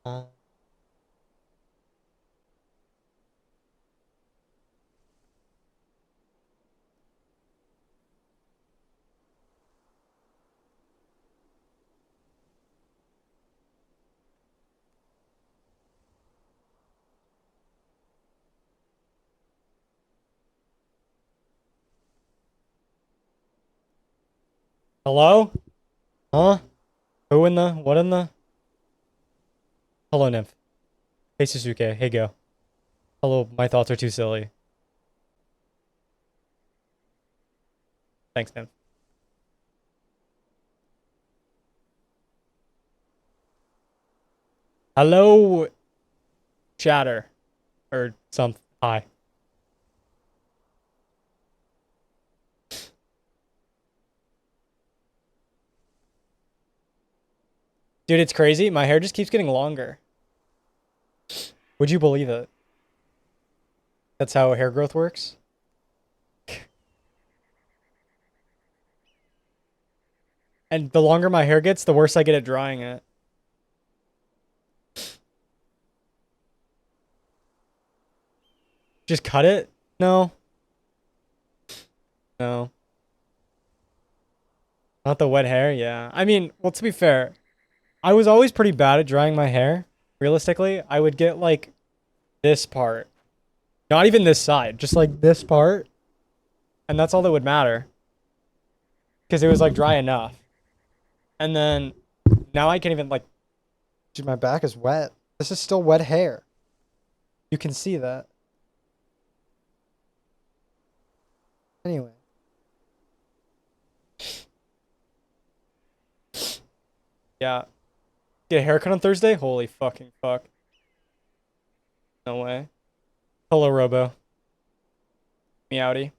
Uh, Hello? Huh? Who in the? What in the? Hello, Nymph. Hey, Susuke. Hey, go. Hello, my thoughts are too silly. Thanks, Nymph. Hello, chatter. Or something. Hi. Dude, it's crazy. My hair just keeps getting longer. Would you believe it? That's how hair growth works? And the longer my hair gets, the worse I get at drying it. Just cut it? No. No. Not the wet hair? Yeah. I mean, well, to be fair, I was always pretty bad at drying my hair. Realistically, I would get like this part. Not even this side, just like this part. And that's all that would matter. Because it was like dry enough. And then now I can't even like, dude, my back is wet. This is still wet hair. You can see that. Anyway. Yeah. Get a haircut on Thursday? Holy fucking fuck. No way. Hello, Robo. Meowdy.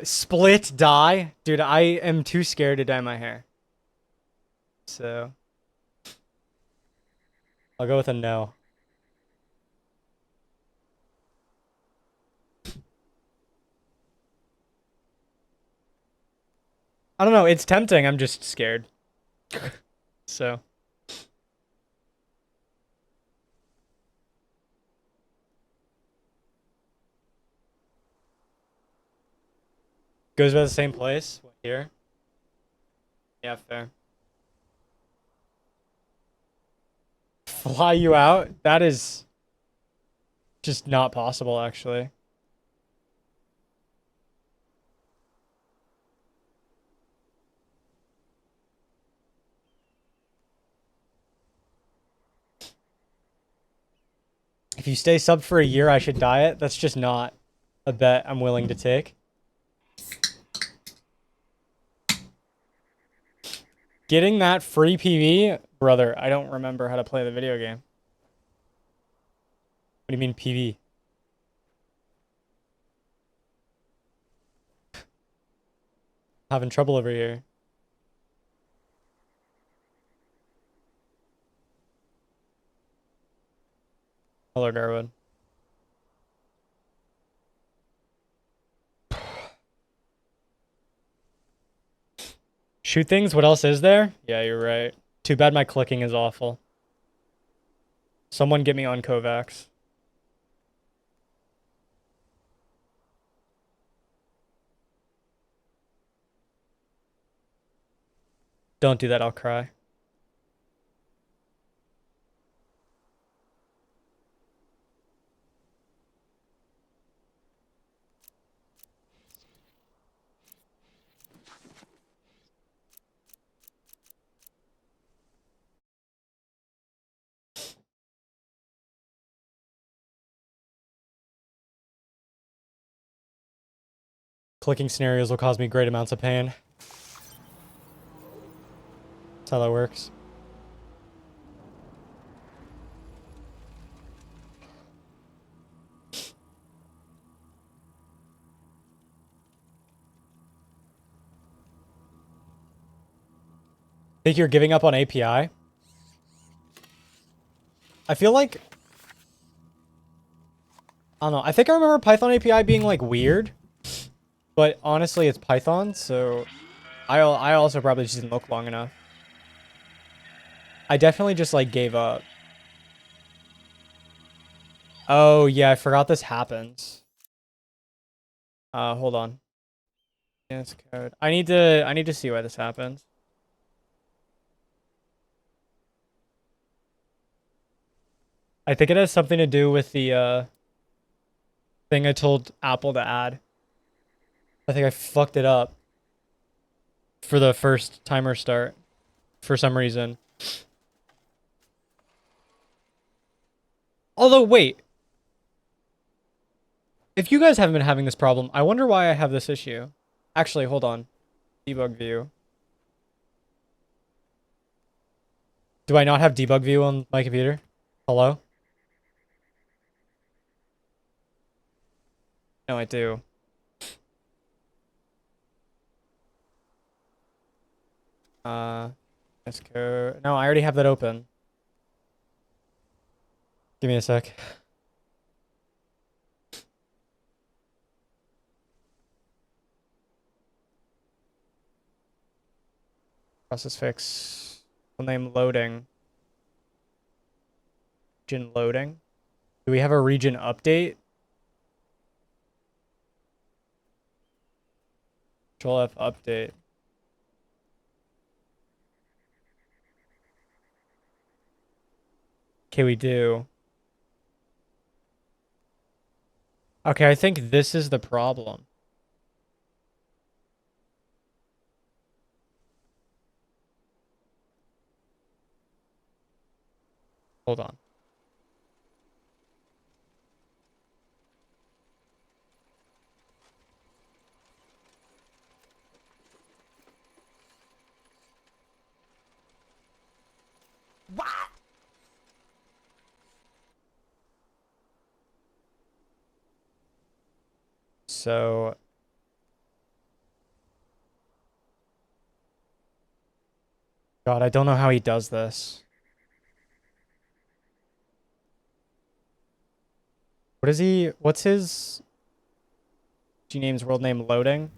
Split dye? Dude, I am too scared to dye my hair. So, I'll go with a no. I don't know, it's tempting, I'm just scared. So, goes by the same place? What, here? Yeah, fair. Fly you out? That is just not possible, actually. If you stay sub for a year, I should dye it. That's just not a bet I'm willing to take. Getting that free PV? Brother, I don't remember how to play the video game. What do you mean PV? Having trouble over here. Hello, Darwood. Shoot things? What else is there? Yeah, you're right. Too bad my clicking is awful. Someone get me on Kovacs. Don't do that, I'll cry. Clicking scenarios will cause me great amounts of pain. That's how that works. Think you're giving up on API? I feel like... I don't know. I think I remember Python API being, like, weird. But honestly, it's Python, so I also probably just didn't look long enough. I definitely just like gave up. Oh yeah, I forgot this happens. Hold on. Yes, code. I need to see why this happens. I think it has something to do with the thing I told Apple to add. I think I fucked it up for the first timer start for some reason. Although wait, if you guys haven't been having this problem, I wonder why I have this issue. Actually, hold on. Debug view. Do I not have debug view on my computer? Hello? No, I do. Let's go. No, I already have that open. Give me a sec. Process fix. Full name loading. Region loading. Do we have a region update? Control F update. Okay, we do. Okay, I think this is the problem. Hold on. So, God, I don't know how he does this. What is he? What's his Gname's world name loading?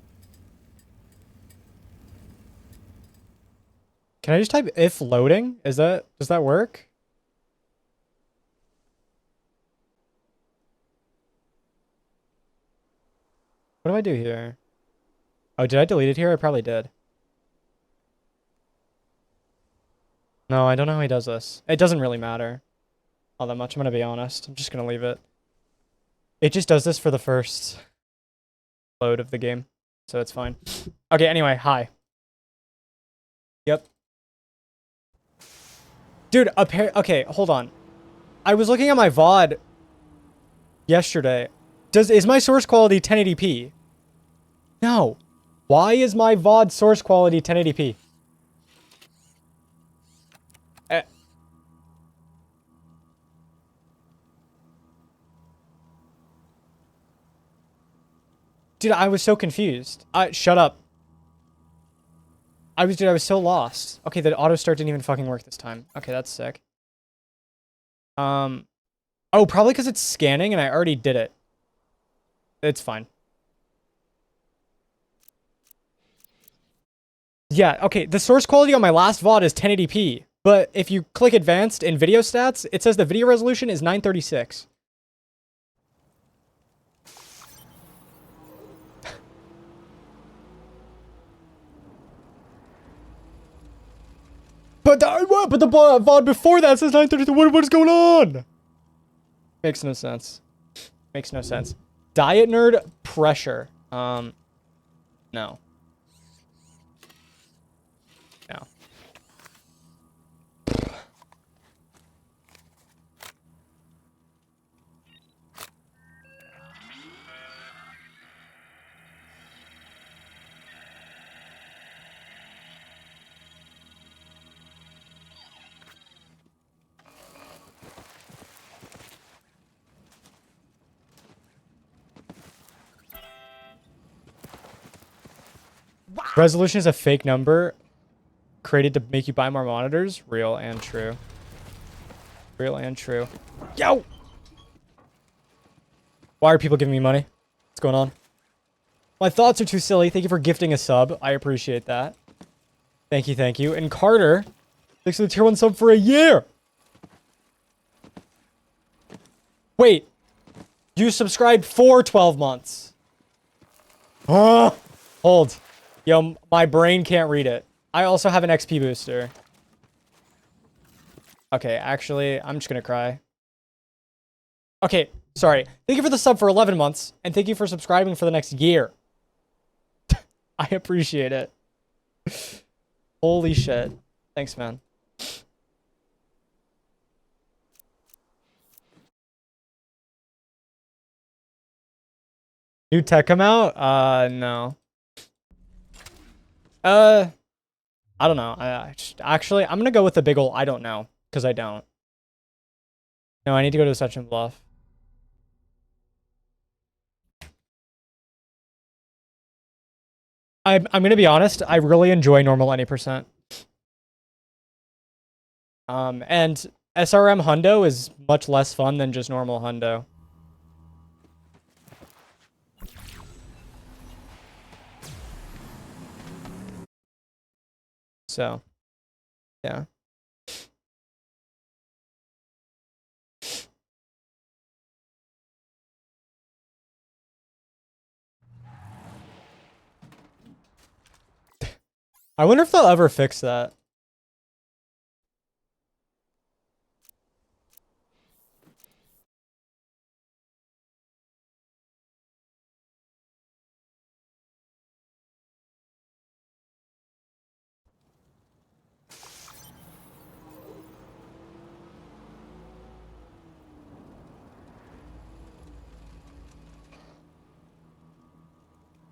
Can I just type if loading? Does that work? What do I do here? Oh, did I delete it here? I probably did. No, I don't know how he does this. It doesn't really matter all that much, I'm gonna be honest. I'm just gonna leave it. It just does this for the first load of the game, so it's fine. Okay, anyway, hi. Yep. Dude, okay, hold on. I was looking at my VOD yesterday. Is my source quality 1080p? No. Why is my VOD source quality 1080p? Dude, I was so confused. Shut up. I was so lost. Okay, the auto start didn't even fucking work this time. Okay, that's sick. Oh, probably because it's scanning and I already did it. It's fine. Yeah, okay, the source quality on my last VOD is 1080p. But if you click advanced in video stats, it says the video resolution is 936. But the VOD before that says 932. What is going on? Makes no sense. Makes no sense. Diet nerd pressure. No. No. Resolution is a fake number created to make you buy more monitors. Real and true. Real and true. Yo! Why are people giving me money? What's going on? My thoughts are too silly. Thank you for gifting a sub. I appreciate that. Thank you, thank you. And Carter, thanks for the tier 1 sub for a year. Wait. You subscribed for 12 months. Hold. Yo, my brain can't read it. I also have an XP booster. Okay, actually, I'm just gonna cry. Okay, sorry. Thank you for the sub for 11 months, and thank you for subscribing for the next year. I appreciate it. Holy shit. Thanks, man. New tech come out? No. I don't know. Actually, I'm gonna go with the big ol' I don't know, because I don't. No, I need to go to such and bluff. I'm gonna be honest, I really enjoy normal any percent. And SRM hundo is much less fun than just normal hundo. So, yeah. I wonder if they'll ever fix that.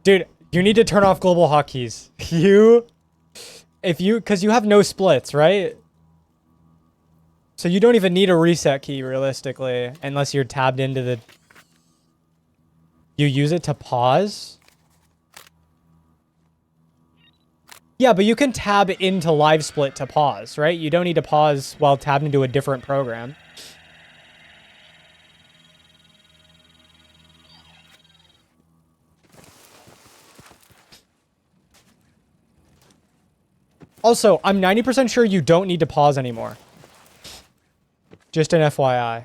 Dude, you need to turn off global hotkeys. Because you have no splits, right? So you don't even need a reset key, realistically, unless you're tabbed into the... You use it to pause? Yeah, but you can tab into live split to pause, right? You don't need to pause while tabbed into a different program. Also, I'm 90% sure you don't need to pause anymore. Just an FYI.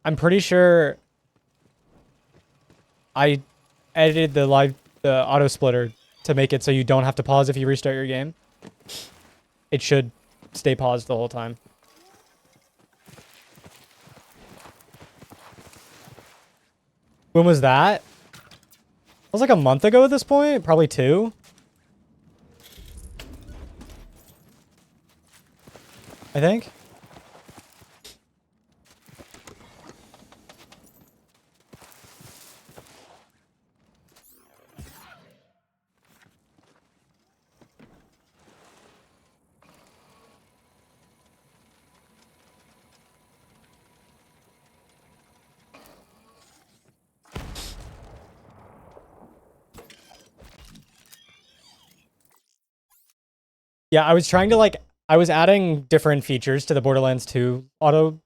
I'm pretty sure I edited the auto splitter to make it so you don't have to pause if you restart your game. It should stay paused the whole time. When was that? It was like a month ago at this point? Probably 2. I think. Yeah, I was trying to I was adding different features to the Borderlands 2 auto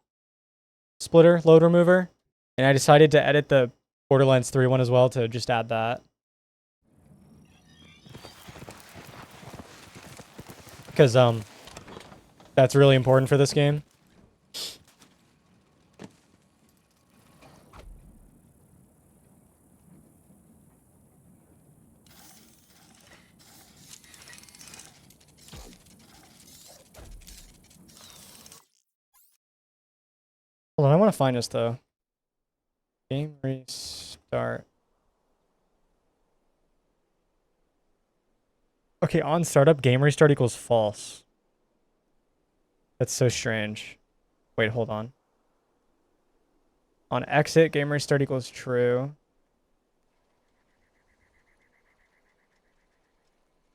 splitter load remover, and I decided to edit the Borderlands 3 one as well to just add that. Because that's really important for this game. Hold on, I want to find this though. Game restart. Okay, on startup, game restart equals false. That's so strange. Wait, hold on. On exit, game restart equals true.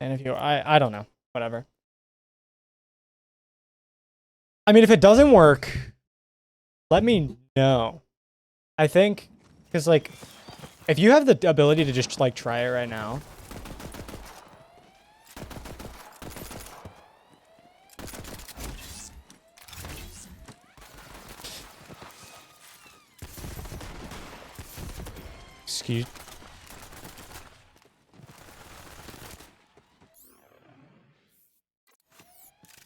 And if you, I don't know, whatever. I mean, if it doesn't work, let me know. I think, because like, if you have the ability to just like try it right now. Excuse.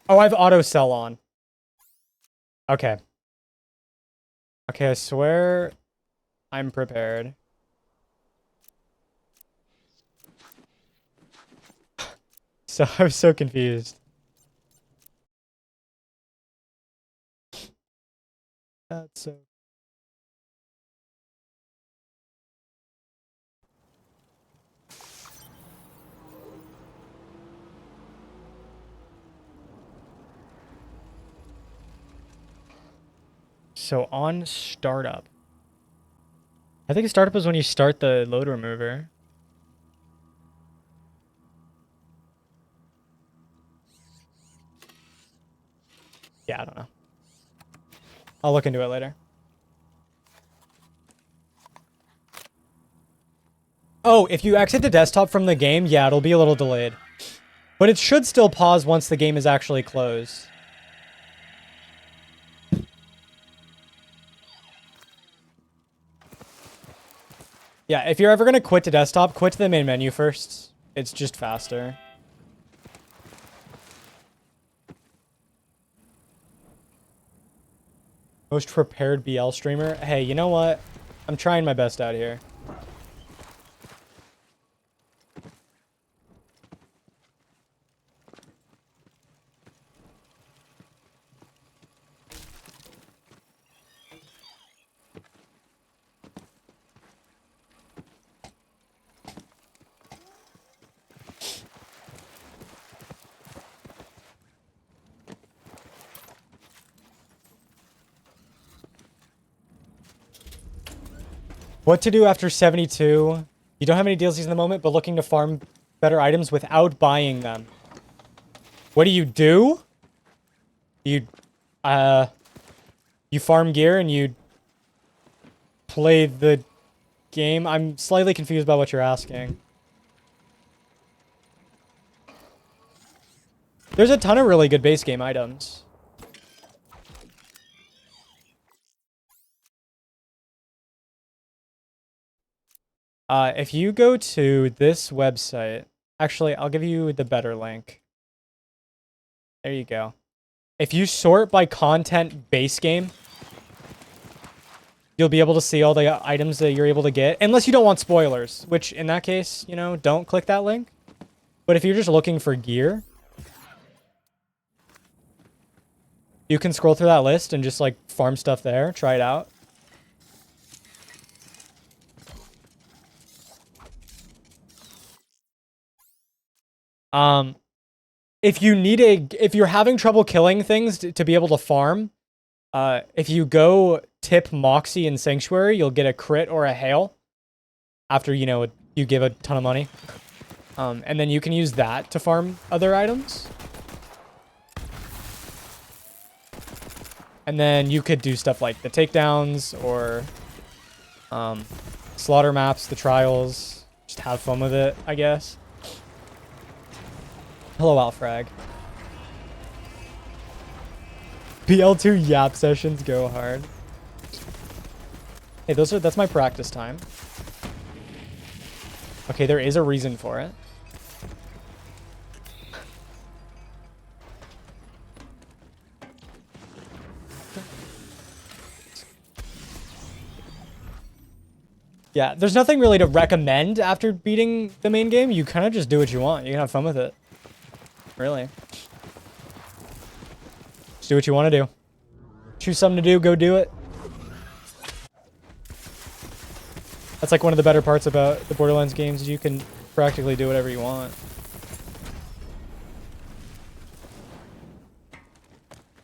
Oh, I have auto sell on. Okay. Okay, I swear I'm prepared. So I was so confused. That's so. So on startup. I think startup is when you start the load remover. Yeah, I don't know. I'll look into it later. Oh, if you exit the desktop from the game, yeah, it'll be a little delayed. But it should still pause once the game is actually closed. Yeah, if you're ever going to quit the desktop, quit to the main menu first. It's just faster. Most prepared BL streamer. Hey, you know what? I'm trying my best out here. What to do after 72? You don't have any DLCs in the moment, but looking to farm better items without buying them. What do? You, you farm gear and you play the game? I'm slightly confused by what you're asking. There's a ton of really good base game items. If you go to this website, actually, I'll give you the better link. There you go. If you sort by content base game, you'll be able to see all the items that you're able to get, unless you don't want spoilers, which in that case, you know, don't click that link. But if you're just looking for gear, you can scroll through that list and just like farm stuff there, try it out. If you're having trouble killing things to be able to farm, if you go tip Moxie in Sanctuary, you'll get a crit or a hail after, you know, you give a ton of money. And then you can use that to farm other items. And then you could do stuff like the takedowns or slaughter maps, the trials. Just have fun with it, I guess. Hello, Alfrag. BL2 yap sessions go hard. Hey, that's my practice time. Okay, there is a reason for it. Yeah, there's nothing really to recommend after beating the main game. You kind of just do what you want. You can have fun with it. Really. Just do what you want to do. Choose something to do, go do it. That's like one of the better parts about the Borderlands games is you can practically do whatever you want.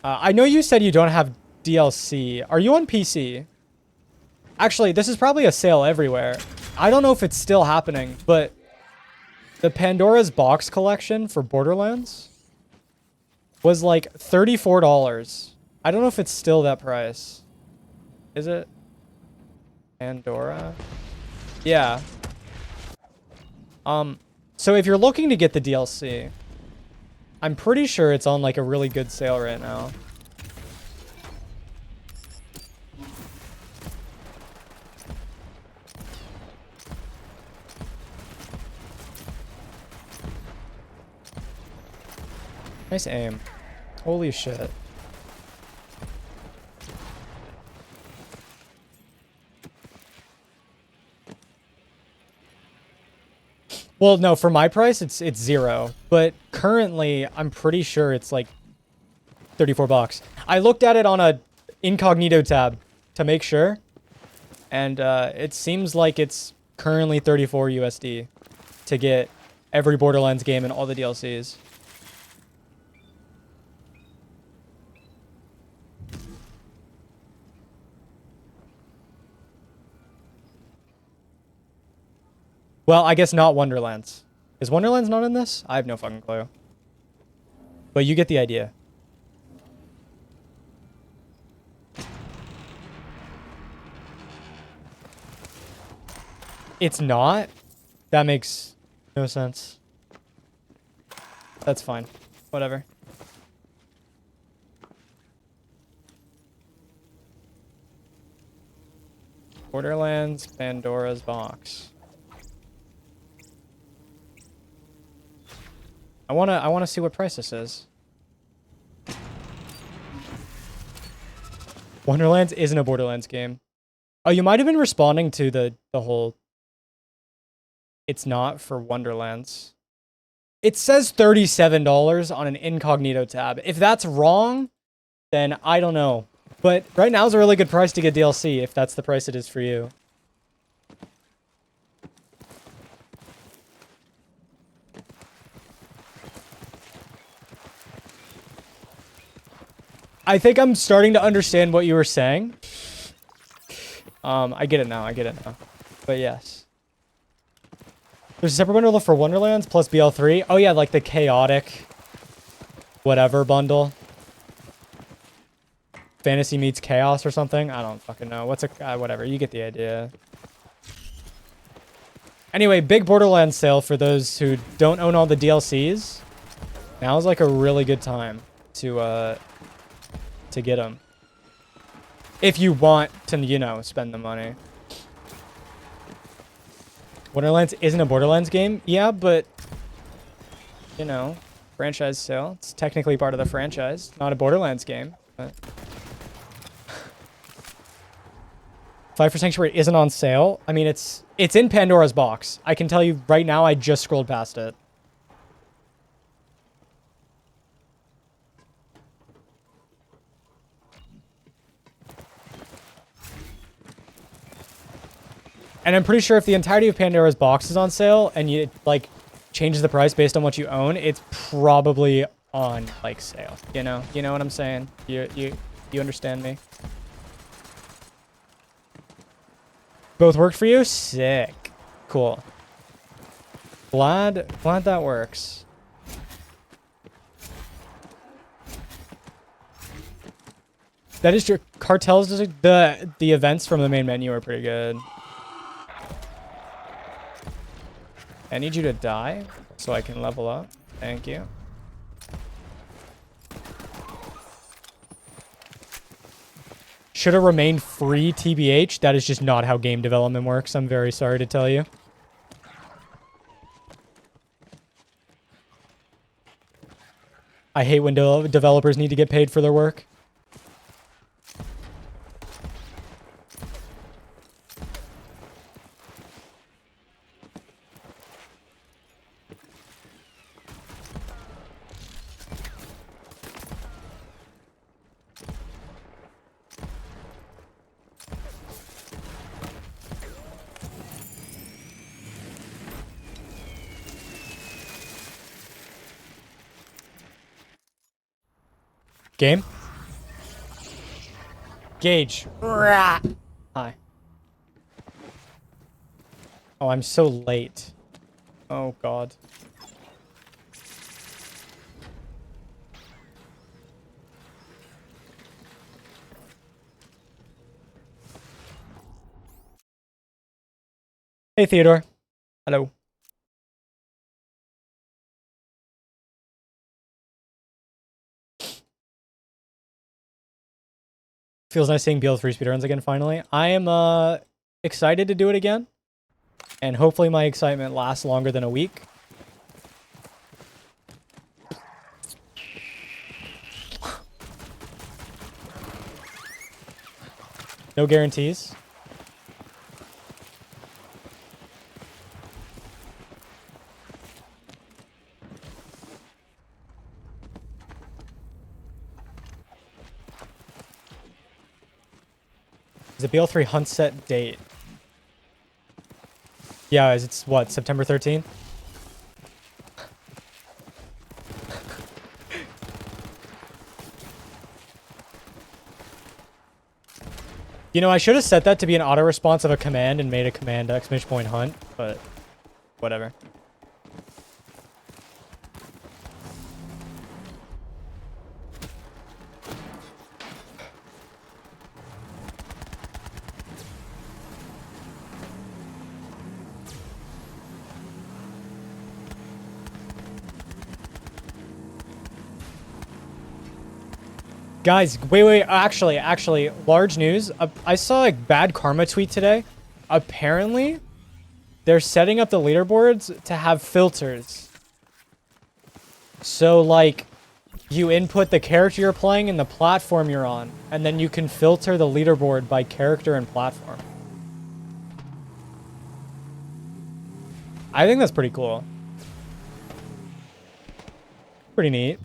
I know you said you don't have DLC. Are you on PC? Actually, this is probably a sale everywhere. I don't know if it's still happening, but the Pandora's Box collection for Borderlands was like $34. I don't know if it's still that price. Is it? Pandora? Yeah. So if you're looking to get the DLC, I'm pretty sure it's on like a really good sale right now. Nice aim. Holy shit. Well, no, for my price, it's 0. But currently, I'm pretty sure it's like 34 bucks. I looked at it on a incognito tab to make sure. And it seems like it's currently 34 USD to get every Borderlands game and all the DLCs. Well, I guess not Wonderlands. Is Wonderlands not in this? I have no fucking clue. But you get the idea. It's not? That makes no sense. That's fine. Whatever. Borderlands, Pandora's Box. I wanna see what price this is. Wonderlands isn't a Borderlands game. Oh, you might have been responding to the whole... It's not for Wonderlands. It says $37 on an incognito tab. If that's wrong, then I don't know. But right now is a really good price to get DLC, if that's the price it is for you. I think I'm starting to understand what you were saying. I get it now, But yes. There's a separate bundle for Wonderlands plus BL3. Oh yeah, like the chaotic whatever bundle. Fantasy meets chaos or something. I don't fucking know. What's a... whatever, you get the idea. Anyway, big Borderlands sale for those who don't own all the DLCs. Now's like a really good time to get them. If you want to, you know, spend the money. Wonderlands isn't a Borderlands game? Yeah, but, you know, franchise sale. It's technically part of the franchise. Not a Borderlands game, but... Five for Sanctuary isn't on sale. I mean, it's in Pandora's Box. I can tell you right now, I just scrolled past it. And I'm pretty sure if the entirety of Pandora's Box is on sale and you, like, changes the price based on what you own, it's probably on, like, sale. You know? You know what I'm saying? You understand me? Both worked for you? Sick. Cool. Glad that works. That is true. Cartels, the events from the main menu are pretty good. I need you to die so I can level up. Thank you. Should have remained free, TBH. That is just not how game development works. I'm very sorry to tell you. I hate when developers need to get paid for their work. Game? Gage. Hi. Oh, I'm so late. Oh, God. Hey, Theodore. Hello. Feels nice seeing BL3 speedruns again, finally. I am, excited to do it again. And hopefully my excitement lasts longer than a week. No guarantees. Is it BL3 hunt set date? Yeah, it's what, September 13th? You know, I should have set that to be an auto response of a command and made a command exclamation point hunt, but whatever. Guys, wait, actually, large news. I saw a bad karma tweet today. Apparently, they're setting up the leaderboards to have filters. So, like, you input the character you're playing and the platform you're on, and then you can filter the leaderboard by character and platform. I think that's pretty cool. Pretty neat.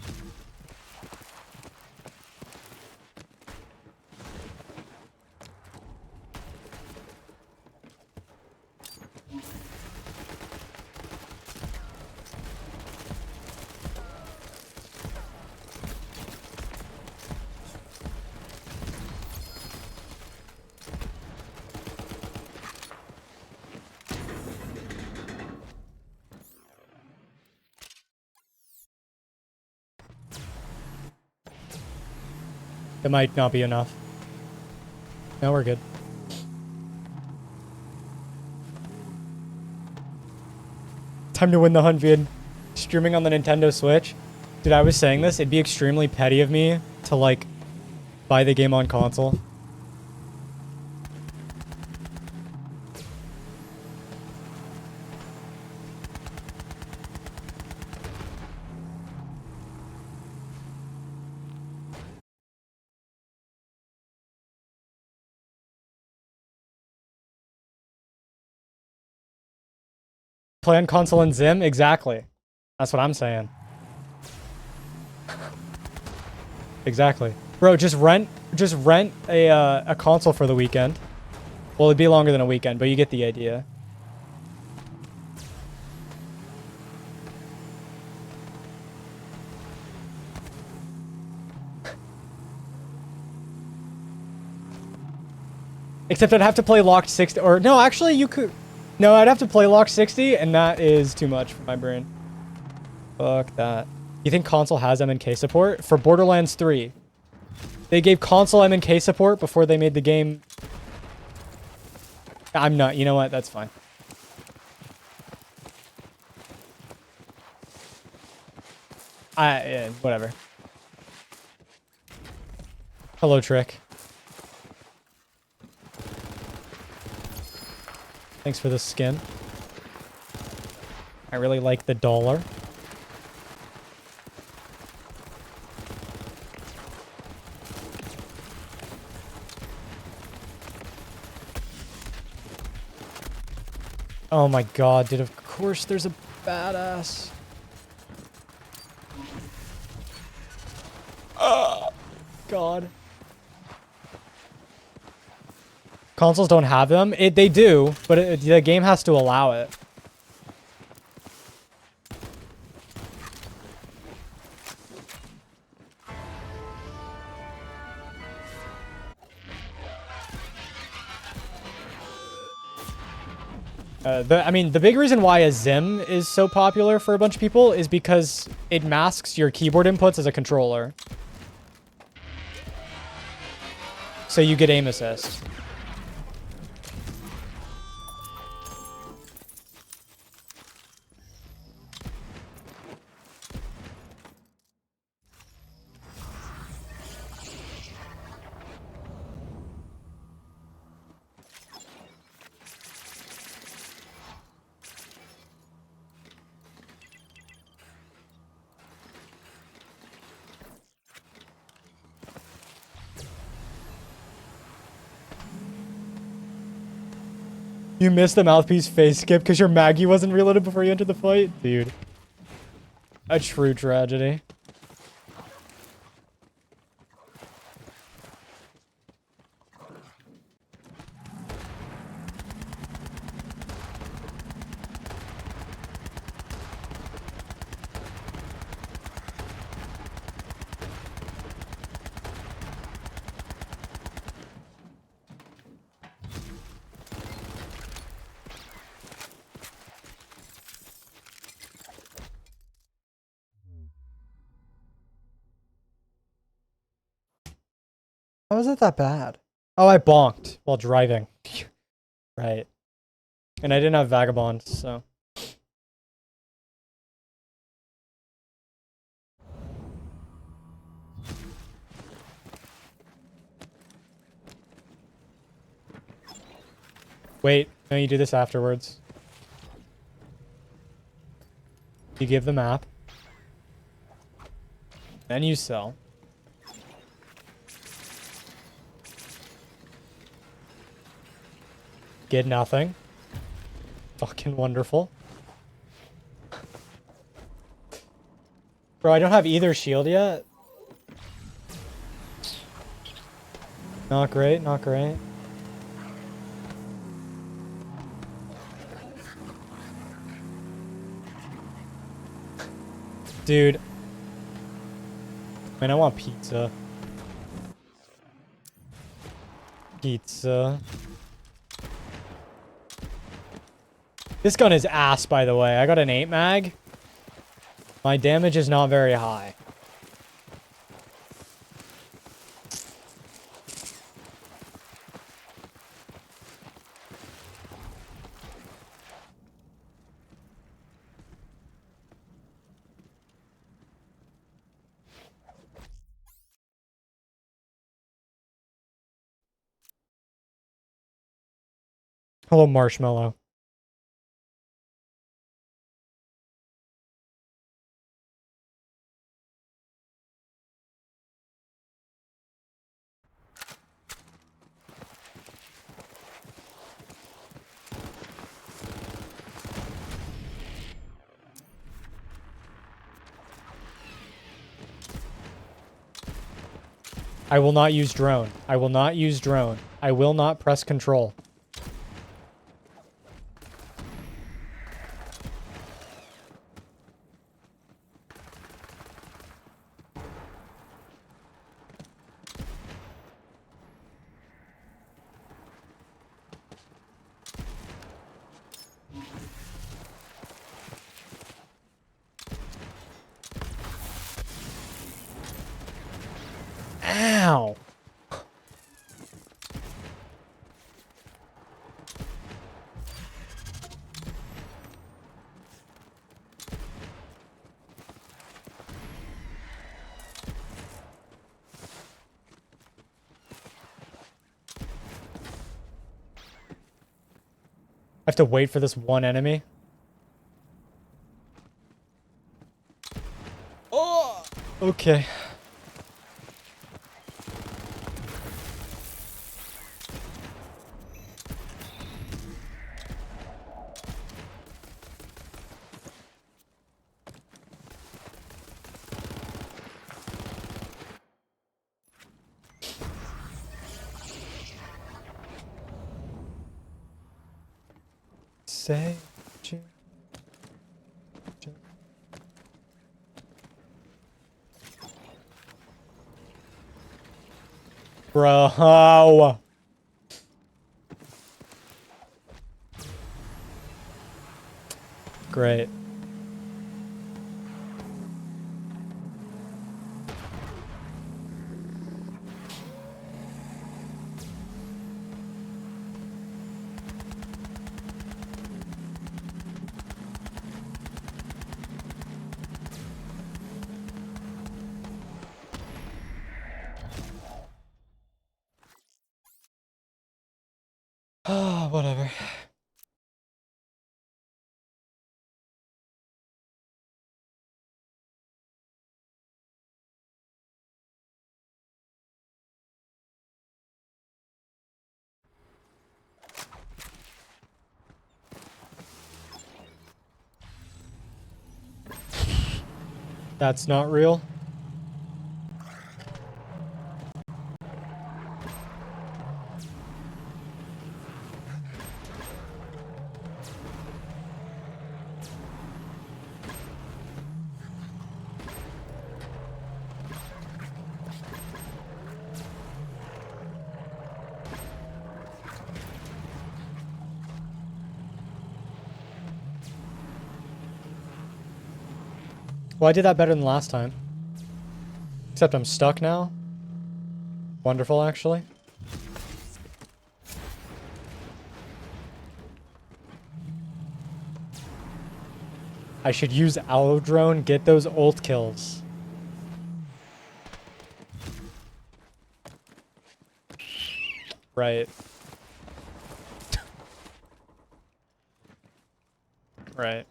It might not be enough. No, we're good. Time to win the hunt vid. Streaming on the Nintendo Switch. Dude, I was saying this. It'd be extremely petty of me to, like, buy the game on console. Play on console and Zim? Exactly. That's what I'm saying. Exactly. Bro, just rent a console for the weekend. Well, it'd be longer than a weekend, but you get the idea. Except I'd have to play Locked 60, or no, actually you could. No, I'd have to play Locked 60, and that is too much for my brain. Fuck that. You think console has MNK support? For Borderlands 3. They gave console MNK support before they made the game. I'm not. You know what? That's fine. Yeah, whatever. Hello, Trick. Thanks for the skin. I really like the dollar. Oh my god, dude, of course there's a badass. Oh, god. Consoles don't have them? They do, but the game has to allow it. I mean, the big reason why a Zim is so popular for a bunch of people is because it masks your keyboard inputs as a controller. So you get aim assist. You missed the mouthpiece face skip because your Maggie wasn't reloaded before you entered the fight? Dude. A true tragedy. How was it that bad? Oh, I bonked while driving. Right. And I didn't have Vagabond, so. Wait, no, you do this afterwards. You give the map. Then you sell. Get nothing. Fucking wonderful. Bro, I don't have either shield yet. Not great, not great. Dude. Man, I want pizza. Pizza. This gun is ass, by the way. I got an 8 mag. My damage is not very high. Hello, Marshmallow. I will not use drone. I will not use drone. I will not press control. Ow! I have to wait for this one enemy. Oh! Okay. Say... Bro. Great. Whatever. That's not real. Well, I did that better than last time. Except I'm stuck now. Wonderful, actually. I should use Allo Drone, get those ult kills. Right. Right.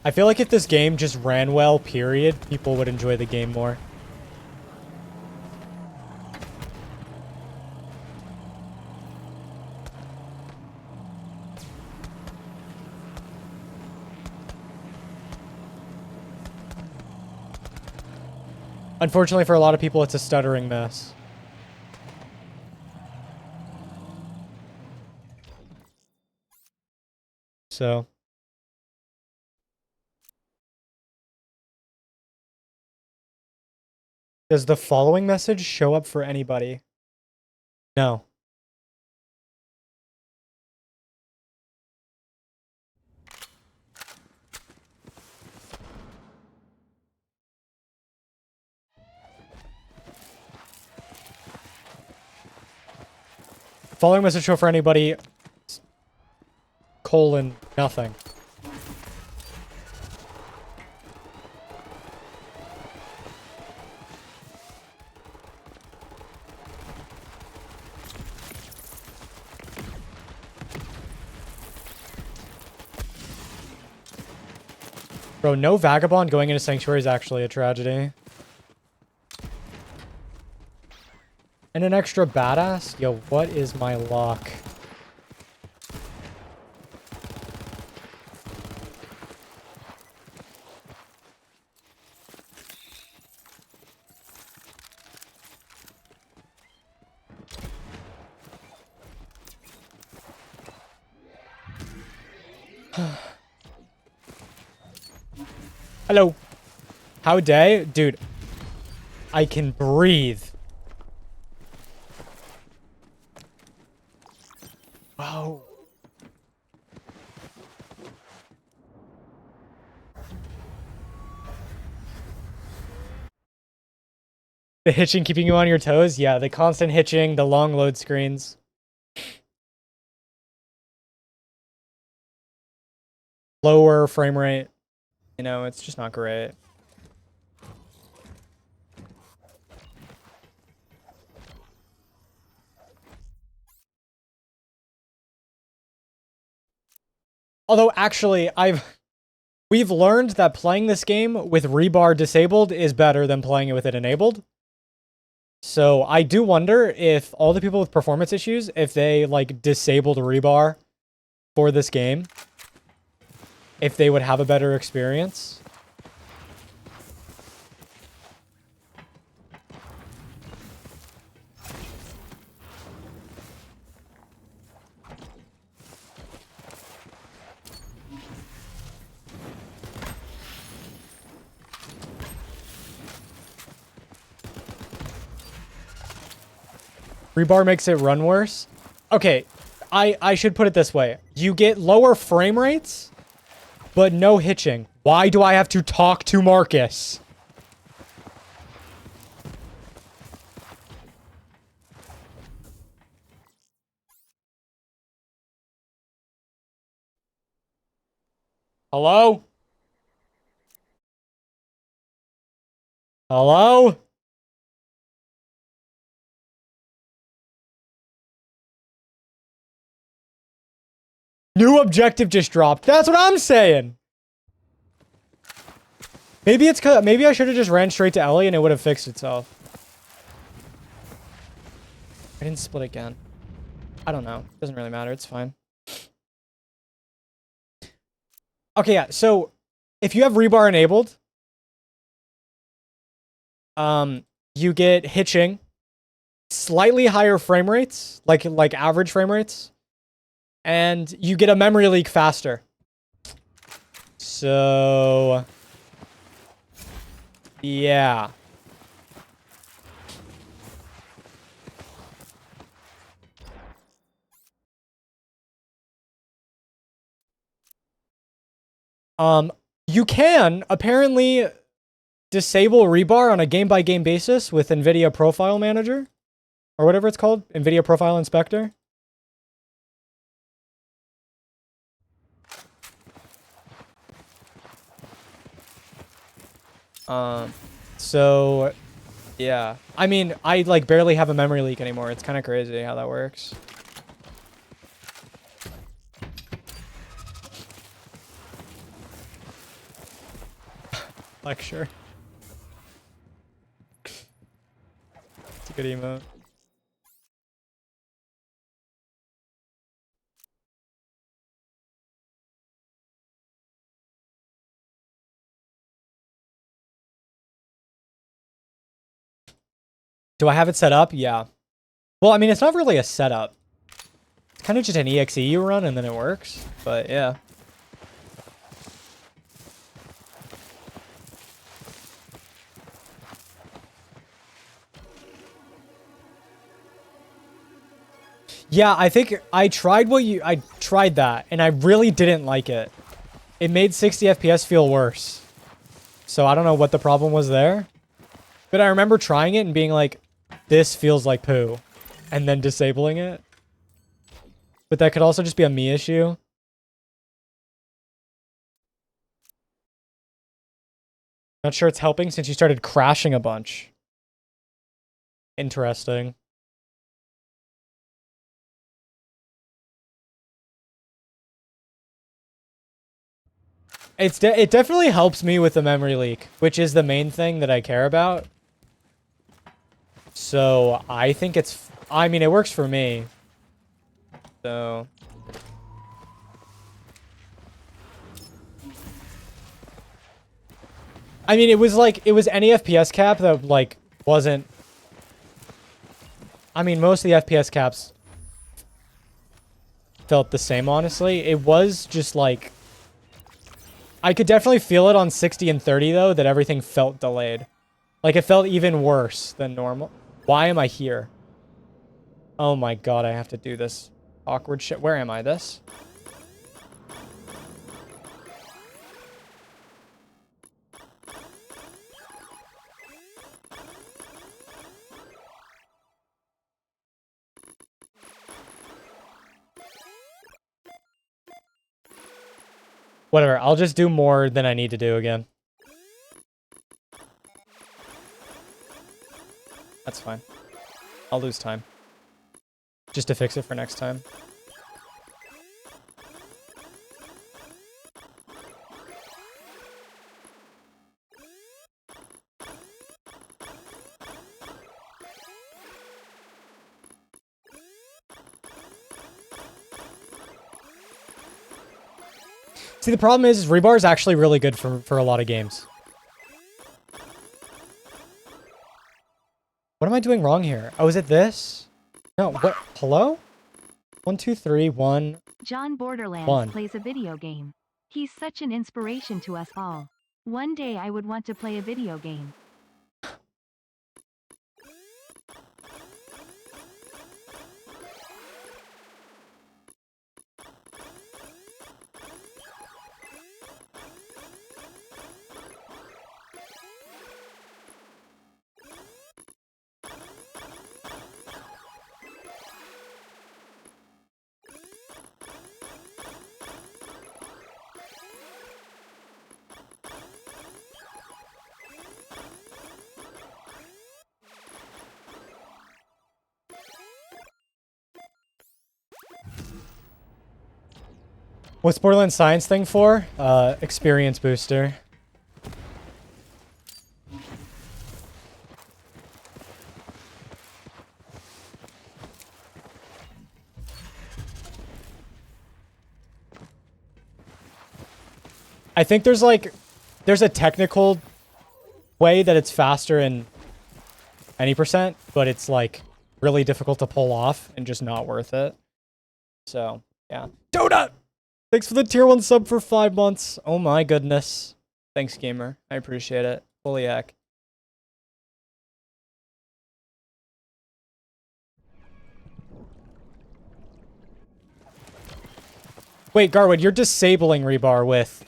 I feel like if this game just ran well, period, people would enjoy the game more. Unfortunately for a lot of people, it's a stuttering mess. So. Does the following message show up for anybody? No. Following message show for anybody, colon, nothing. Bro, no Vagabond going into Sanctuary is actually a tragedy. And an extra badass? Yo, what is my luck? Hello. How day? Dude, I can breathe. Wow. The hitching keeping you on your toes? Yeah, the constant hitching, the long load screens. Lower frame rate. You know, it's just not great. Although, actually, we've learned that playing this game with rebar disabled is better than playing it with it enabled. So I do wonder if all the people with performance issues, if they like disabled rebar for this game, if they would have a better experience. Rebar makes it run worse. Okay, I should put it this way. You get lower frame rates, but no hitching. Why do I have to talk to Marcus? Hello? Hello? New objective just dropped. That's what I'm saying. Maybe it's maybe I should have just ran straight to Ellie and it would have fixed itself. I didn't split again. I don't know. Doesn't really matter. It's fine. Okay, yeah. So if you have rebar enabled, you get hitching, slightly higher frame rates, like average frame rates, and you get a memory leak faster. So yeah. You can apparently disable rebar on a game-by-game basis with NVIDIA Profile Manager, or whatever it's called, NVIDIA Profile Inspector. So, yeah. I mean, I, like, barely have a memory leak anymore. It's kind of crazy how that works. Lecture. It's a good emote. Do I have it set up? Yeah. Well, I mean, it's not really a setup. It's kind of just an EXE you run and then it works. But, yeah. Yeah, I think I tried that, and I really didn't like it. It made 60 FPS feel worse. So I don't know what the problem was there. But I remember trying it and being like, this feels like poo. And then disabling it. But that could also just be a me issue. Not sure it's helping since you started crashing a bunch. Interesting. It definitely helps me with the memory leak, which is the main thing that I care about. So I think I mean, it works for me. So I mean, it was any FPS cap that like wasn't. I mean, most of the FPS caps felt the same, honestly. It was just like I could definitely feel it on 60 and 30 though, that everything felt delayed. Like it felt even worse than normal. Why am I here? Oh my god, I have to do this awkward shit. Where am I? This? Whatever, I'll just do more than I need to do again. That's fine. I'll lose time. Just to fix it for next time. See, the problem is rebar is actually really good for a lot of games. What am I doing wrong here? Oh, is it this? No, what? Hello? 1, 2, 3, 1. John Borderlands 1. plays a video game. He's such an inspiration to us all. One day I would want to play a video game. What's Borderlands Science thing for? Experience booster. I think there's a technical way that it's faster in any percent, but it's like really difficult to pull off and just not worth it. So, yeah. Donut! Thanks for the tier 1 sub for 5 months. Oh my goodness. Thanks, gamer. I appreciate it. Holy heck. Wait, Garwood, you're disabling rebar with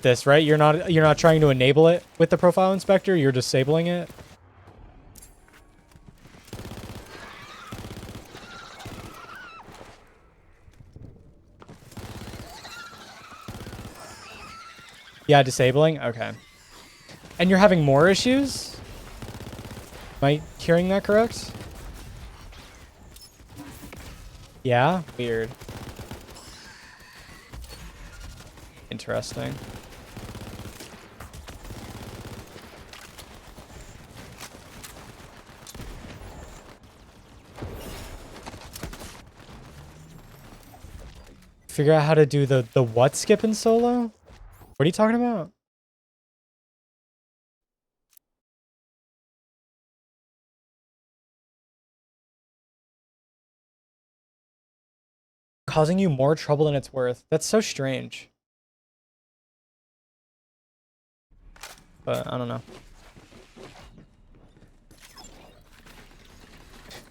this, right? You're not trying to enable it with the profile inspector, you're disabling it? Yeah, disabling? Okay. And you're having more issues? Am I hearing that correct? Yeah? Weird. Interesting. Figure out how to do the what skip in solo? What are you talking about? Causing you more trouble than it's worth. That's so strange. But I don't know.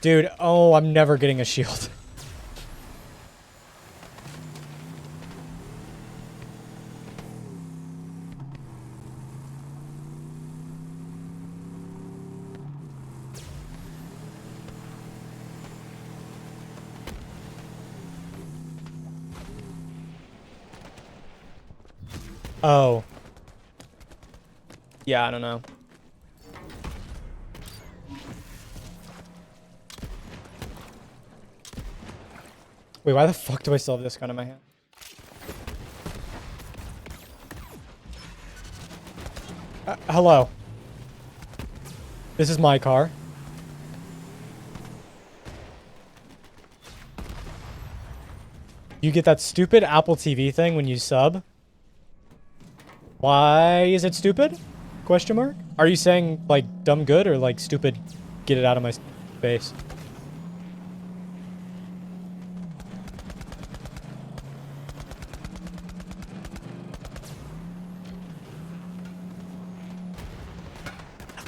Dude, oh, I'm never getting a shield. Oh. Yeah, I don't know. Wait, why the fuck do I still have this gun in my hand? Hello. This is my car. You get that stupid Apple TV thing when you sub? Why is it stupid? Question mark? Are you saying, like, dumb good or, like, stupid get it out of my face?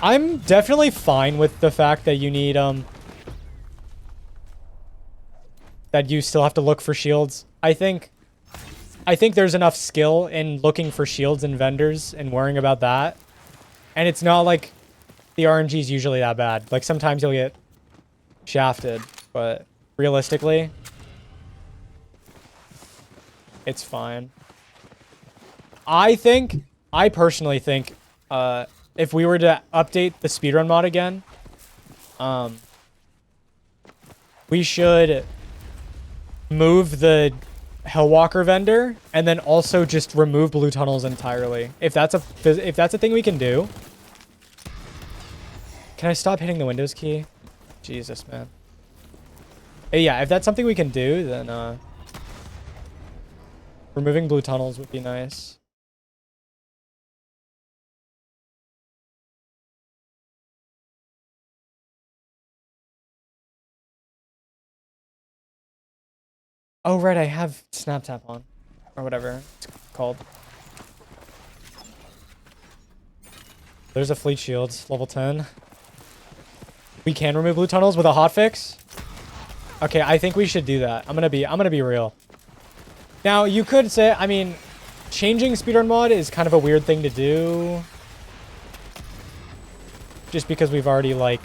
I'm definitely fine with the fact that you need, that you still have to look for shields. I think there's enough skill in looking for shields and vendors and worrying about that. And it's not like the RNG is usually that bad. Like, sometimes you'll get shafted, but realistically, it's fine. I personally think, if we were to update the speedrun mod again, we should move the hellwalker vendor and then also just remove blue tunnels entirely. If that's a thing we can do. Can I stop hitting the Windows key? Jesus, man. Yeah, if that's something we can do, then removing blue tunnels would be nice. Oh, right, I have Snap Tap on. Or whatever it's called. There's a fleet shield, level 10. We can remove blue tunnels with a hotfix? Okay, I think we should do that. I'm gonna be real. Now, you could say, I mean, changing speedrun mod is kind of a weird thing to do. Just because we've already, like,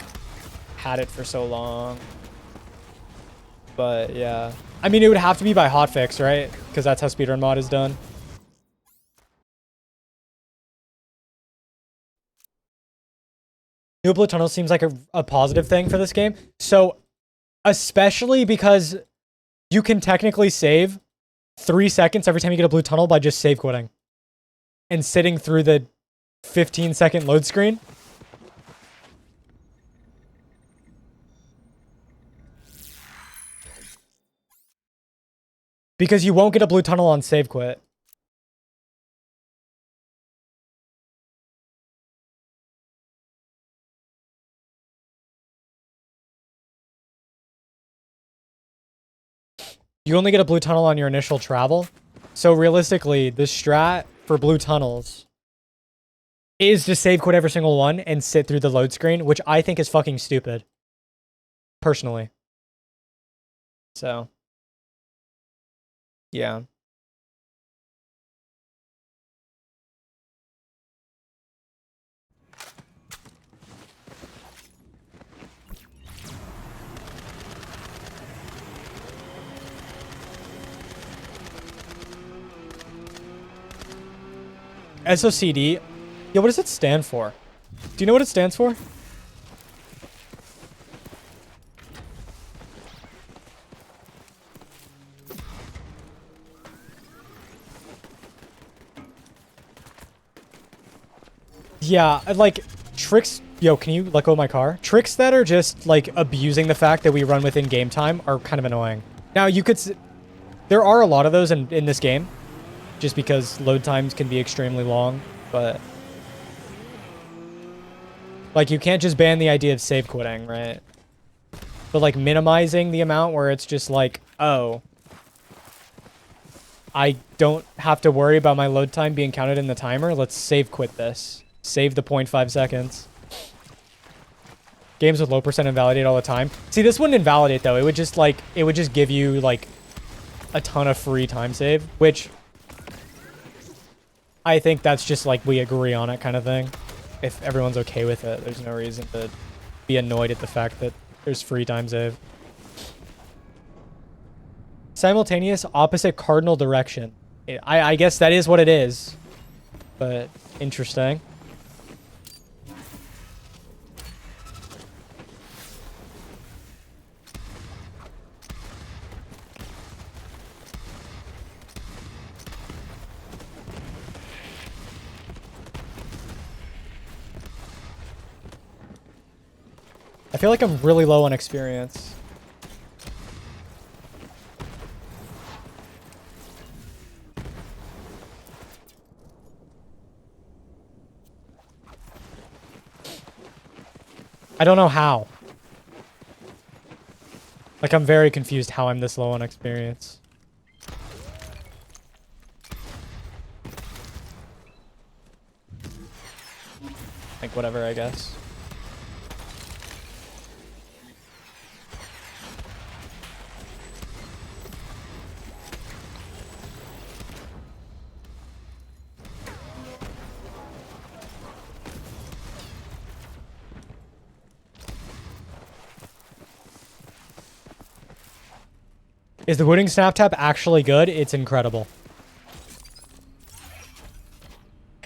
had it for so long. But, yeah. I mean, it would have to be by hotfix, right? Because that's how speedrun mod is done. New blue tunnel seems like a positive thing for this game. So, especially because you can technically save 3 seconds every time you get a blue tunnel by just save quitting and sitting through the 15-second load screen. Because you won't get a blue tunnel on save quit. You only get a blue tunnel on your initial travel. So realistically, the strat for blue tunnels is to save quit every single one and sit through the load screen, which I think is fucking stupid. Personally. So. Yeah. SOCD. Yeah, what does it stand for? Do you know what it stands for? Yeah, like, tricks... Yo, can you let go of my car? Tricks that are just, like, abusing the fact that we run within game time are kind of annoying. Now, you could... There are a lot of those in this game, just because load times can be extremely long, but... Like, you can't just ban the idea of save quitting, right? But, like, minimizing the amount where it's just like, oh... I don't have to worry about my load time being counted in the timer. Let's save quit this. Save the 0.5 seconds. Games with low percent invalidate all the time. See, this wouldn't invalidate, though. It would just, like, it would just give you, like, a ton of free time save, which... I think that's just, like, we agree on it kind of thing. If everyone's okay with it, there's no reason to be annoyed at the fact that there's free time save. Simultaneous opposite cardinal direction. I guess that is what it is. But interesting. I feel like I'm really low on experience. I don't know how. Like, I'm very confused how I'm this low on experience. Like, whatever, I guess. Is the wooden snap tap actually good? It's incredible.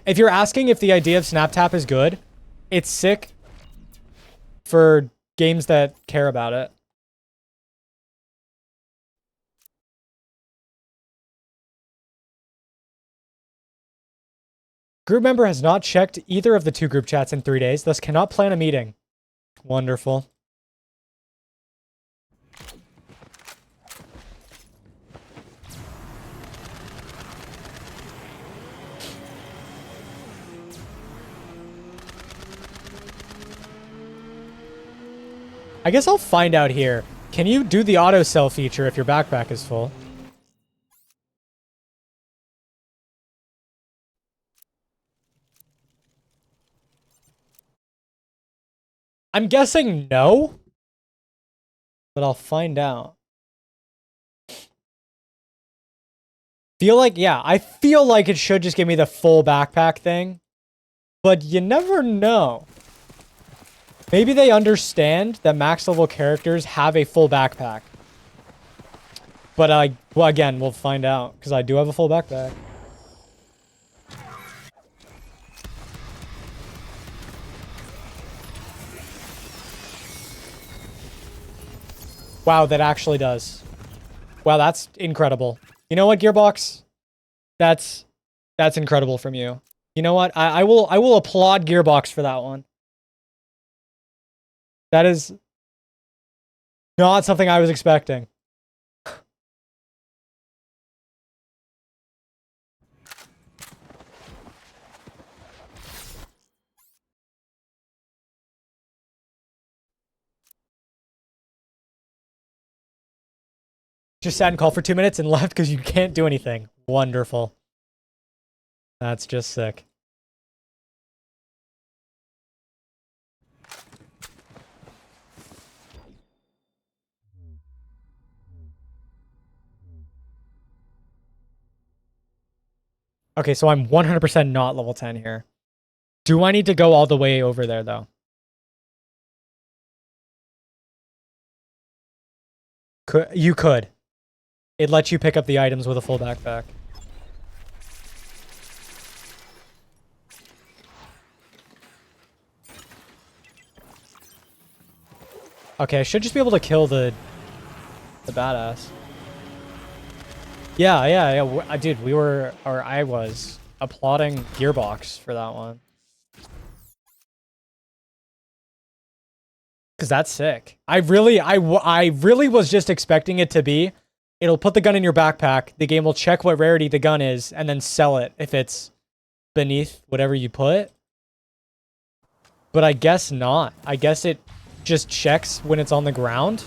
If you're asking if the idea of snap tap is good, it's sick for games that care about it. Group member has not checked either of the two group chats in 3 days, thus cannot plan a meeting. Wonderful. I guess I'll find out here. Can you do the auto sell feature if your backpack is full? I'm guessing no, but I'll find out. Feel like, yeah, I feel like it should just give me the full backpack thing, but you never know. Maybe they understand that max level characters have a full backpack. But well, again, we'll find out, because I do have a full backpack. Wow, that actually does. Wow, that's incredible. You know what, Gearbox? That's incredible from you. You know what? I will applaud Gearbox for that one. That is not something I was expecting. Just sat and called for 2 minutes and left because you can't do anything. Wonderful. That's just sick. Okay, so I'm 100% not level 10 here. Do I need to go all the way over there, though? You could. It lets you pick up the items with a full backpack. Okay, I should just be able to kill the badass. Yeah. Dude, I was applauding Gearbox for that one. Because that's sick. I really was just expecting it to be, it'll put the gun in your backpack, the game will check what rarity the gun is, and then sell it if it's beneath whatever you put. But I guess not. I guess it just checks when it's on the ground.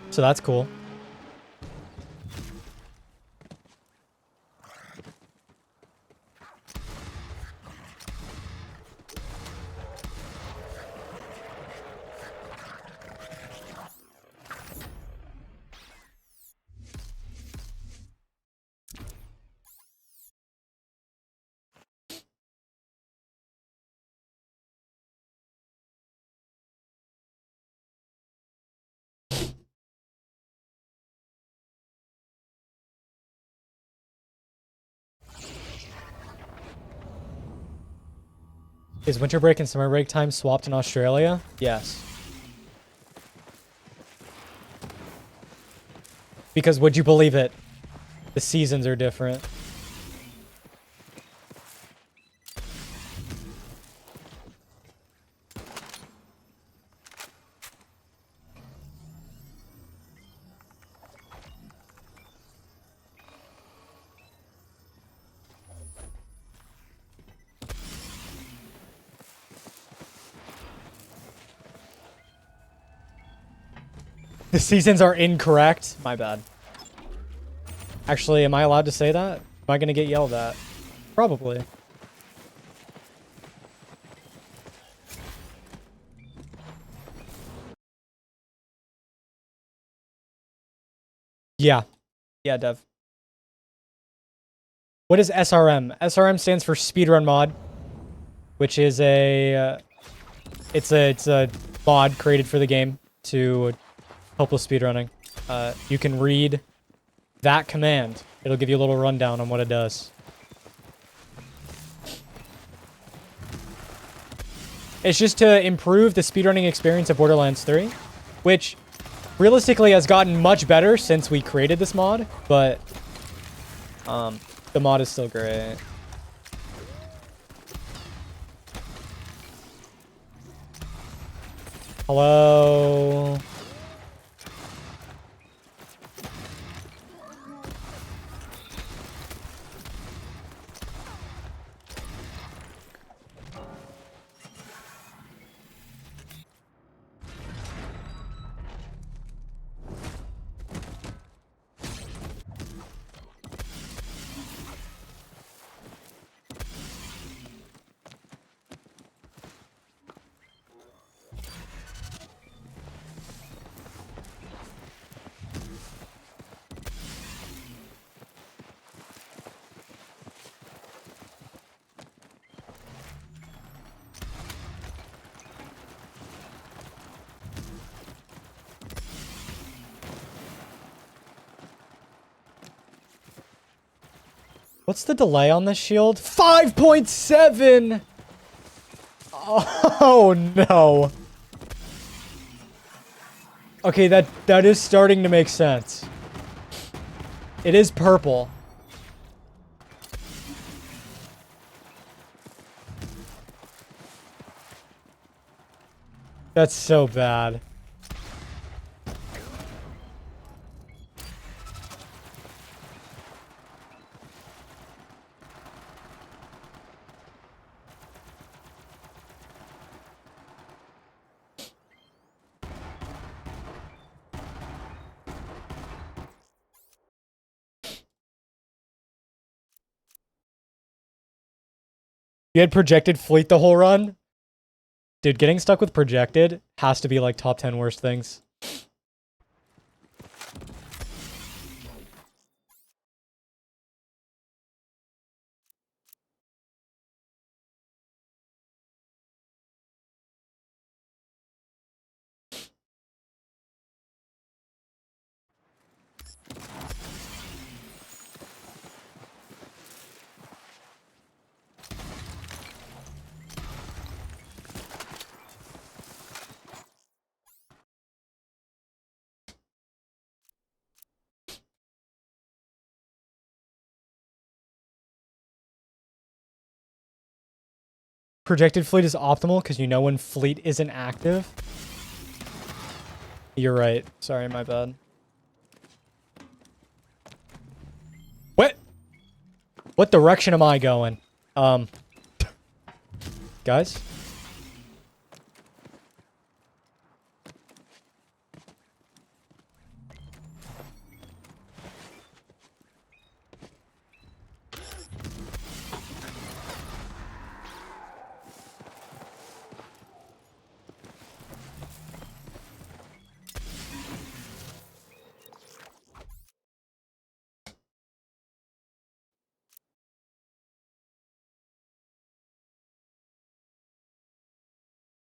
So that's cool. Is winter break and summer break time swapped in Australia? Yes. Because would you believe it? The seasons are different. The seasons are incorrect. My bad. Actually, am I allowed to say that? Am I gonna get yelled at? Probably. Yeah. Yeah, Dev. What is SRM? SRM stands for Speedrun Mod, which is it's a mod created for the game to help with speedrunning. You can read that command. It'll give you a little rundown on what it does. It's just to improve the speedrunning experience of Borderlands 3, which realistically has gotten much better since we created this mod, but the mod is still great. Hello. What's the delay on this shield? 5.7! Oh, no. Okay, that is starting to make sense. It is purple. That's so bad. You had projected fleet the whole run? Dude, getting stuck with projected has to be like top 10 worst things. Projected fleet is optimal because you know when fleet isn't active. You're right. Sorry, my bad. What? What direction am I going? Guys?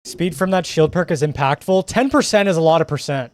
Speed from that shield perk is impactful. 10% is a lot of percent.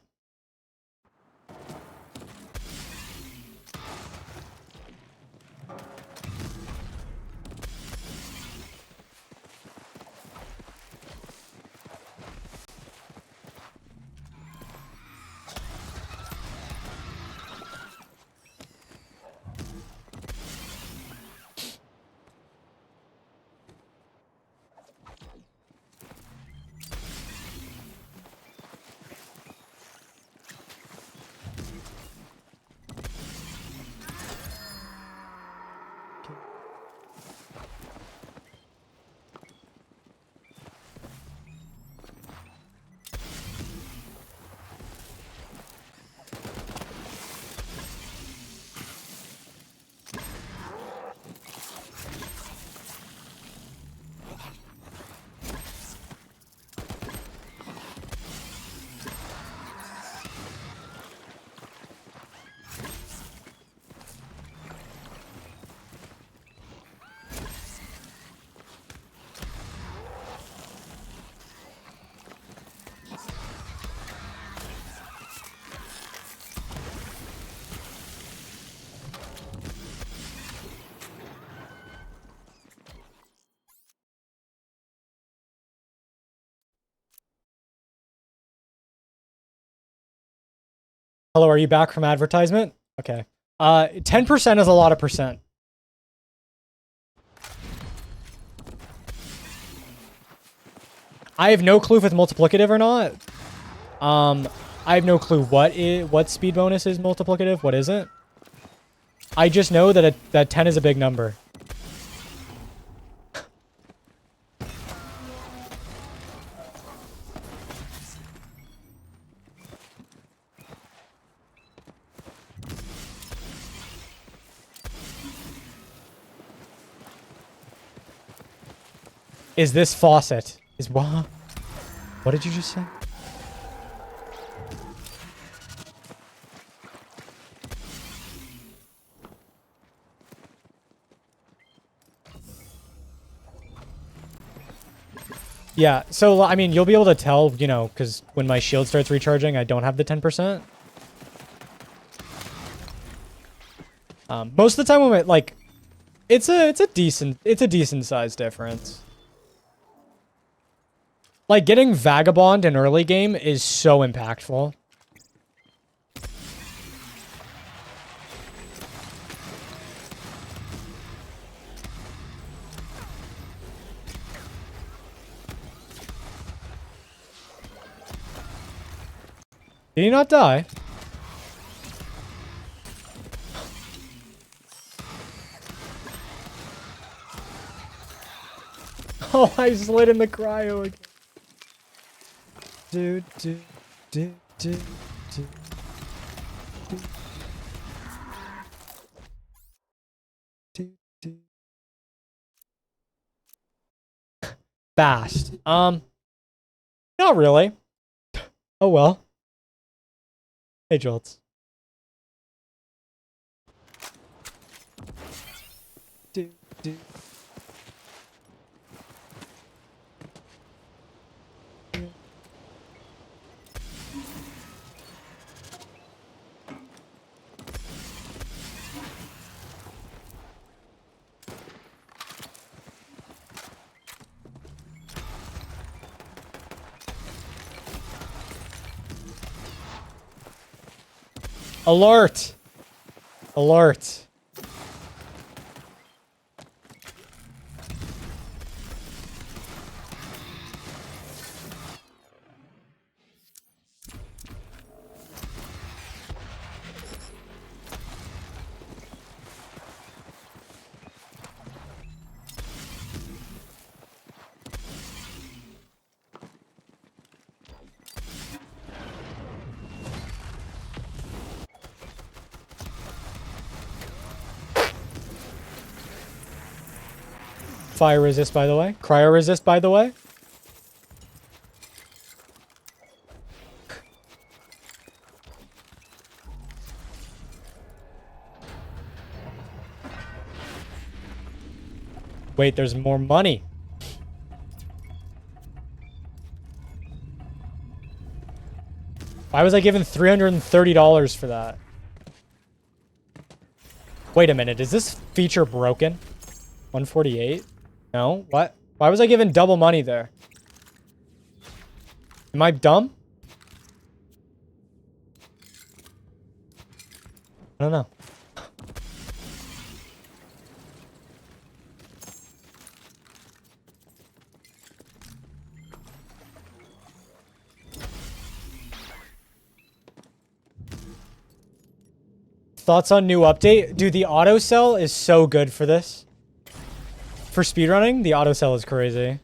Hello, are you back from advertisement? Okay. 10% is a lot of percent. I have no clue if it's multiplicative or not. I have no clue what speed bonus is multiplicative, what isn't. I just know that that 10 is a big number. Is this faucet? Is what? What did you just say? Yeah, so, I mean, you'll be able to tell, you know, because when my shield starts recharging, I don't have the 10%. Most of the time when it, like, it's a decent size difference. Like, getting Vagabond in early game is so impactful. Did he not die? Oh, I slid in the cryo again. Do, do, do, do, do, do, do, do. Fast. Not really. Oh well. Hey, Jolts. Do, do. Alert! Alert. Fire resist, by the way. Cryo resist, by the way. Wait, there's more money. Why was I given $330 for that? Wait a minute, is this feature broken? 148? No, what? Why was I given double money there? Am I dumb? I don't know. Thoughts on new update? Dude, the auto cell is so good for this. For speedrunning, the auto cell is crazy.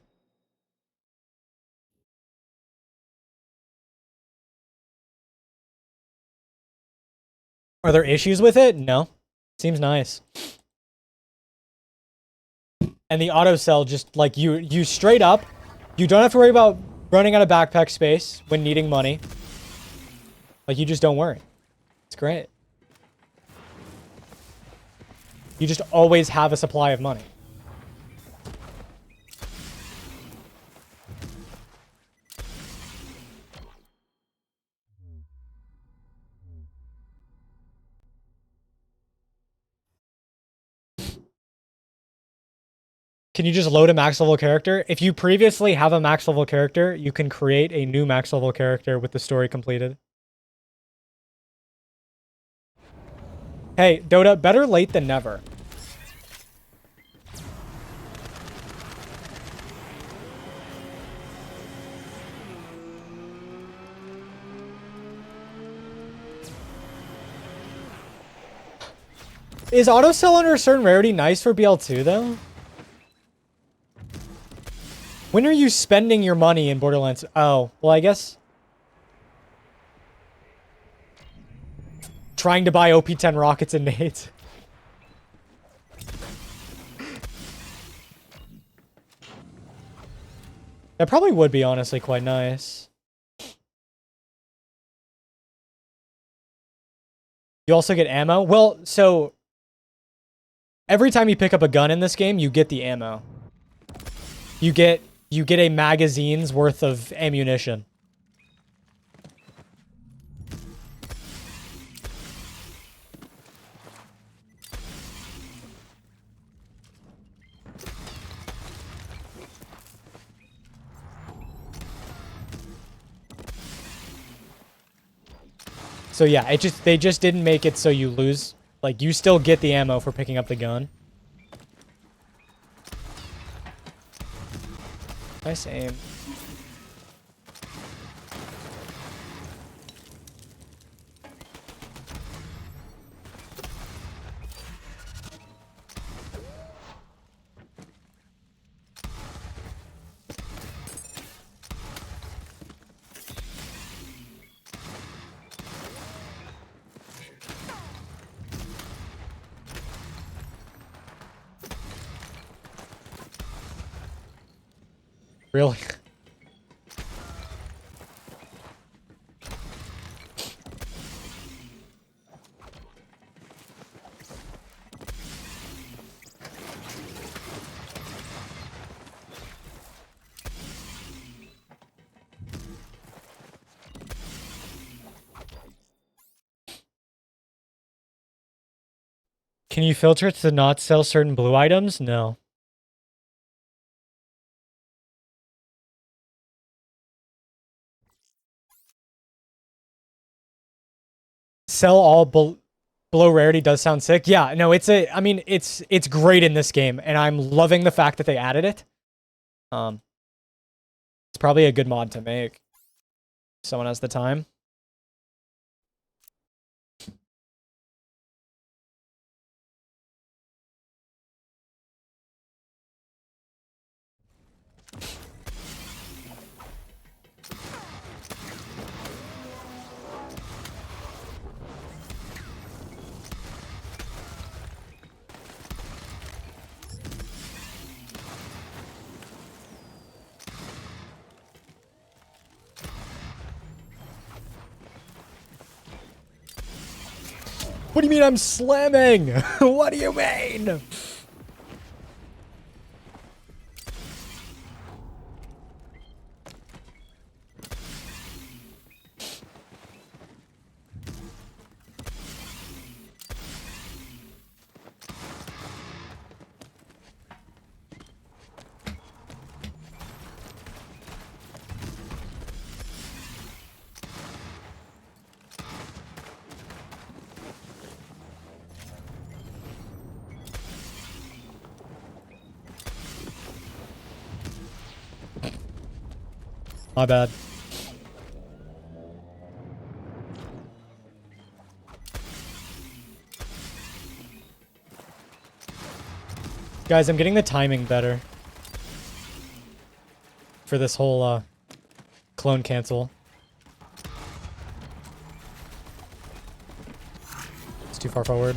Are there issues with it? No. Seems nice. And the auto cell just like you straight up, you don't have to worry about running out of backpack space when needing money. Like you just don't worry. It's great. You just always have a supply of money. Can you just load a max level character? If you previously have a max level character, you can create a new max level character with the story completed. Hey, Dota, better late than never. Is autosell under a certain rarity nice for BL2 though? When are you spending your money in Borderlands? Oh, well I guess trying to buy OP-10 rockets and nades. That probably would be honestly quite nice. You also get ammo? Well, so every time you pick up a gun in this game, you get the ammo. You get a magazine's worth of ammunition. So yeah, they just didn't make it so you lose. Like you still get the ammo for picking up the gun. Nice aim. Really? Can you filter it to not sell certain blue items? No. Sell all below rarity does sound sick. Yeah, no, I mean, it's great in this game, and I'm loving the fact that they added it. It's probably a good mod to make. If someone has the time. What do you mean I'm slamming? What do you mean? My bad. Guys, I'm getting the timing better. For this whole, clone cancel. It's too far forward.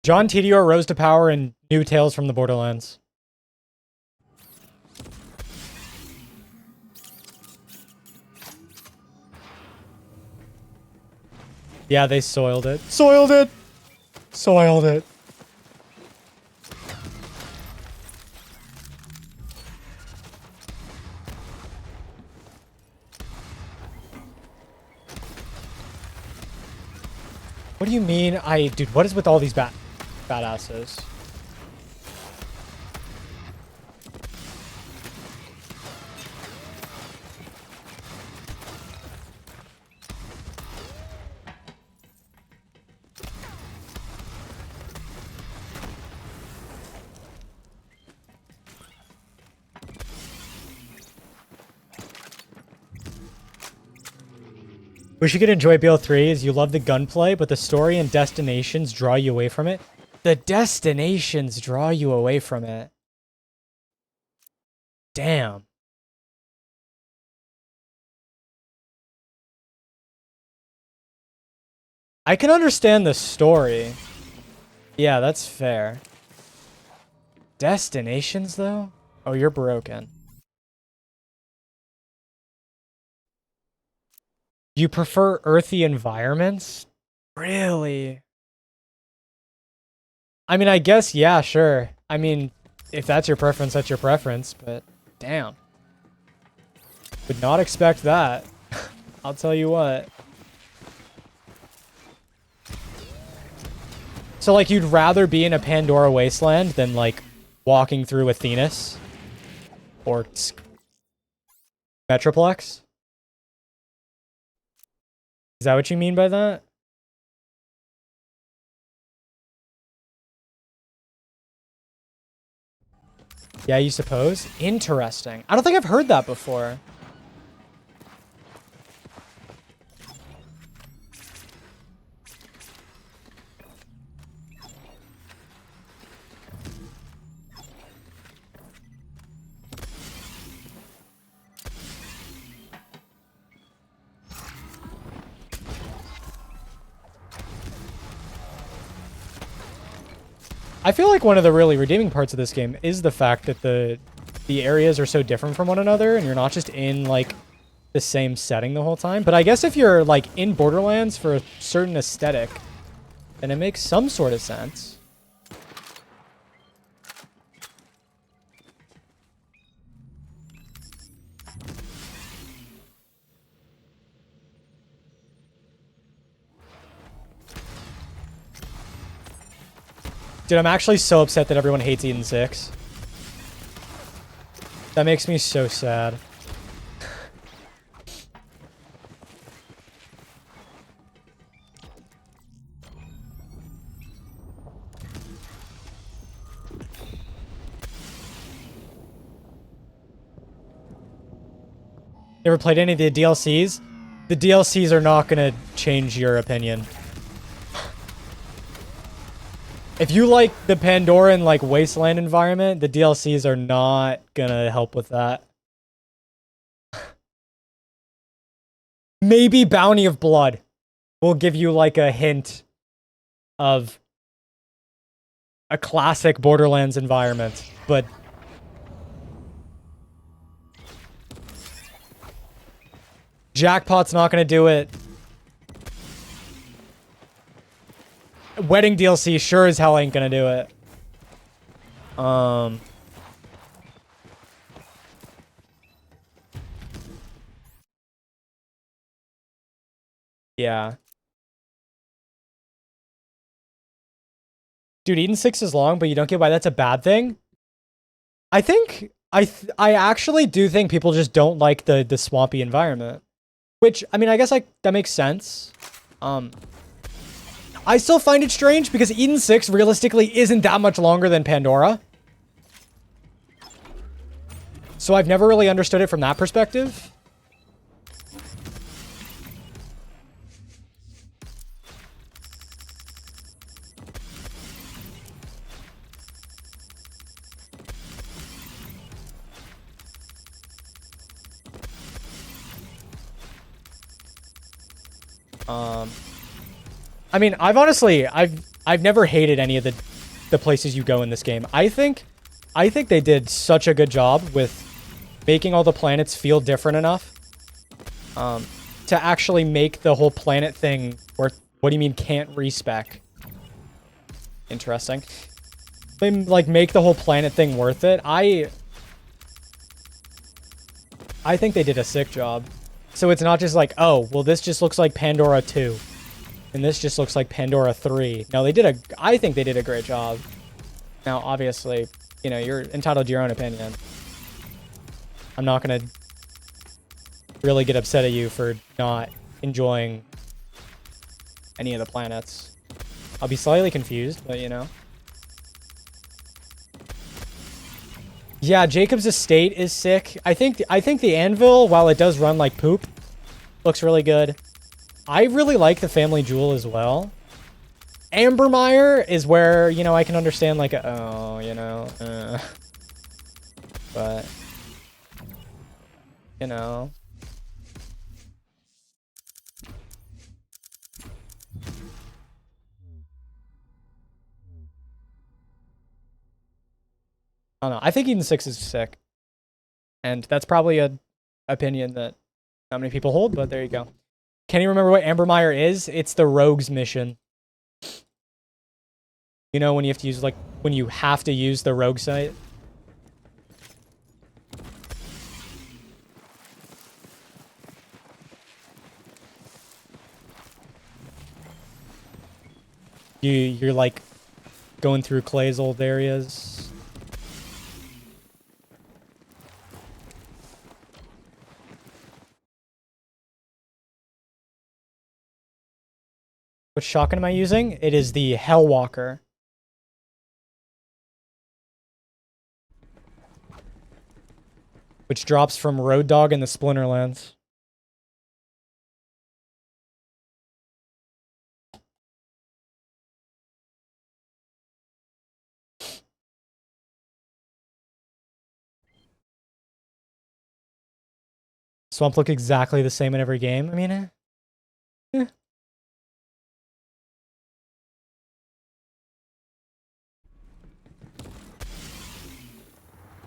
John Tedior rose to power in New Tales from the Borderlands. Yeah, they soiled it. Soiled it! Soiled it. What do you mean dude, what is with all these badasses? Wish you could enjoy BO3 as you love the gunplay, but the story and destinations draw you away from it. The destinations draw you away from it. Damn. I can understand the story. Yeah, that's fair. Destinations, though? Oh, you're broken. You prefer earthy environments? Really? I mean, I guess, yeah, sure. I mean, if that's your preference, that's your preference, but damn. Would not expect that. I'll tell you what. So, like, you'd rather be in a Pandora wasteland than, like, walking through Athenas? Or Metroplex? Is that what you mean by that? Yeah, you suppose? Interesting. I don't think I've heard that before. I feel like one of the really redeeming parts of this game is the fact that the areas are so different from one another and you're not just in like the same setting the whole time. But I guess if you're like in Borderlands for a certain aesthetic, then it makes some sort of sense. Dude, I'm actually so upset that everyone hates Eden 6. That makes me so sad. You ever played any of the DLCs? The DLCs are not gonna change your opinion. If you like the Pandoran, like, wasteland environment, the DLCs are not gonna help with that. Maybe Bounty of Blood will give you, like, a hint of a classic Borderlands environment, but Jackpot's not gonna do it. Wedding DLC sure as hell ain't gonna do it. Yeah. Dude, Eden 6 is long, but you don't get why that's a bad thing? I think... I actually do think people just don't like the swampy environment. Which, I mean, I guess, like, that makes sense. I still find it strange because Eden 6 realistically isn't that much longer than Pandora. So I've never really understood it from that perspective. I mean, I've never hated any of the places you go in this game. I think they did such a good job with making all the planets feel different enough to actually make the whole planet thing worth. What do you mean can't respec? Interesting. They like make the whole planet thing worth it. I think they did a sick job. So it's not just like, oh, well, this just looks like Pandora 2. And this just looks like Pandora 3. No, I think they did a great job. Now, obviously, you know, you're entitled to your own opinion. I'm not going to really get upset at you for not enjoying any of the planets. I'll be slightly confused, but you know. Yeah, Jacob's Estate is sick. I think the Anvil, while it does run like poop, looks really good. I really like the Family Jewel as well. Ambermire is where, you know, I can understand like, oh, you know, but, you know. I don't know. I think Eden 6 is sick. And that's probably a opinion that not many people hold, but there you go. Can you remember what Ambermire is? It's the Rogues mission. You know, when you have to use, like, when you have to use the Rogue site? You're, like, going through Clay's old areas. What shotgun am I using? It is the Hellwalker. which drops from Road Dogg in the Splinterlands. Swamp look exactly the same in every game. I mean, eh.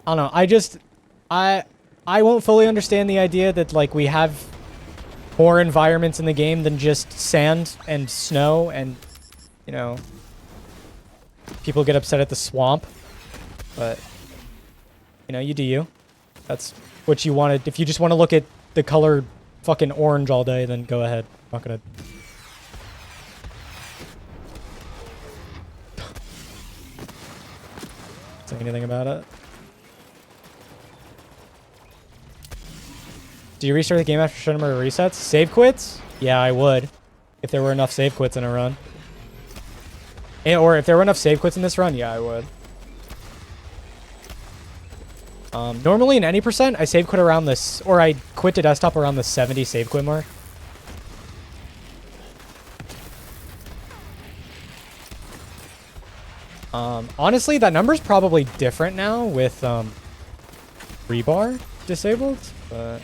I don't know. I won't fully understand the idea that like we have more environments in the game than just sand and snow, and you know, people get upset at the swamp. But you know, you do you. That's what you wanted. If you just want to look at the color fucking orange all day, then go ahead. I'm not gonna. Say anything about it. Do you restart the game after certain number of resets? Save quits? Yeah, I would. If there were enough save quits in a run. Or if there were enough save quits in this run, yeah, I would. Normally in any percent, I save quit around this, or I quit to desktop around the 70 save quit mark. Honestly, that number's probably different now with rebar disabled, but...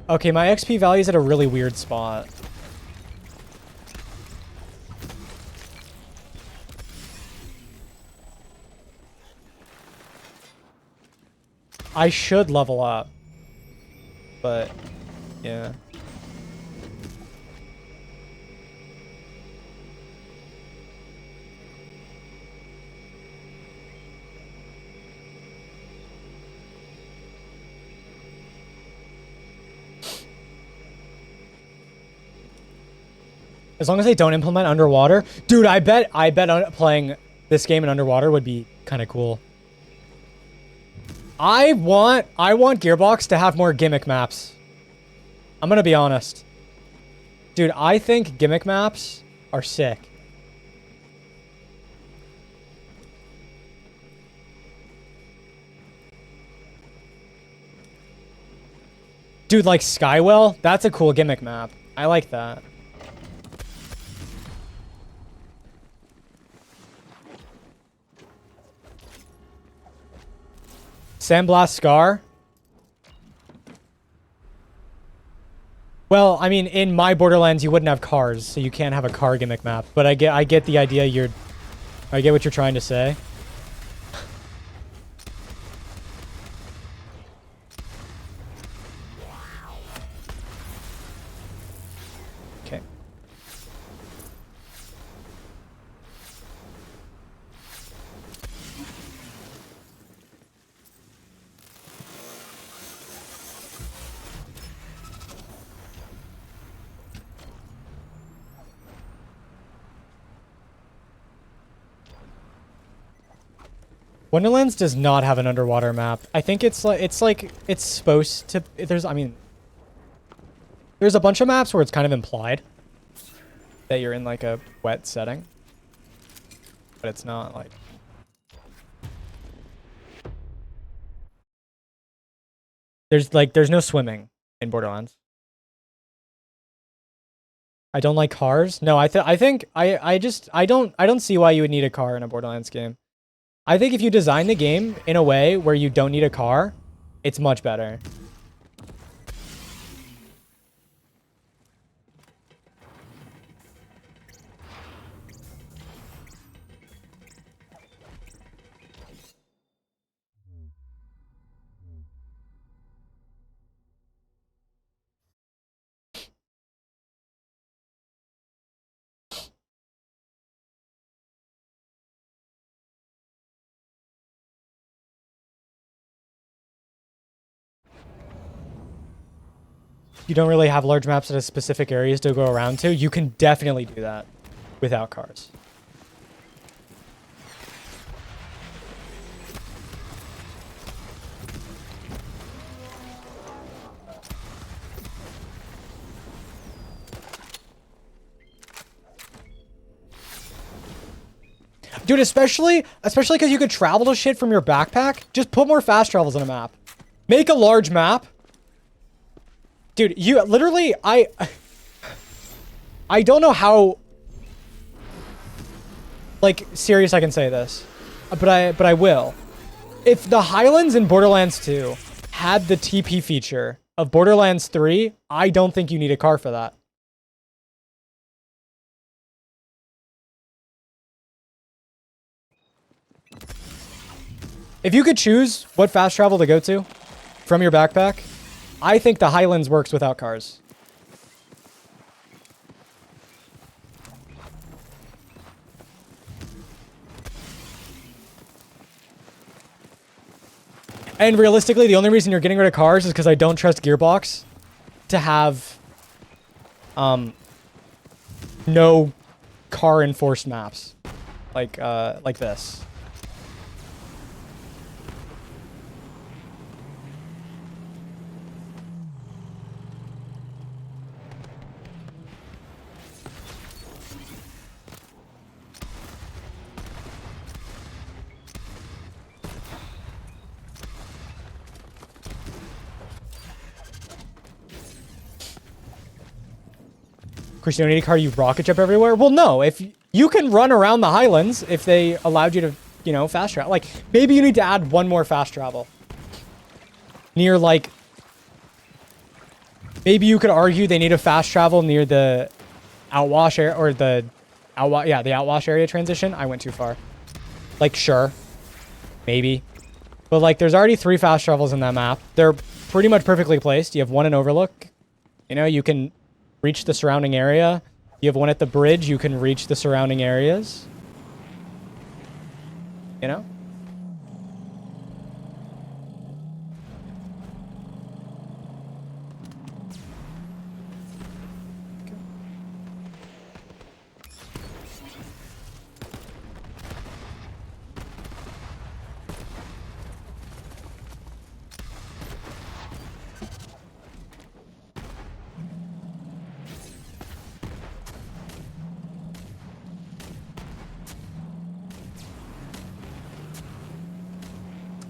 Okay, my XP value's at a really weird spot. I should level up. But, yeah. As long as they don't implement underwater. Dude, I bet playing this game in underwater would be kind of cool. I want Gearbox to have more gimmick maps. I'm gonna be honest. Dude, I think gimmick maps are sick. Dude, like Skywell, that's a cool gimmick map. I like that. Sandblast Scar. Well, I mean, in my Borderlands, you wouldn't have cars, so you can't have a car gimmick map. But I get the idea. I get what you're trying to say. Okay. Wonderlands does not have an underwater map. I think it's supposed to. I mean, there's a bunch of maps where it's kind of implied that you're in like a wet setting, but it's not like. There's no swimming in Borderlands. I don't like cars. No, I think I don't see why you would need a car in a Borderlands game. I think if you design the game in a way where you don't need a car, it's much better. You don't really have large maps at specific areas to go around to. You can definitely do that without cars. Dude, especially because you could travel to shit from your backpack. Just put more fast travels in a map. Make a large map. Dude, you literally, I don't know how, like, serious I can say this, but I will. If the Highlands in Borderlands 2 had the TP feature of Borderlands 3, I don't think you need a car for that. If you could choose what fast travel to go to from your backpack, I think the Highlands works without cars. And realistically, the only reason you're getting rid of cars is because I don't trust Gearbox to have no car enforced maps like this. Chris, you don't need a car, you rocket jump everywhere? Well, no. If you can run around the Highlands, if they allowed you to, you know, fast travel. Like, maybe you need to add one more fast travel. Near, like... Maybe you could argue they need a fast travel near the Outwash area, or the... yeah, the Outwash area transition. I went too far. Like, sure. Maybe. But, like, there's already 3 fast travels in that map. They're pretty much perfectly placed. You have one in Overlook. You know, you can reach the surrounding area. You have one at the bridge. You can reach the surrounding areas. You know?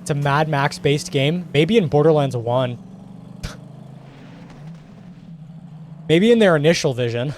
It's a Mad Max based game. Maybe in Borderlands 1. Maybe in their initial vision.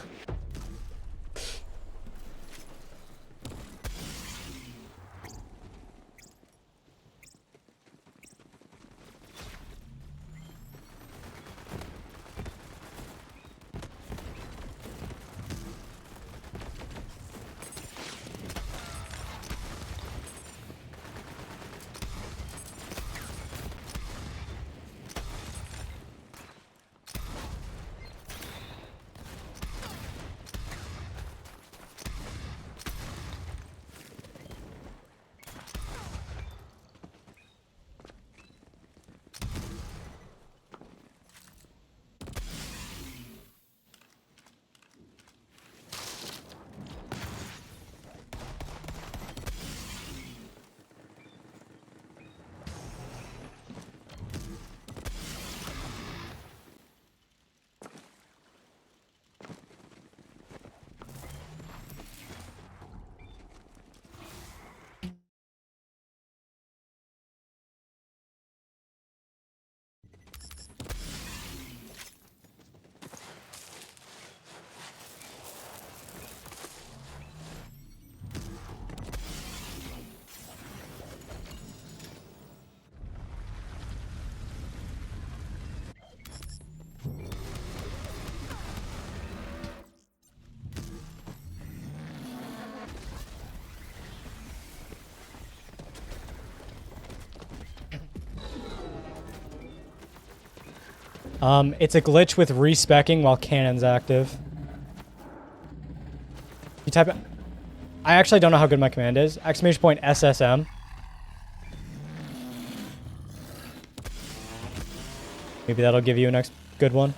It's a glitch with respecking while cannon's active. You type it. I actually don't know how good my command is. Exclamation point SSM. Maybe that'll give you a next good one.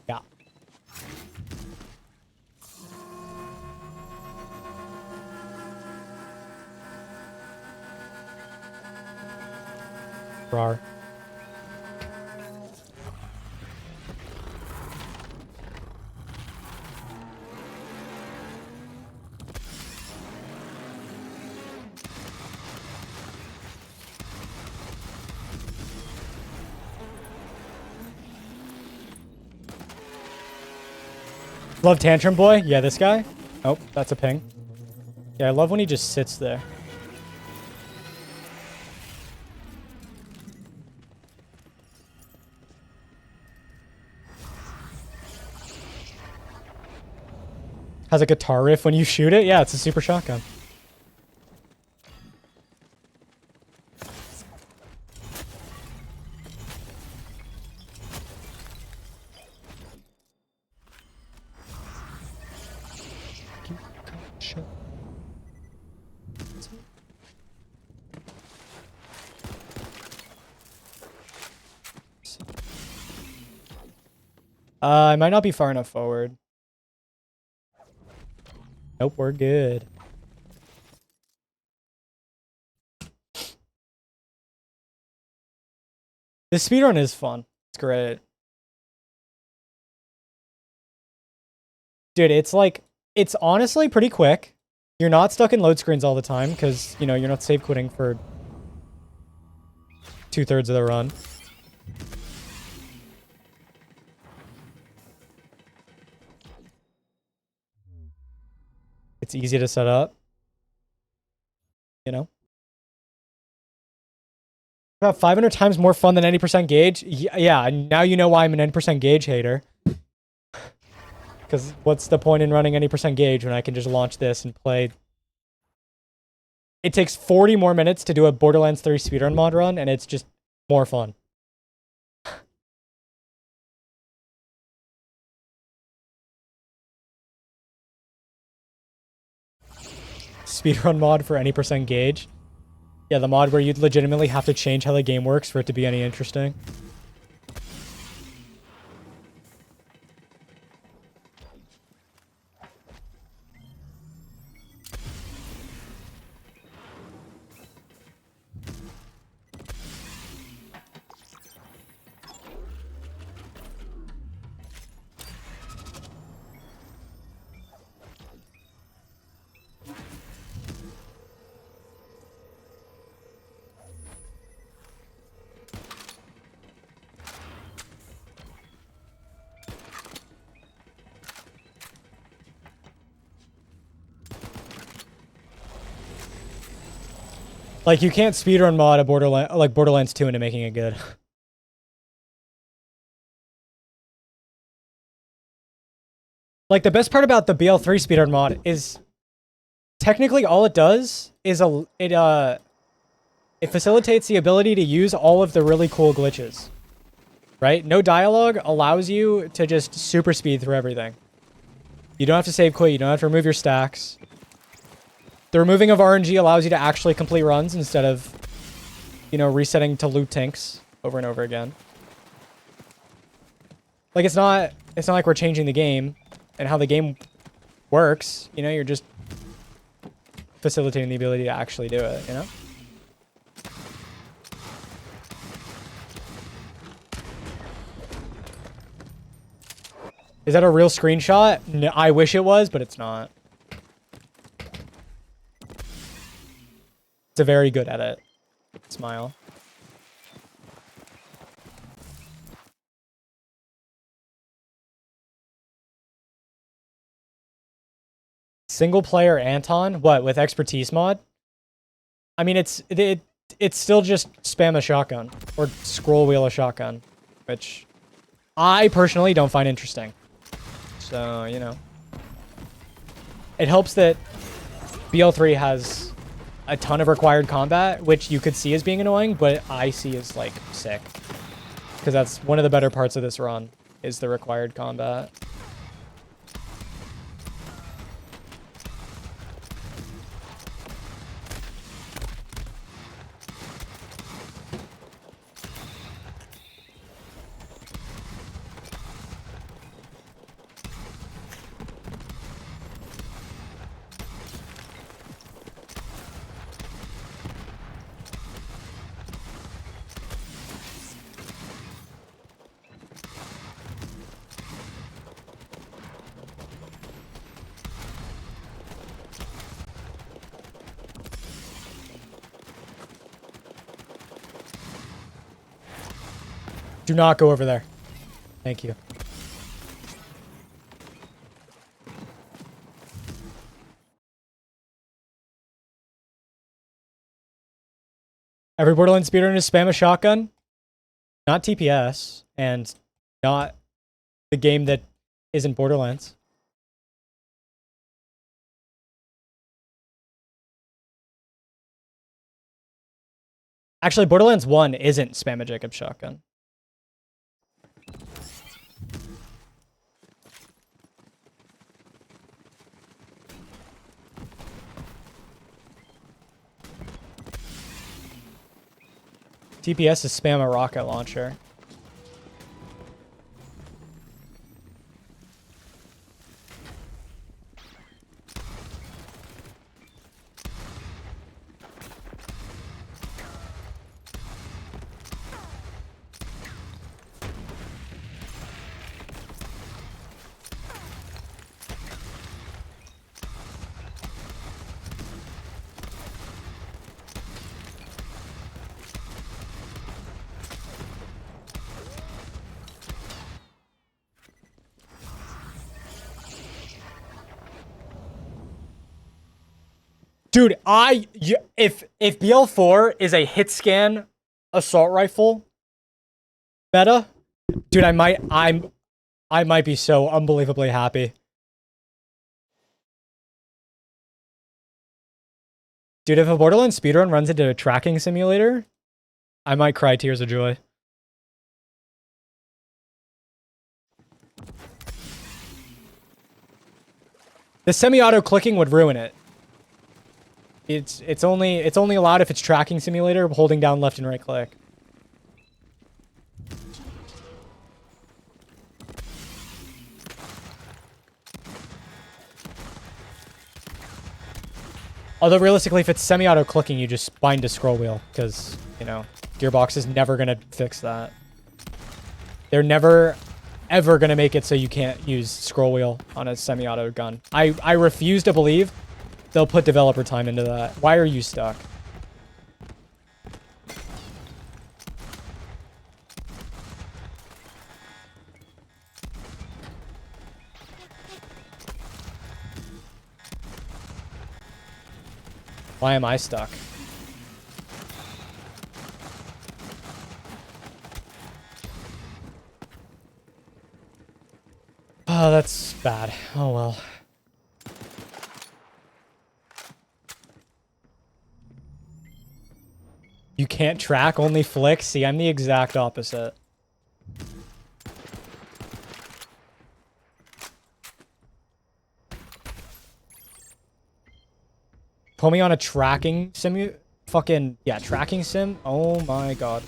Yeah. Rar. Love Tantrum Boy? Yeah, this guy? Nope, that's a ping. Yeah, I love when he just sits there. Has a guitar riff when you shoot it? Yeah, it's a super shotgun. I might not be far enough forward. Nope, we're good. This speedrun is fun. It's great. Dude, it's like, it's honestly pretty quick. You're not stuck in load screens all the time because, you know, you're not save quitting for 2/3 of the run. It's easy to set up. You know? About 500 times more fun than any percent gauge. Yeah, now you know why I'm an N% gauge hater. Because what's the point in running any percent gauge when I can just launch this and play? It takes 40 more minutes to do a Borderlands 3 speedrun mod run, and it's just more fun. Speedrun mod for any percent gauge. Yeah, the mod where you'd legitimately have to change how the game works for it to be any interesting. Like, you can't speedrun mod a Borderlands 2 into making it good. Like, the best part about the BL3 speedrun mod is technically all it does is it facilitates the ability to use all of the really cool glitches. Right? No dialogue allows you to just super speed through everything. You don't have to save quit, you don't have to remove your stacks. The removing of RNG allows you to actually complete runs instead of, you know, resetting to loot tanks over and over again. Like, it's not like we're changing the game and how the game works. You know, you're just facilitating the ability to actually do it, you know? Is that a real screenshot? No, I wish it was, but it's not. It's a very good edit. Smile. Single player Anton? What, with expertise mod? I mean, it's still just spam a shotgun or scroll wheel a shotgun, which I personally don't find interesting. So, you know. It helps that BL3 has a ton of required combat, which you could see as being annoying, but I see as, like, sick. Because that's one of the better parts of this run, is the required combat. Do not go over there. Thank you. Every Borderlands speedrunner is spam a shotgun. Not TPS, and not the game that isn't Borderlands. Actually, Borderlands 1 isn't spam a Jacob shotgun. TPS is spam a rocket launcher. Dude, if BL4 is a hit scan assault rifle meta, dude, I might be so unbelievably happy. Dude, if a Borderlands speedrun runs into a tracking simulator, I might cry tears of joy. The semi-auto clicking would ruin it. It's only allowed if it's tracking simulator, holding down left and right click. Although realistically, if it's semi-auto clicking, you just bind to scroll wheel because, you know, Gearbox is never gonna fix that. They're never ever gonna make it so you can't use scroll wheel on a semi-auto gun. I refuse to believe they'll put developer time into that. Why are you stuck? Why am I stuck? Oh, that's bad. Oh well. You can't track, only flick? See, I'm the exact opposite. Put me on a tracking sim. Fucking, yeah, tracking sim. Oh my god.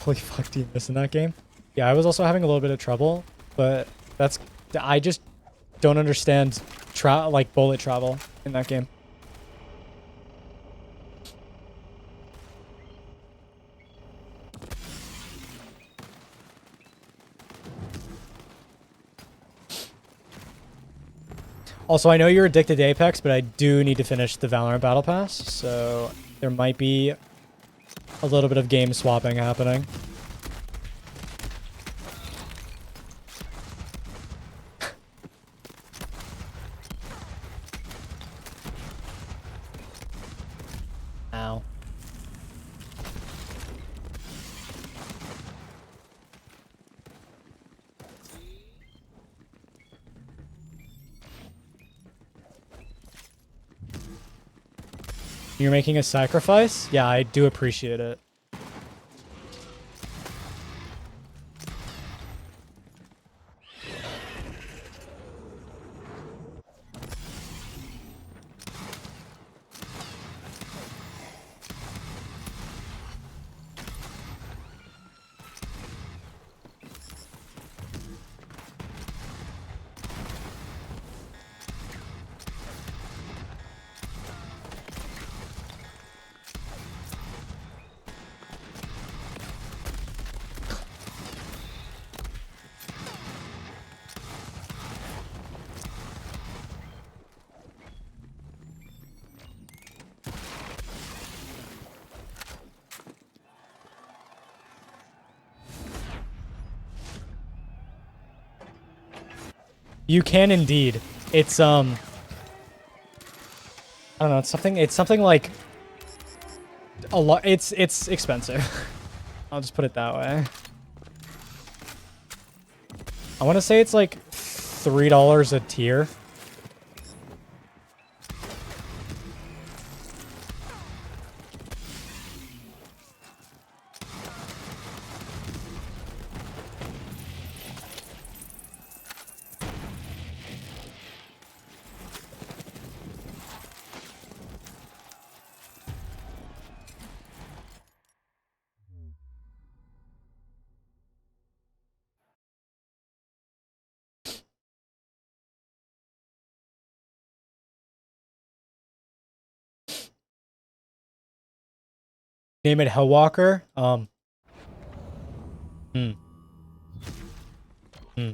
Holy fuck, do you miss in that game? Yeah, I was also having a little bit of trouble, but that's... I just don't understand like bullet travel in that game. Also, I know you're addicted to Apex, but I do need to finish the Valorant Battle Pass, so there might be a little bit of game swapping happening. Ow. You're making a sacrifice? Yeah, I do appreciate it. You can indeed. It's I don't know. It's something like a lot. It's expensive. I'll just put it that way. I want to say it's like $3 a tier. Name it Hellwalker. Hmm. Hmm. Hmm.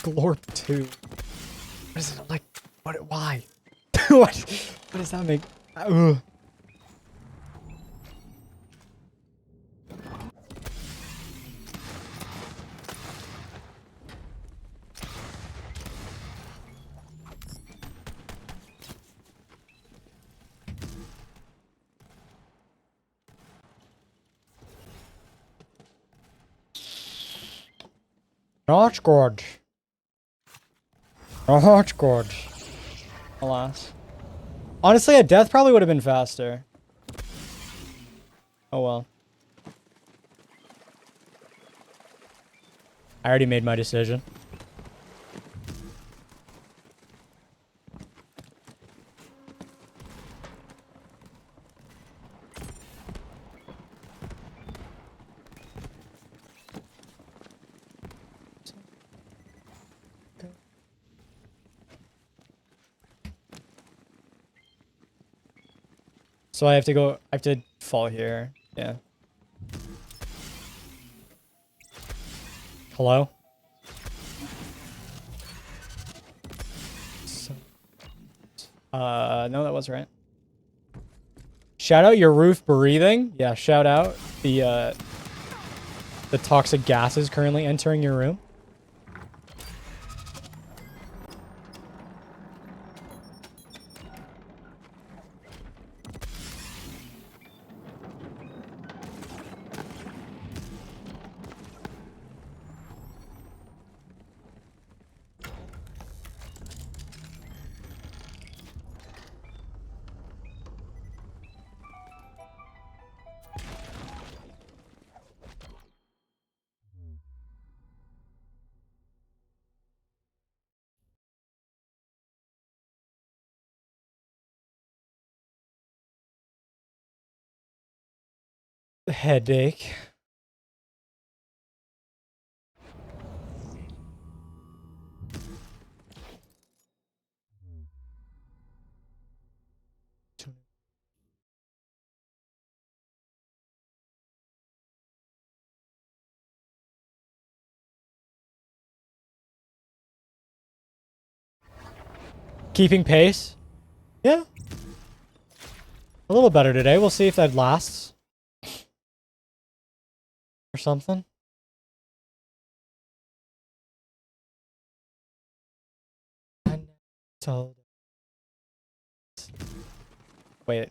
Glorp 2. What is it like? What? Why? What does that make? Ugh. Not good. Not good. Alas. Honestly, a death probably would have been faster. Oh well. I already made my decision. So I have to go. I have to fall here. Yeah. Hello? So, no, that was right. Shout out your roof breathing. Yeah, shout out the toxic gases currently entering your room. Headache. Keeping pace. Yeah. A little better today. We'll see if that lasts. Or something. So wait.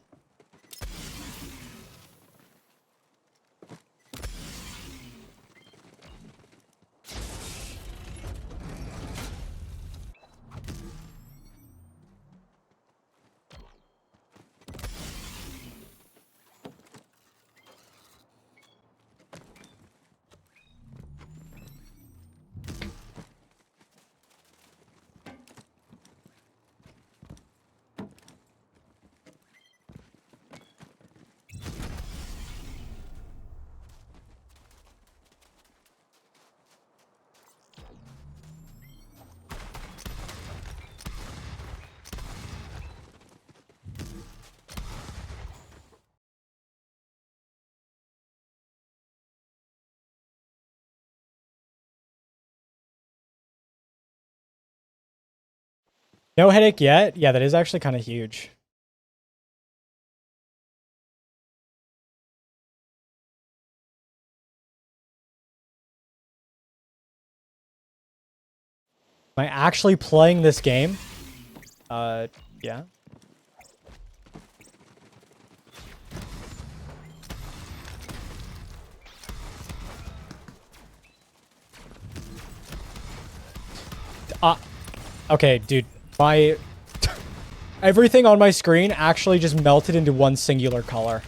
No headache yet? Yeah, that is actually kind of huge. Am I actually playing this game? Yeah. Okay, dude. My... Everything on my screen actually just melted into one singular color.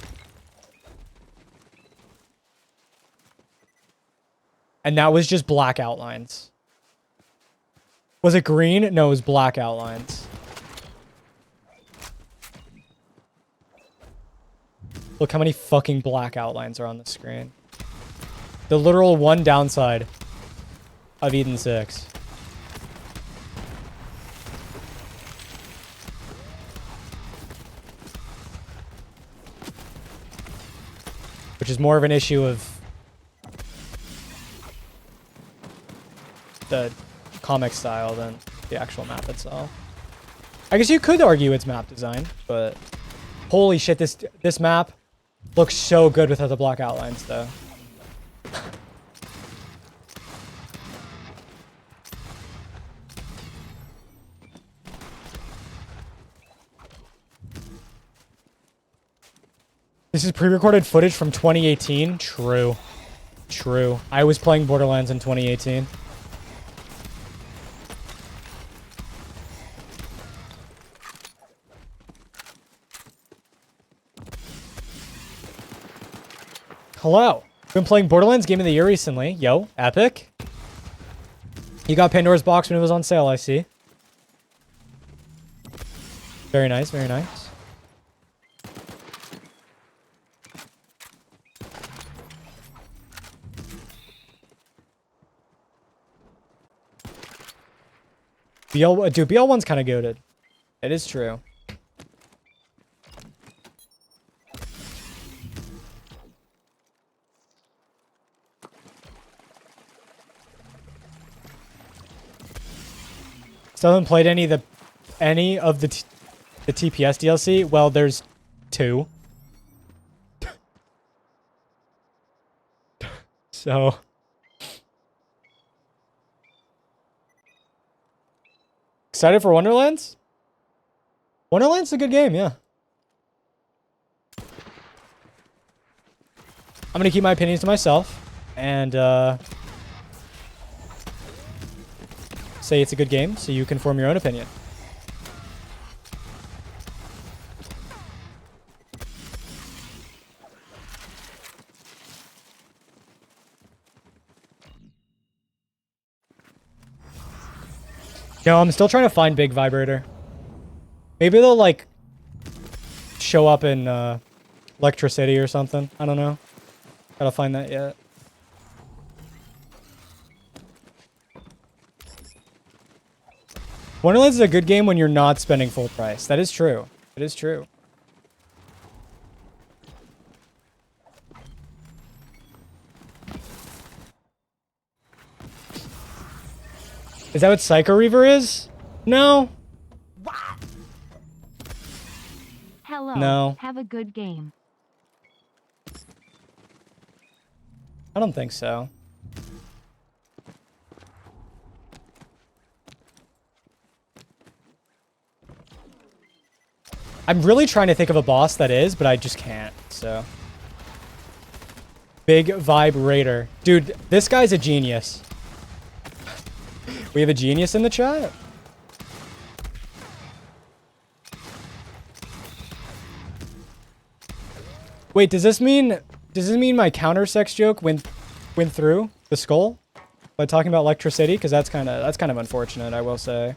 And that was just black outlines. Was it green? No, it was black outlines. Look how many fucking black outlines are on the screen. The literal one downside of Eden 6. Which is more of an issue of the comic style than the actual map itself. I guess you could argue it's map design, but holy shit, this map looks so good without the black outlines, though. This is pre-recorded footage from 2018. True. True. I was playing Borderlands in 2018. Hello. Been playing Borderlands Game of the Year recently. Yo, epic. You got Pandora's Box when it was on sale, I see. Very nice, very nice. Dude, BL1's kind of goated. It is true. Still haven't played any of the TPS DLC. Well, there's 2. So excited for Wonderlands? Wonderlands is a good game, yeah. I'm gonna keep my opinions to myself and say it's a good game so you can form your own opinion. No, I'm still trying to find Big Vibrator. Maybe they'll like show up in Electricity or something. I don't know. Gotta find that yet. Wonderlands is a good game when you're not spending full price. That is true. It is true. Is that what Psycho Reaver is? No. Hello. No. Have a good game. I don't think so. I'm really trying to think of a boss that is, but I just can't, so. Big Vibe Raider. Dude, this guy's a genius. We have a genius in the chat? Wait, does this mean my counter sex joke went through the skull by talking about Electricity? Because that's kind of unfortunate, I will say.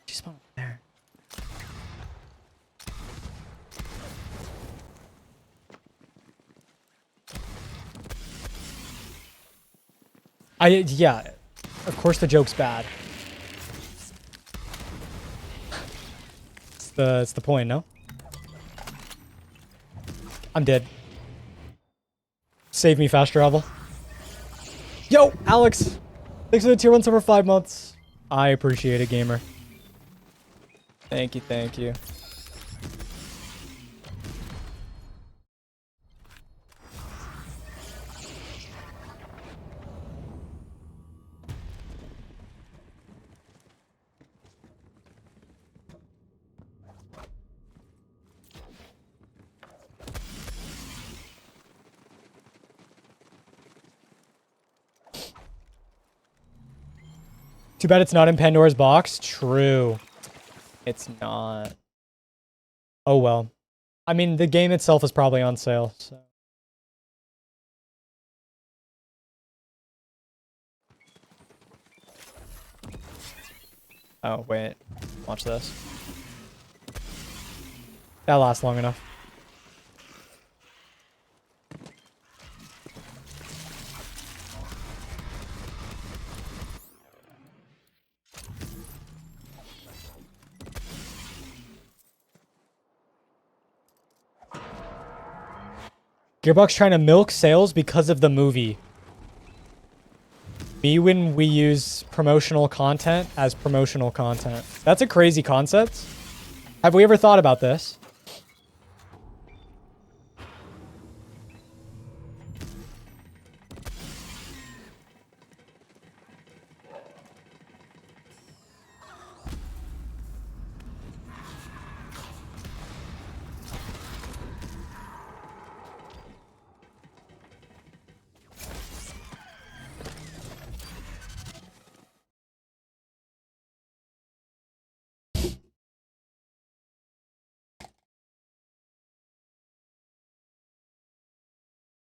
She spawned there. Yeah, of course the joke's bad. It's the point, no? I'm dead. Save me, fast travel. Yo, Alex! Thanks for the tier 1 sub for 5 months. I appreciate it, gamer. Thank you, thank you. Too bad it's not in Pandora's box. True. It's not. Oh well. I mean, the game itself is probably on sale, so. Oh, wait. Watch this. That lasts long enough. Gearbox trying to milk sales because of the movie. Me when we use promotional content as promotional content. That's a crazy concept. Have we ever thought about this?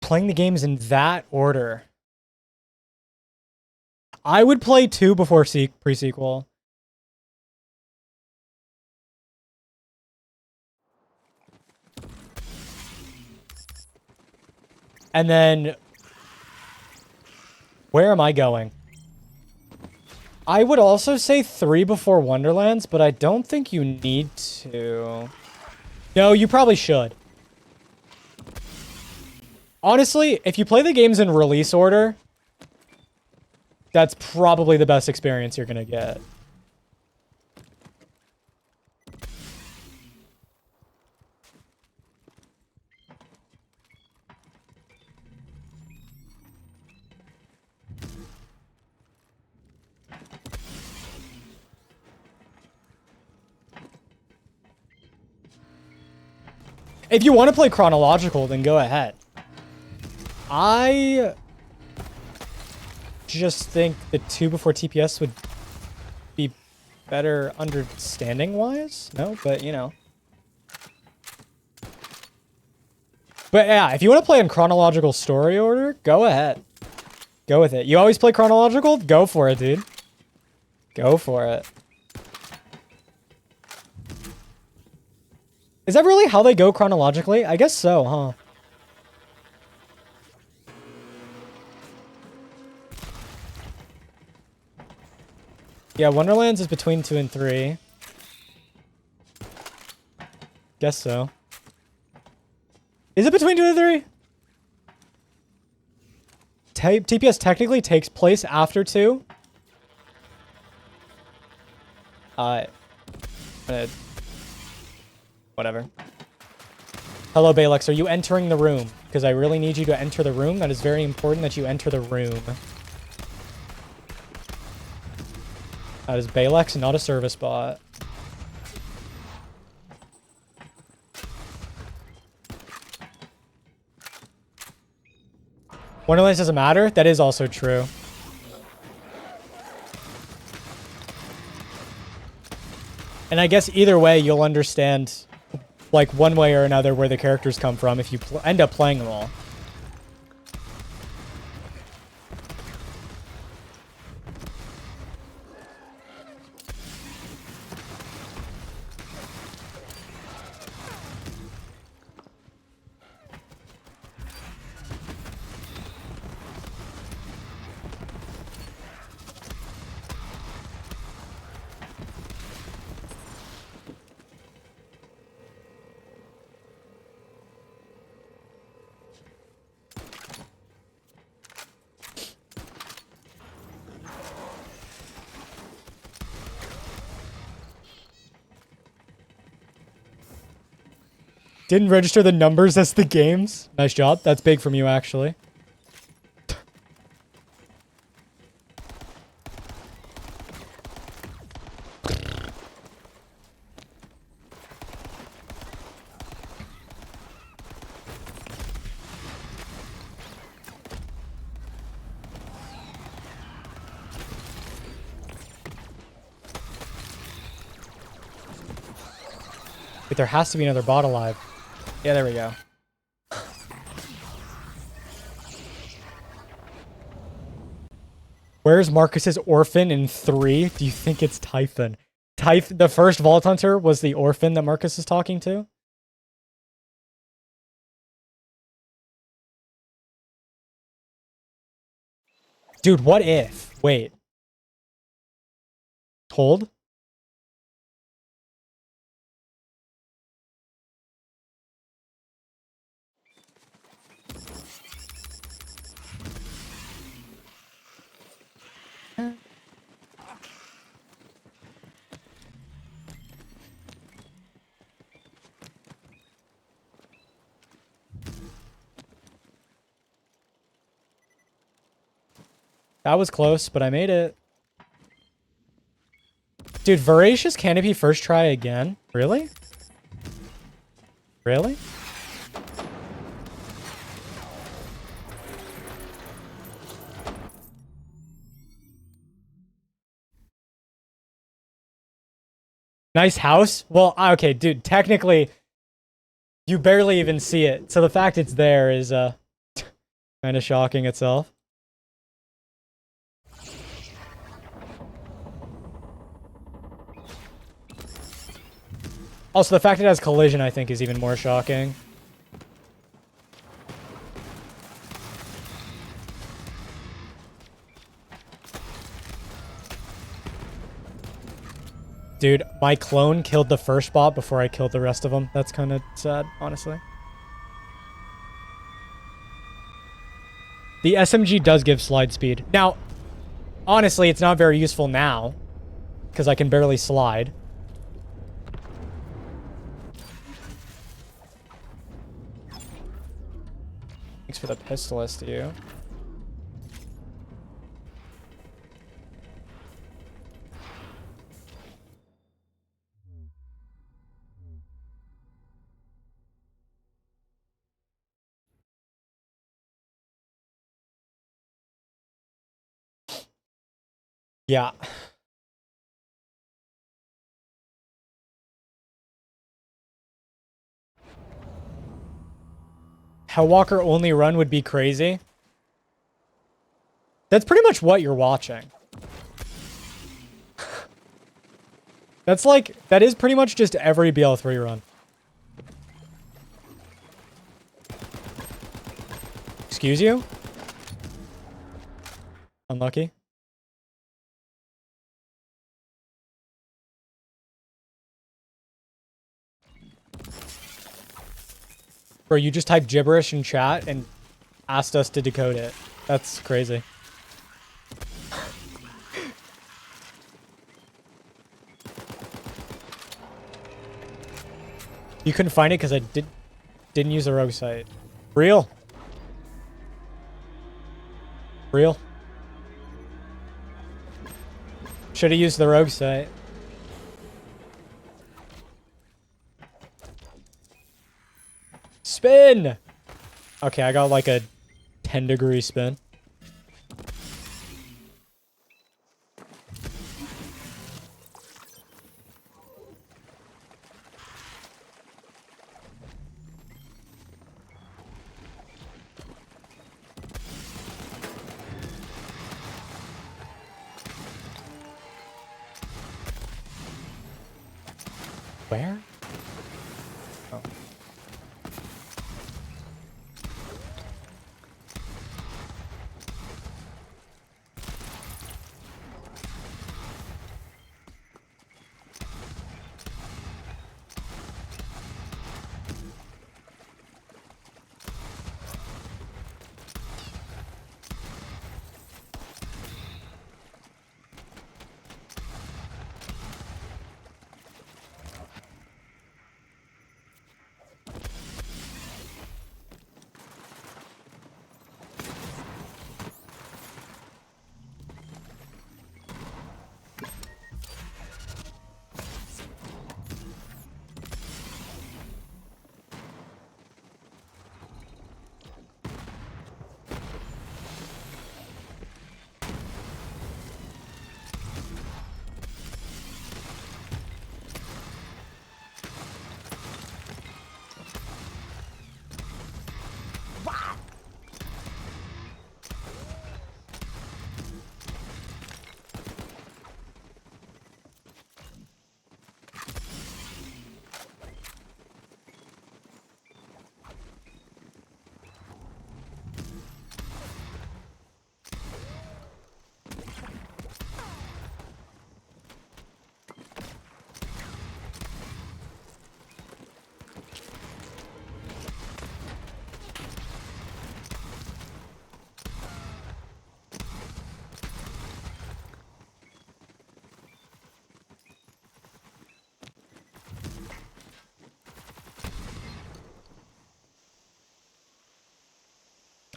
Playing the games in that order. I would play 2 before pre-sequel. And then... Where am I going? I would also say 3 before Wonderlands, but I don't think you need to. No, you probably should. Honestly, if you play the games in release order, that's probably the best experience you're gonna get. If you want to play chronological, then go ahead. I just think the 2 before TPS would be better understanding-wise. No, but you know. But yeah, if you want to play in chronological story order, go ahead. Go with it. You always play chronological? Go for it, dude. Go for it. Is that really how they go chronologically? I guess so, huh? Yeah, Wonderlands is between 2 and 3. Guess so. Is it between 2 and 3? TPS technically takes place after 2. Whatever. Hello, Balex. Are you entering the room? Because I really need you to enter the room. That is very important that you enter the room. That is Balex, not a service bot. Wonderlands doesn't matter? That is also true. And I guess either way, you'll understand, like, one way or another where the characters come from if you end up playing them all. Didn't register the numbers as the games. Nice job. That's big from you, actually. Wait, there has to be another bot alive. Yeah, there we go. Where's Marcus's orphan in 3? Do you think it's Typhon? The first Vault Hunter was the orphan that Marcus is talking to? Dude, what if? Wait. Hold? That was close, but I made it. Dude, Voracious Canopy first try again? Really? Really? Nice house? Well, okay, dude, technically, you barely even see it. So the fact it's there is, kind of shocking itself. Also, the fact it has collision, I think, is even more shocking. Dude, my clone killed the first bot before I killed the rest of them. That's kind of sad, honestly. The SMG does give slide speed. Now, honestly, it's not very useful now, because I can barely slide. Thanks for the pistol, SDU. Yeah. Hellwalker only run would be crazy. That's pretty much what you're watching. That's like, that is pretty much just every BL3 run. Excuse you? Unlucky. Bro, you just typed gibberish in chat and asked us to decode it. That's crazy. You couldn't find it because I didn't use the rogue site. Real. Real. Should have used the rogue site. Spin! Okay, I got like a 10-degree spin. Where? Oh.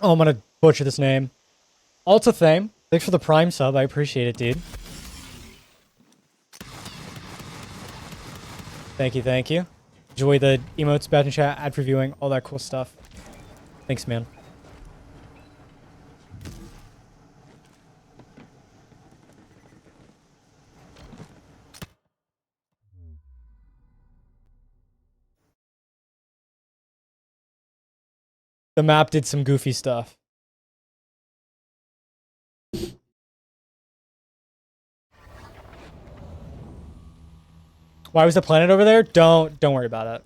Oh, I'm gonna butcher this name. Altathame. Thanks for the Prime sub. I appreciate it, dude. Thank you, thank you. Enjoy the emotes, bad in chat, ad reviewing, all that cool stuff. Thanks, man. The map did some goofy stuff. Why was the planet over there? Don't worry about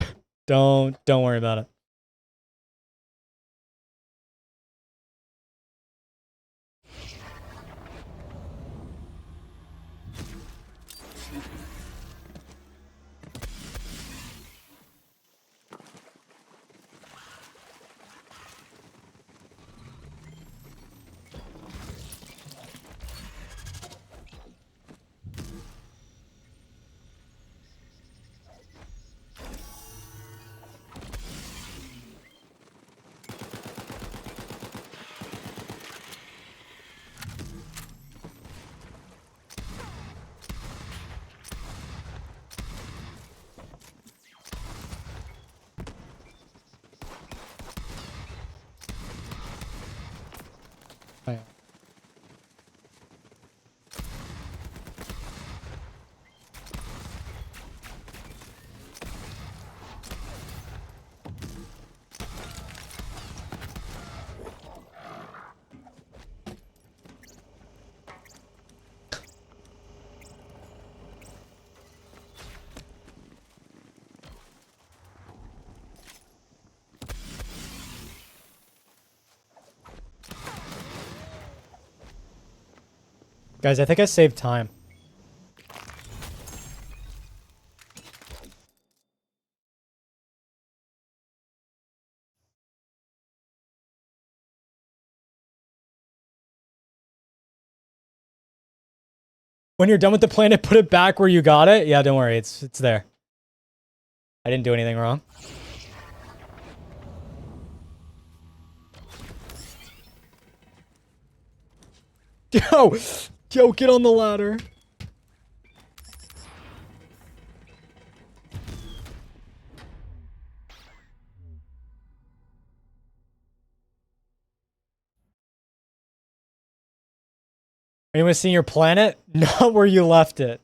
it. Don't worry about it. Oh, yeah. Guys, I think I saved time. When you're done with the planet, put it back where you got it. Yeah, don't worry. It's there. I didn't do anything wrong. Yo, get on the ladder. Anyone seen your planet? Not where you left it.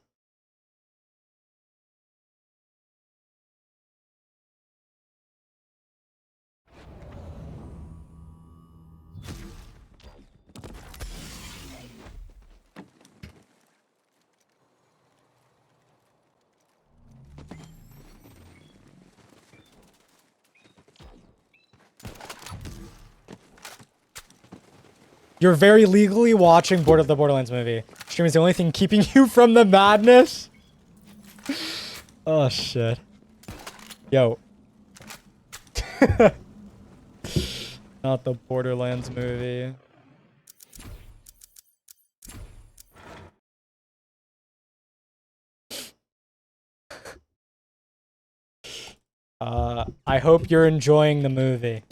You're very legally watching the Borderlands movie. Stream is the only thing keeping you from the madness. Oh, shit. Yo. Not the Borderlands movie. I hope you're enjoying the movie.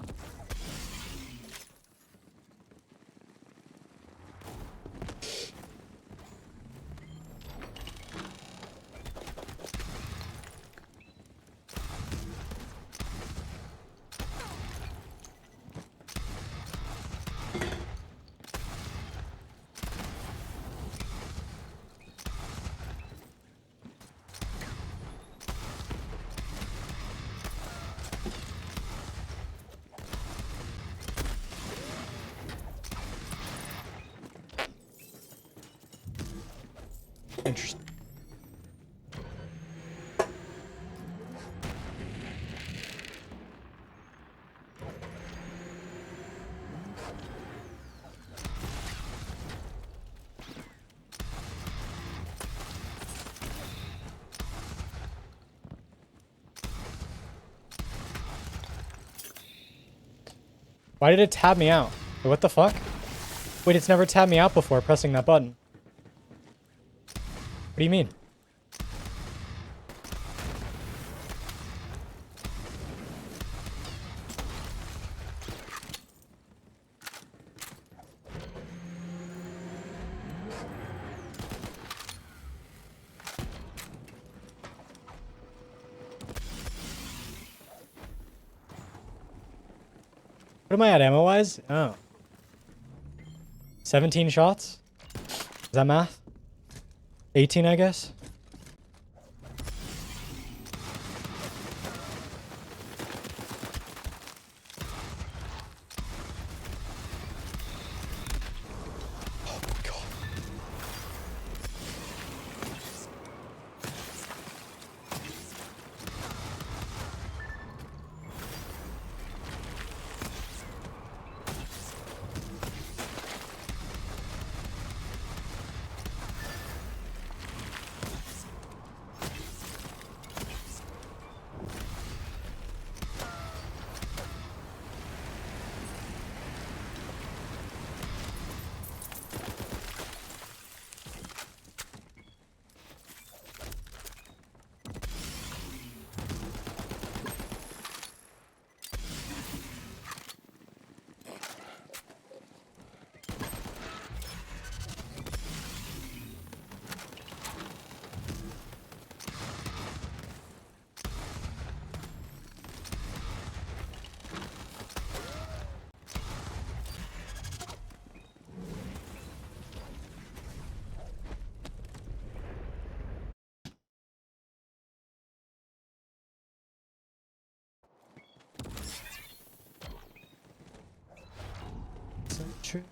Interesting. Why did it tab me out? Wait, what the fuck? Wait, it's never tabbed me out before pressing that button. What do you mean? What am I at ammo-wise? Oh. 17 shots? Is that math? 18, I guess? Oh my god. Is that true?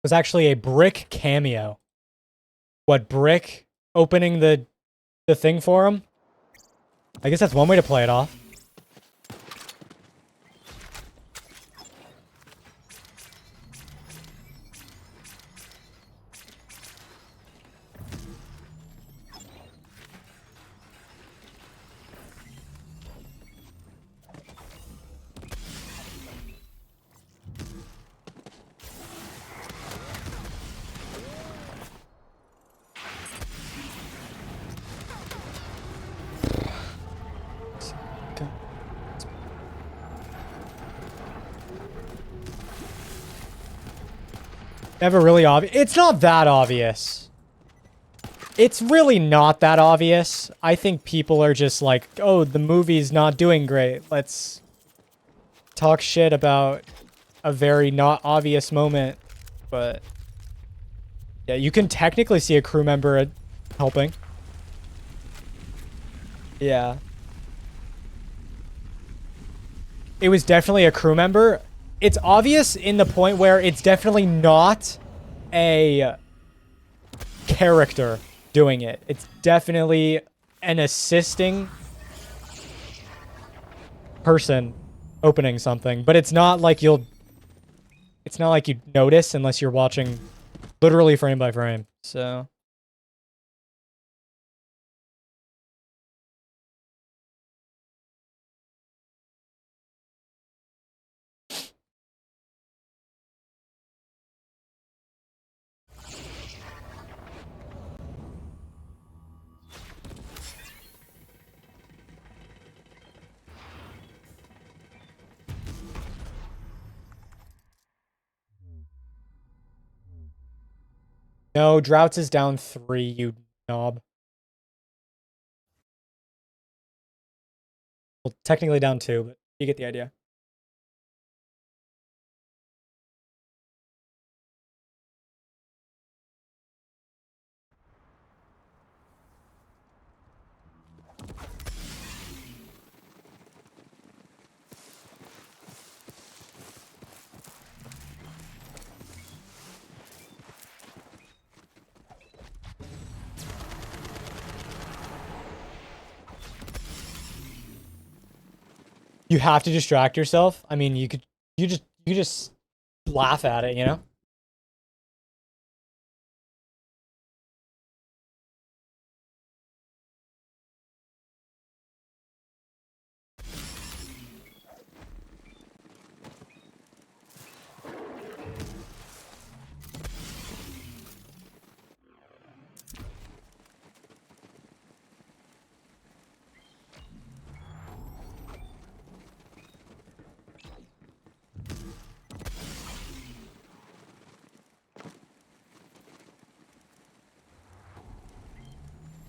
Was actually a Brick cameo. What, Brick opening the thing for him? I guess that's one way to play it off. Never really obvious. It's not that obvious. It's really not that obvious. I think people are just like, oh, the movie's not doing great. Let's talk shit about a very not obvious moment. But yeah, you can technically see a crew member helping. Yeah. It was definitely a crew member. It's obvious in the point where it's definitely not a character doing it. It's definitely an assisting person opening something, but it's not like you'd notice unless you're watching literally frame by frame. So no, Droughts is down 3, you knob. Well, technically down 2, but you get the idea. You have to distract yourself. I mean, you just laugh at it, you know?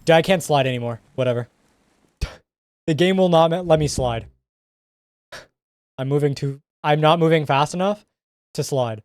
I can't slide anymore. Whatever. The game will not let me slide. I'm not moving fast enough to slide.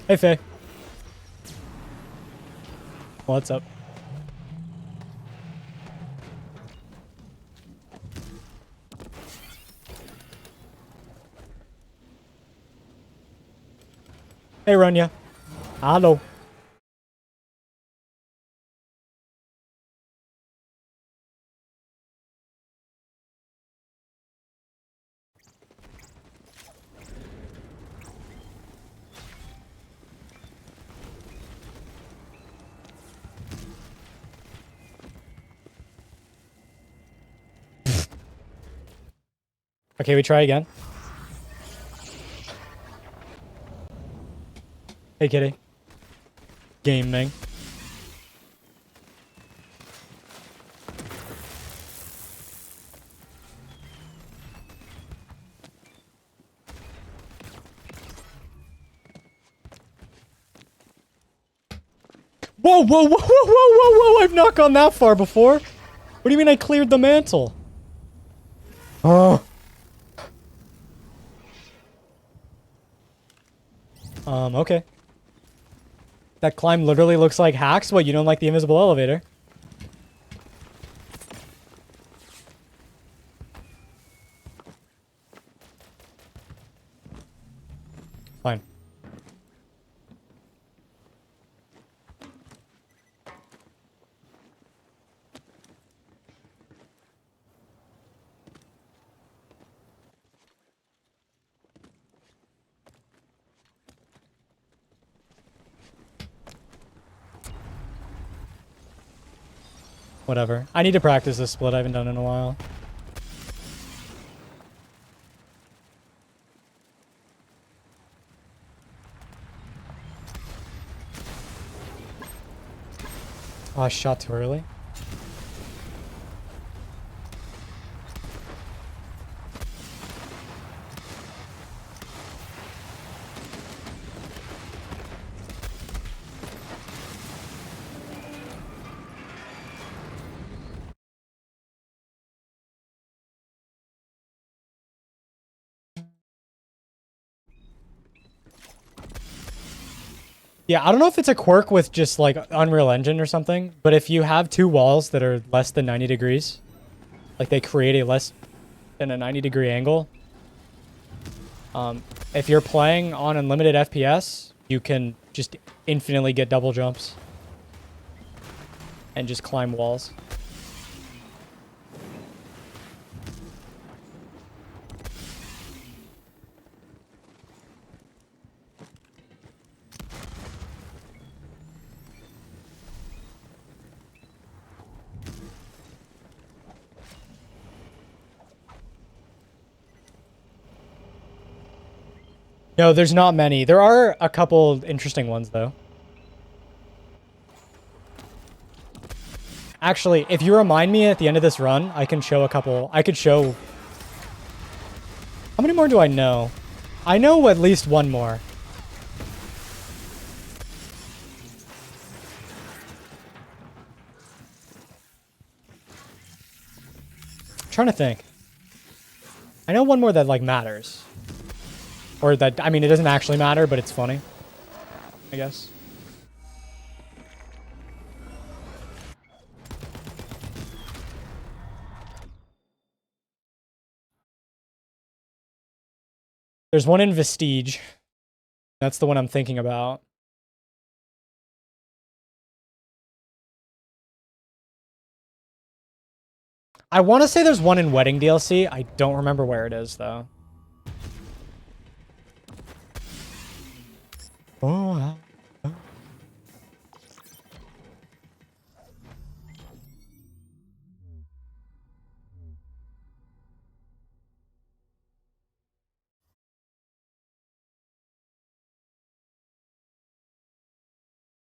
Hey, Faye. What's up? Hey, Runya. Hello. Okay, we try again. Hey, kitty. Gaming. Whoa, whoa, whoa, whoa, whoa, whoa, whoa! I've not gone that far before. What do you mean I cleared the mantle? Oh. Okay. That climb literally looks like hacks. What, you don't like the invisible elevator? Fine. Whatever. I need to practice this split. I haven't done it in a while. Oh, I shot too early. Yeah, I don't know if it's a quirk with just like Unreal Engine or something, but if you have two walls that are less than 90 degrees, like they create a less than a 90-degree angle, if you're playing on unlimited FPS, you can just infinitely get double jumps and just climb walls. No, there's not many. There are a couple interesting ones, though. Actually, if you remind me at the end of this run, I can show a couple. I could show. How many more do I know? I know at least one more. I'm trying to think. I know one more that like matters. Or that, I mean, it doesn't actually matter, but it's funny. I guess. There's one in Vestige. That's the one I'm thinking about. I want to say there's one in Wedding DLC. I don't remember where it is, though. Oh.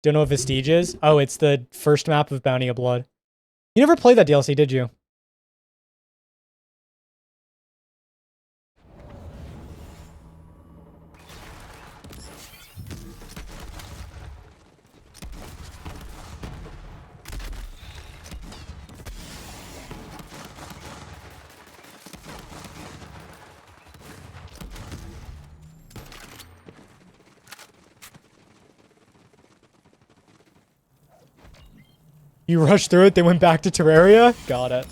Don't know what Vestige is? Oh, it's the first map of Bounty of Blood. You never played that DLC, did you? You rushed through it, they went back to Terraria? Got it.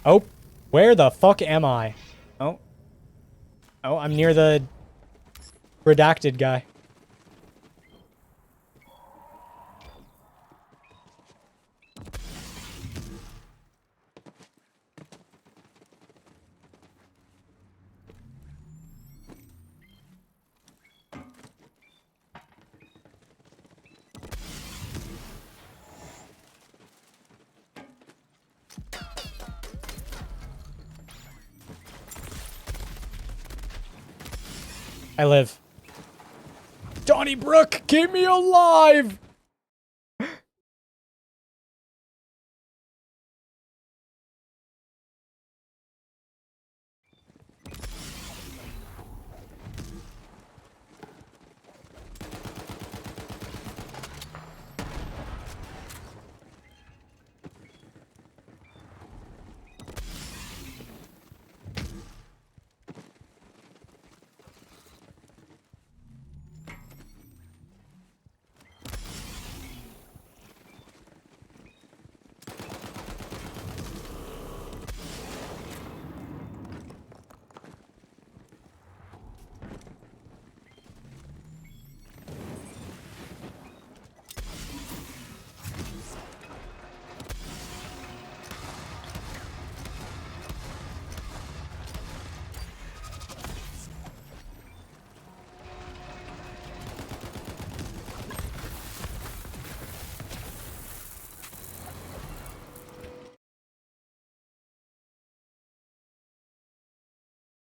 Oh, where the fuck am I? Oh. Oh, I'm near the redacted guy. I live. Donnybrook, keep me alive!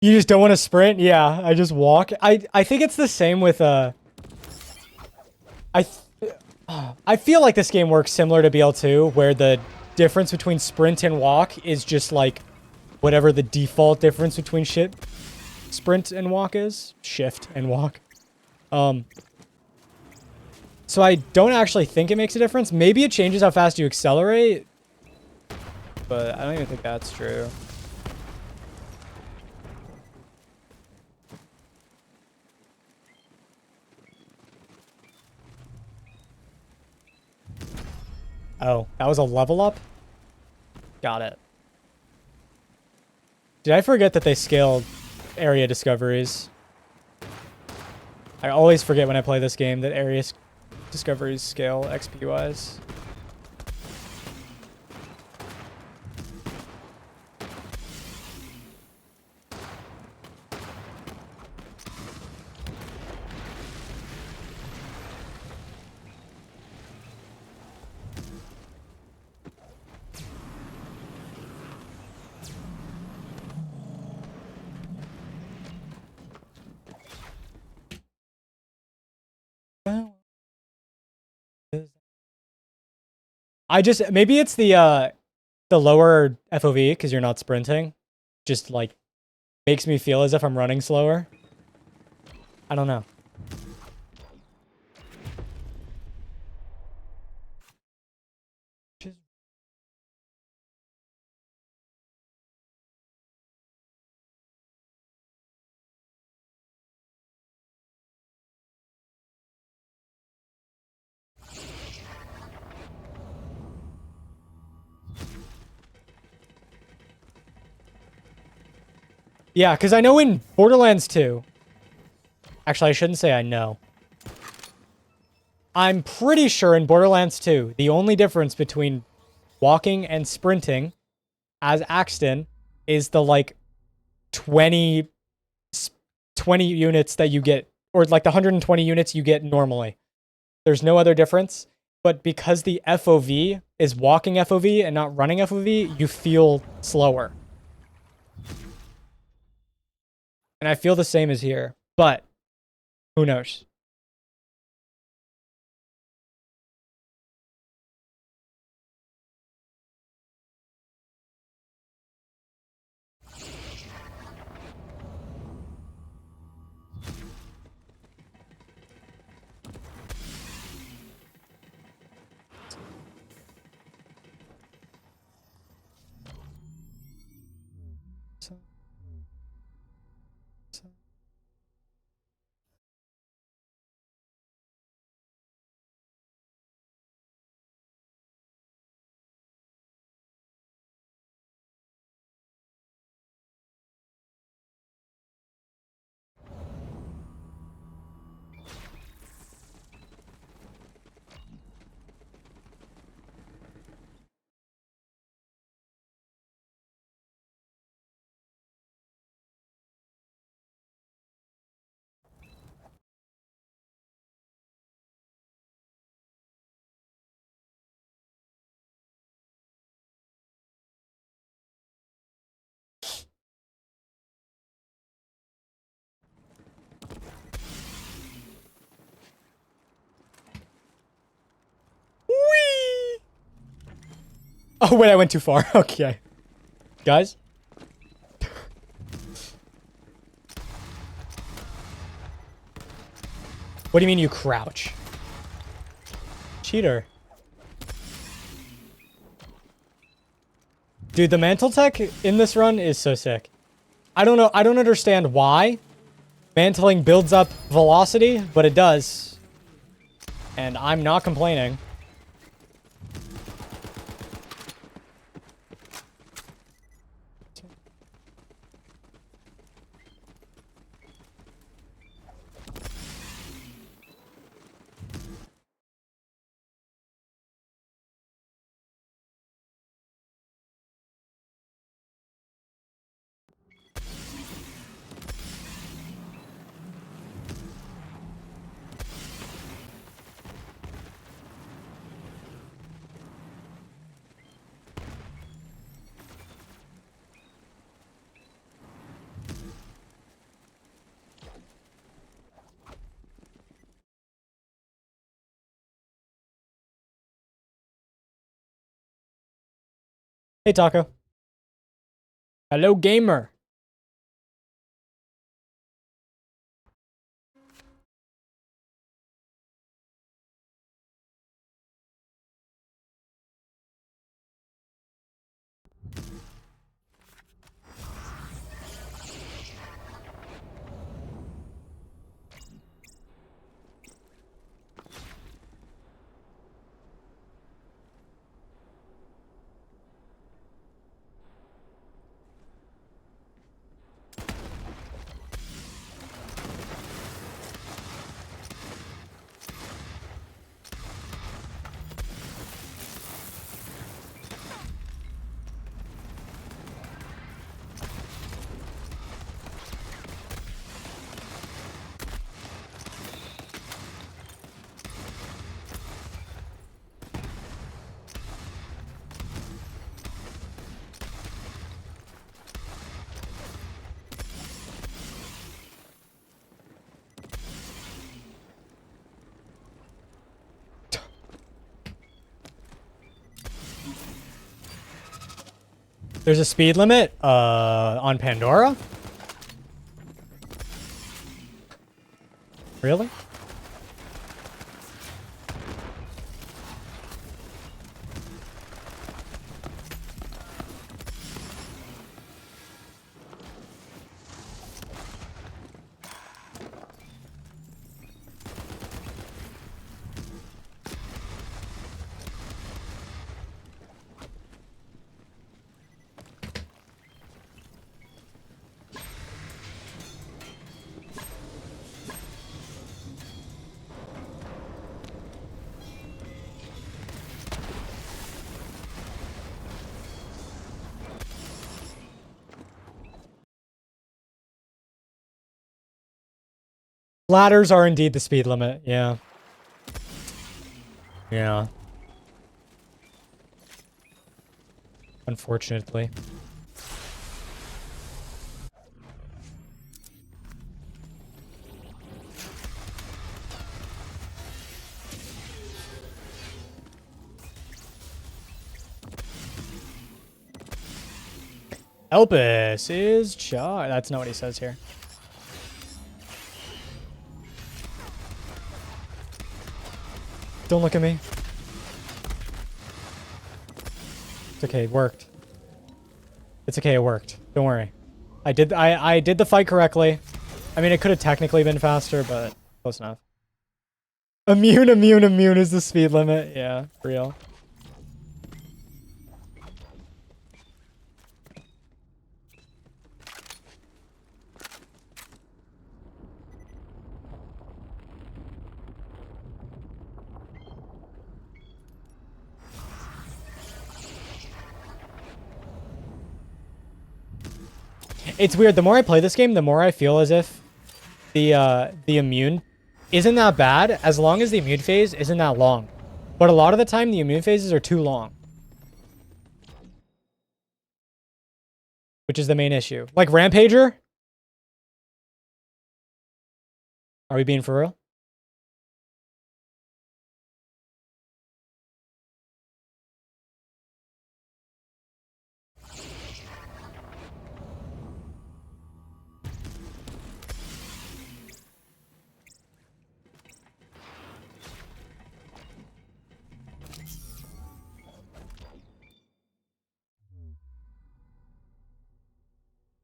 You just don't want to sprint? Yeah, I just walk. I think it's the same with I th I feel like this game works similar to BL2, where the difference between sprint and walk is just like whatever the default difference between sprint and walk is. Shift and walk. So I don't actually think it makes a difference. Maybe it changes how fast you accelerate, but I don't even think that's true. Oh, that was a level up? Got it. Did I forget that they scaled area discoveries? I always forget when I play this game that area discoveries scale XP-wise. I just maybe it's the lower FOV because you're not sprinting. Just like makes me feel as if I'm running slower. I don't know. Yeah, because I know in Borderlands 2. Actually, I shouldn't say I know. I'm pretty sure in Borderlands 2, the only difference between walking and sprinting as Axton is the like 20 20 units that you get, or like the 120 units you get normally. There's no other difference. But because the FOV is walking FOV and not running FOV, you feel slower. And I feel the same as here. But who knows? Whee! Oh, wait, I went too far. Okay. Guys? What do you mean you crouch? Cheater. Dude, the mantle tech in this run is so sick. I don't know. I don't understand why mantling builds up velocity, but it does. And I'm not complaining. Hey, Taco. Hello, gamer. There's a speed limit on Pandora? Really? Ladders are indeed the speed limit, yeah. Yeah. Unfortunately. Elpis is charged. That's not what he says here. Don't look at me. It's okay, it worked. It's okay, it worked. Don't worry. I did the fight correctly. I mean, it could have technically been faster, but close enough. Immune is the speed limit. Yeah, real. It's weird. The more I play this game, the more I feel as if the immune isn't that bad as long as the immune phase isn't that long. But a lot of the time, the immune phases are too long. Which is the main issue. Like Rampager? Are we being for real?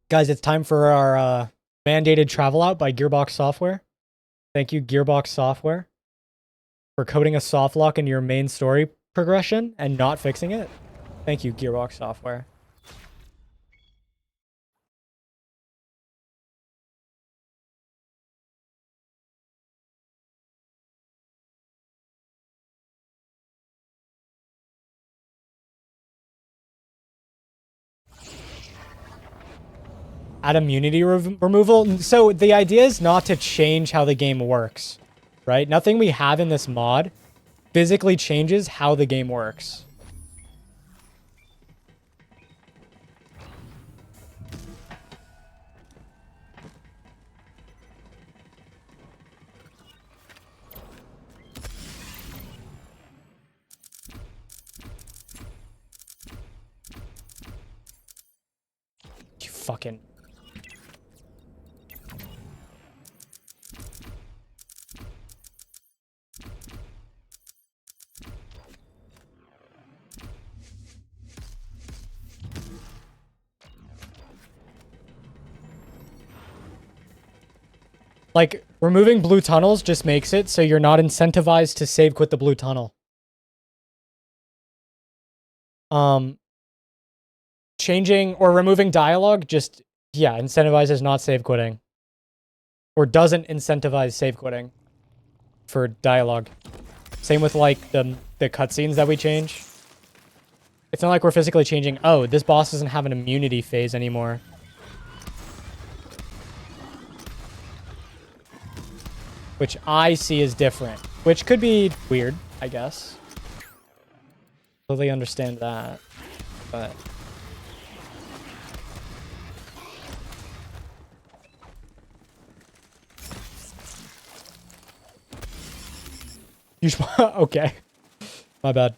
Guys, it's time for our mandated travel out by Gearbox Software. Thank you, Gearbox Software, for coding a soft lock into your main story progression and not fixing it. Thank you, Gearbox Software. Add immunity removal. So the idea is not to change how the game works, right? Nothing we have in this mod physically changes how the game works. You fucking... Like, removing blue tunnels just makes it so you're not incentivized to save quit the blue tunnel. Changing or removing dialogue just, yeah, incentivizes not save quitting. Or doesn't incentivize save quitting for dialogue. Same with, like, the cutscenes that we change. It's not like we're physically changing, oh, this boss doesn't have an immunity phase anymore. Which I see as different. Which could be weird, I guess. Totally understand that. But... okay. My bad.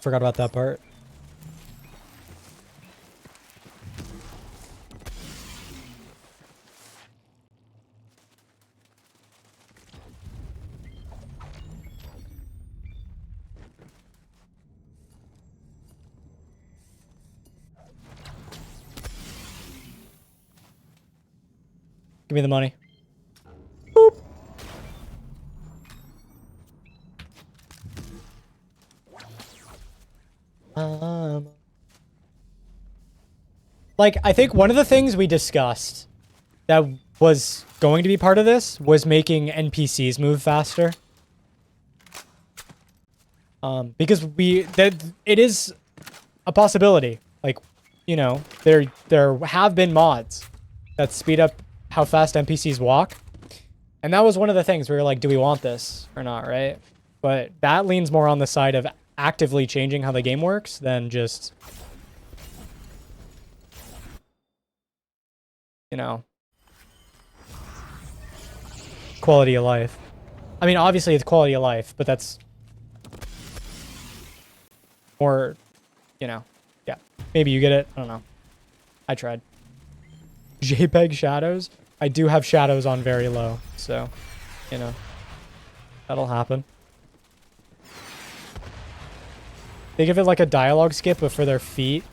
Forgot about that part. Give me the money. Boop. Like, I think one of the things we discussed that was going to be part of this was making NPCs move faster. Because it is a possibility. Like, you know, there have been mods that speed up how fast NPCs walk. And that was one of the things we were like, do we want this or not, right? But that leans more on the side of actively changing how the game works than just, you know, quality of life. I mean, obviously it's quality of life, but that's more, you know, yeah. Maybe you get it. I don't know. I tried. JPEG shadows? I do have shadows on very low, so, you know, that'll happen. They give it like a dialogue skip, but for their feet.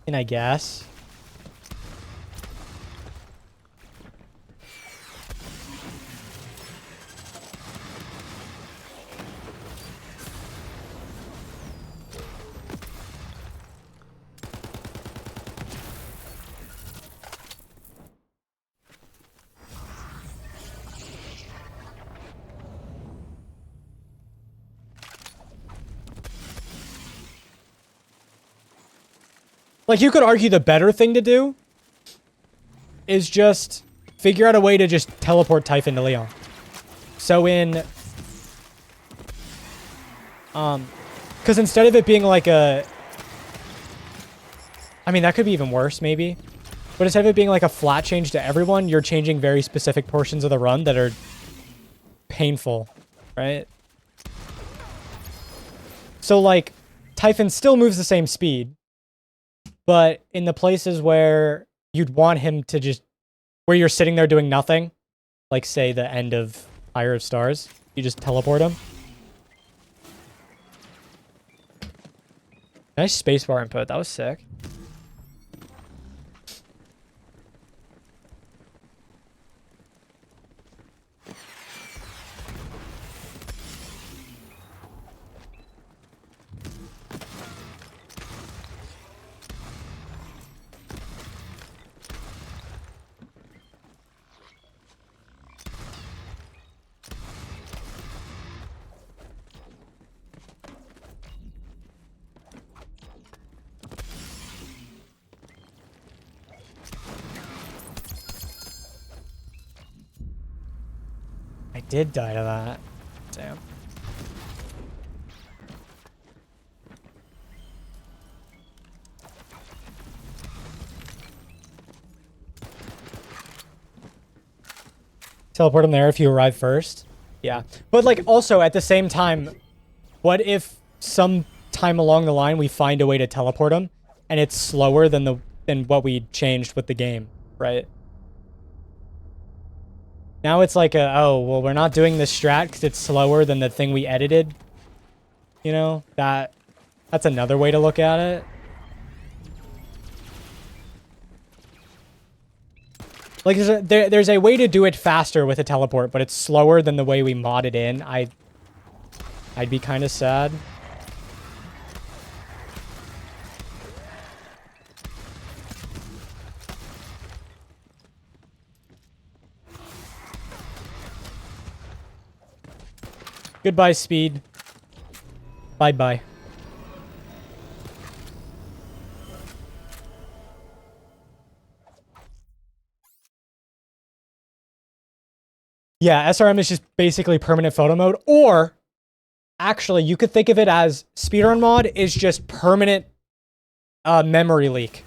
And I guess. Like, you could argue the better thing to do is just figure out a way to just teleport Typhon to Leon. So in... because instead of it being like a... I mean, that could be even worse, maybe. But instead of it being like a flat change to everyone, you're changing very specific portions of the run that are painful, right? So, like, Typhon still moves the same speed. But in the places where you'd want him to just... where you're sitting there doing nothing, like, say, the end of Fire of Stars, you just teleport him. Nice spacebar input. That was sick. I did die to that. Damn. Teleport him there if you arrive first. Yeah. But, like, also, at the same time, what if some time along the line we find a way to teleport him and it's slower than what we changed with the game, right? Now it's like oh, well, we're not doing this strat because it's slower than the thing we edited. You know, that's another way to look at it. Like, there's a way to do it faster with a teleport, but it's slower than the way we modded in. I'd be kind of sad. Goodbye, speed. Bye-bye. Yeah, SRM is just basically permanent photo mode, or actually, you could think of it as speedrun mod is just permanent memory leak.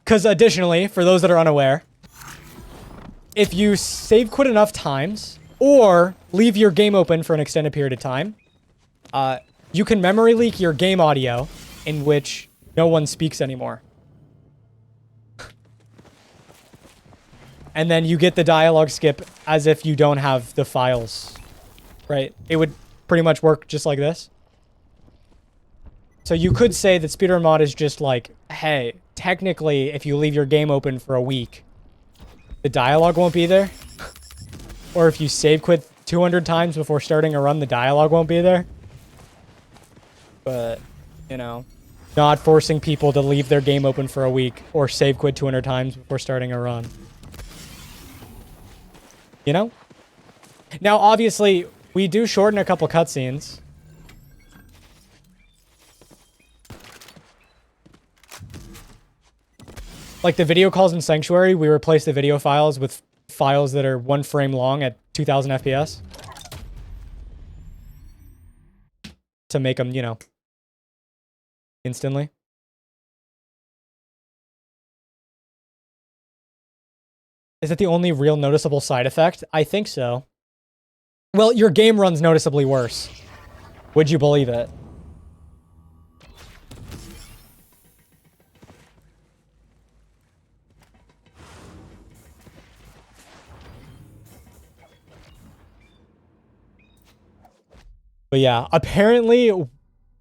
Because additionally, for those that are unaware, if you save quit enough times or leave your game open for an extended period of time, you can memory leak your game audio in which no one speaks anymore. And then you get the dialogue skip as if you don't have the files, right? It would pretty much work just like this. So you could say that speedrun mod is just like, hey, technically, if you leave your game open for a week, the dialogue won't be there. Or if you save quit 200 times before starting a run, the dialogue won't be there. But, you know, not forcing people to leave their game open for a week or save quit 200 times before starting a run. You know? Now, obviously, we do shorten a couple cutscenes. Like the video calls in Sanctuary, we replace the video files with files that are 1 frame long at 2000 FPS. To make them, you know, instantly. Is that the only real noticeable side effect? I think so. Well, your game runs noticeably worse. Would you believe it? But yeah, apparently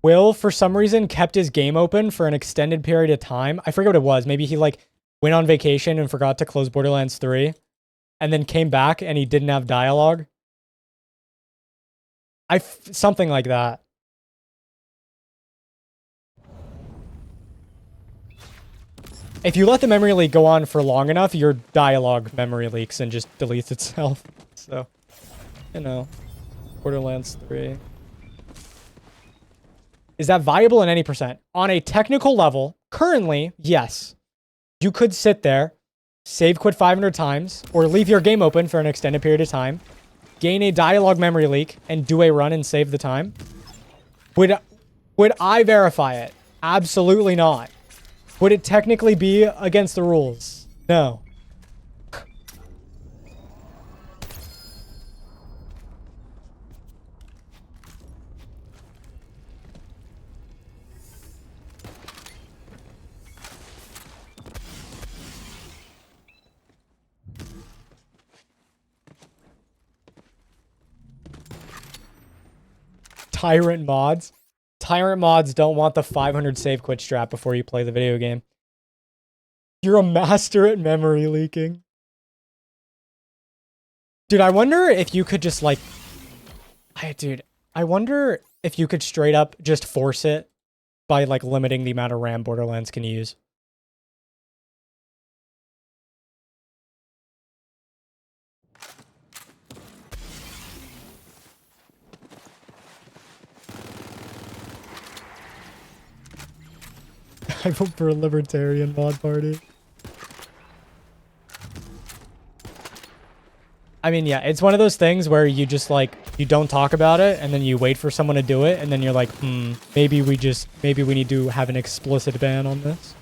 Will, for some reason, kept his game open for an extended period of time. I forget what it was. Maybe he, like, went on vacation and forgot to close Borderlands 3. And then came back and he didn't have dialogue. Something like that. If you let the memory leak go on for long enough, your dialogue memory leaks and just deletes itself. So, you know, Borderlands 3. Is that viable in any percent? On a technical level, currently, yes. You could sit there, save quit 500 times, or leave your game open for an extended period of time, gain a dialogue memory leak, and do a run and save the time. Would I verify it? Absolutely not. Would it technically be against the rules? No. Tyrant mods. Tyrant mods don't want the 500 save quit strap before you play the video game. You're a master at memory leaking. Dude, I wonder if you could just like... I wonder if you could straight up just force it by like limiting the amount of RAM Borderlands can use. I vote for a libertarian mod party. I mean, yeah, it's one of those things where you just like, you don't talk about it and then you wait for someone to do it and then you're like, maybe we need to have an explicit ban on this.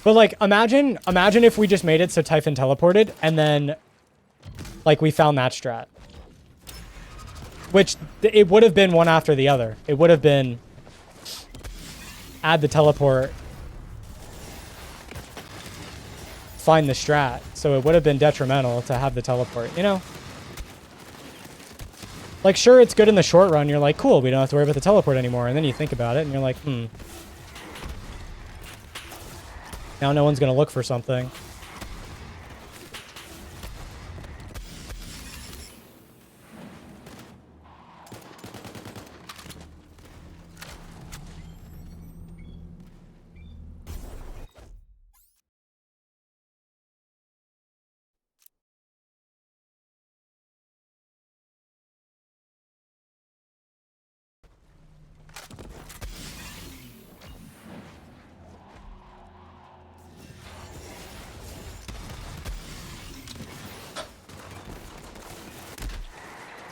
But like, imagine if we just made it so Typhon teleported and then like we found that strat. Which it would have been one after the other. It would have been add the teleport, find the strat. So it would have been detrimental to have the teleport, you know? Like, sure, it's good in the short run. You're like, cool, we don't have to worry about the teleport anymore. And then you think about it and you're like, now no one's going to look for something.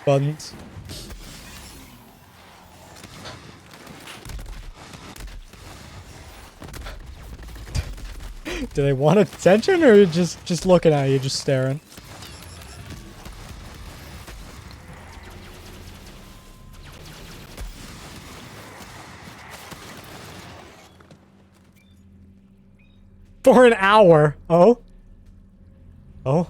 buttons. Do they want attention or just looking at you, just staring? For an hour. Oh. Oh.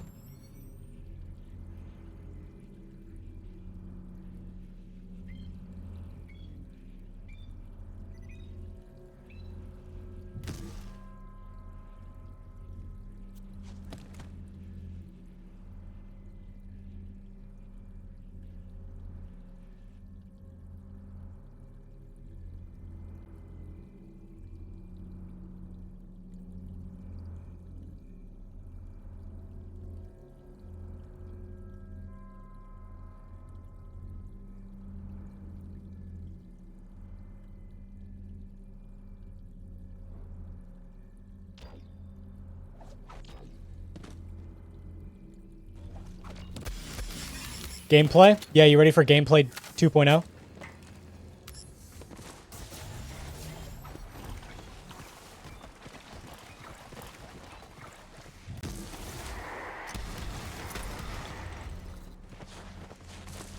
Gameplay? Yeah, you ready for gameplay 2.0?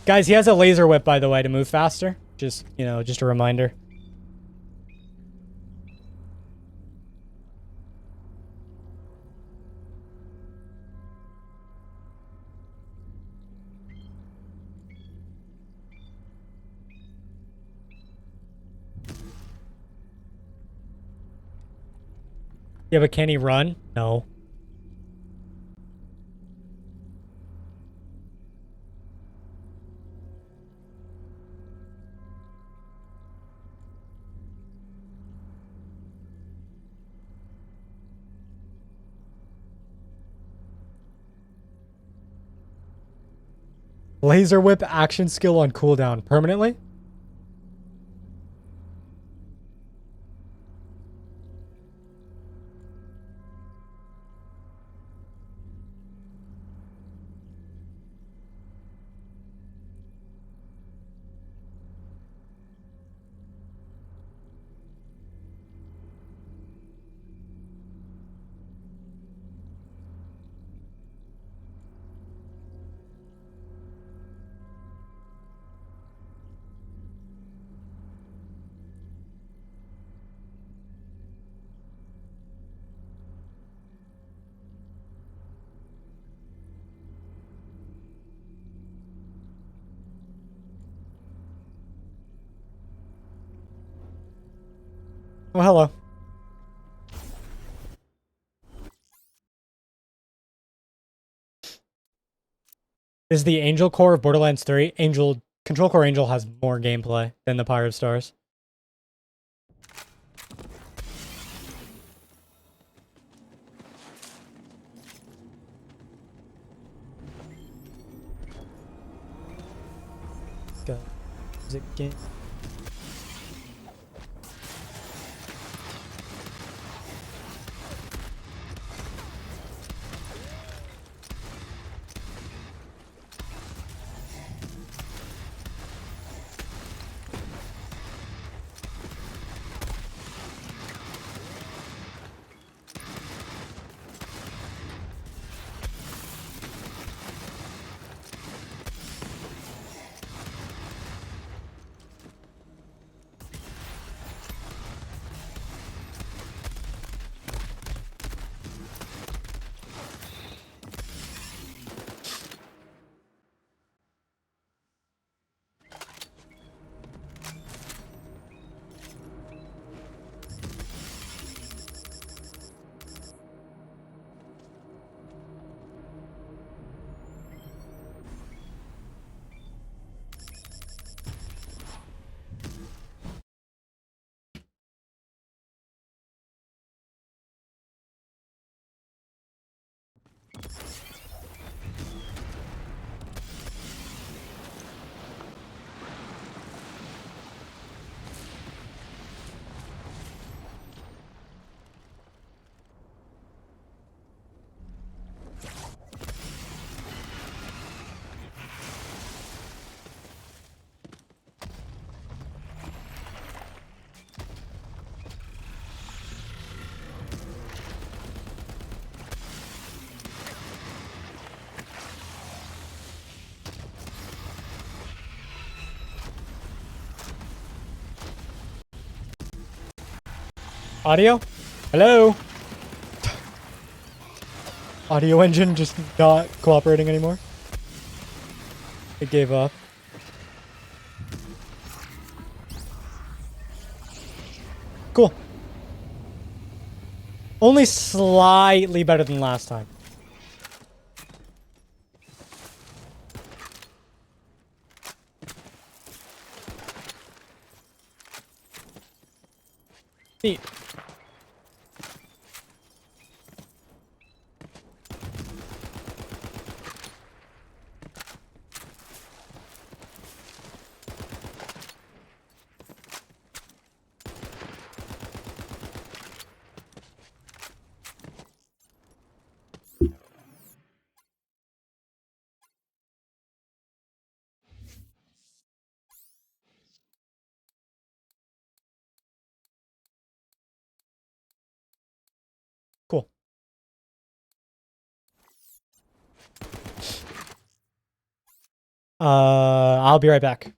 Guys, he has a laser whip, by the way, to move faster. Just, you know, just a reminder. Yeah, but can he run? No. Laser whip action skill on cooldown permanently? Oh, hello. Is the Angel Core of Borderlands 3? Angel Control Core Angel has more gameplay than the Pyre of Stars. Go. Is it game? Audio? Hello? Audio engine just not cooperating anymore. It gave up. Cool. Only slightly better than last time. Neat. Cool. I'll be right back.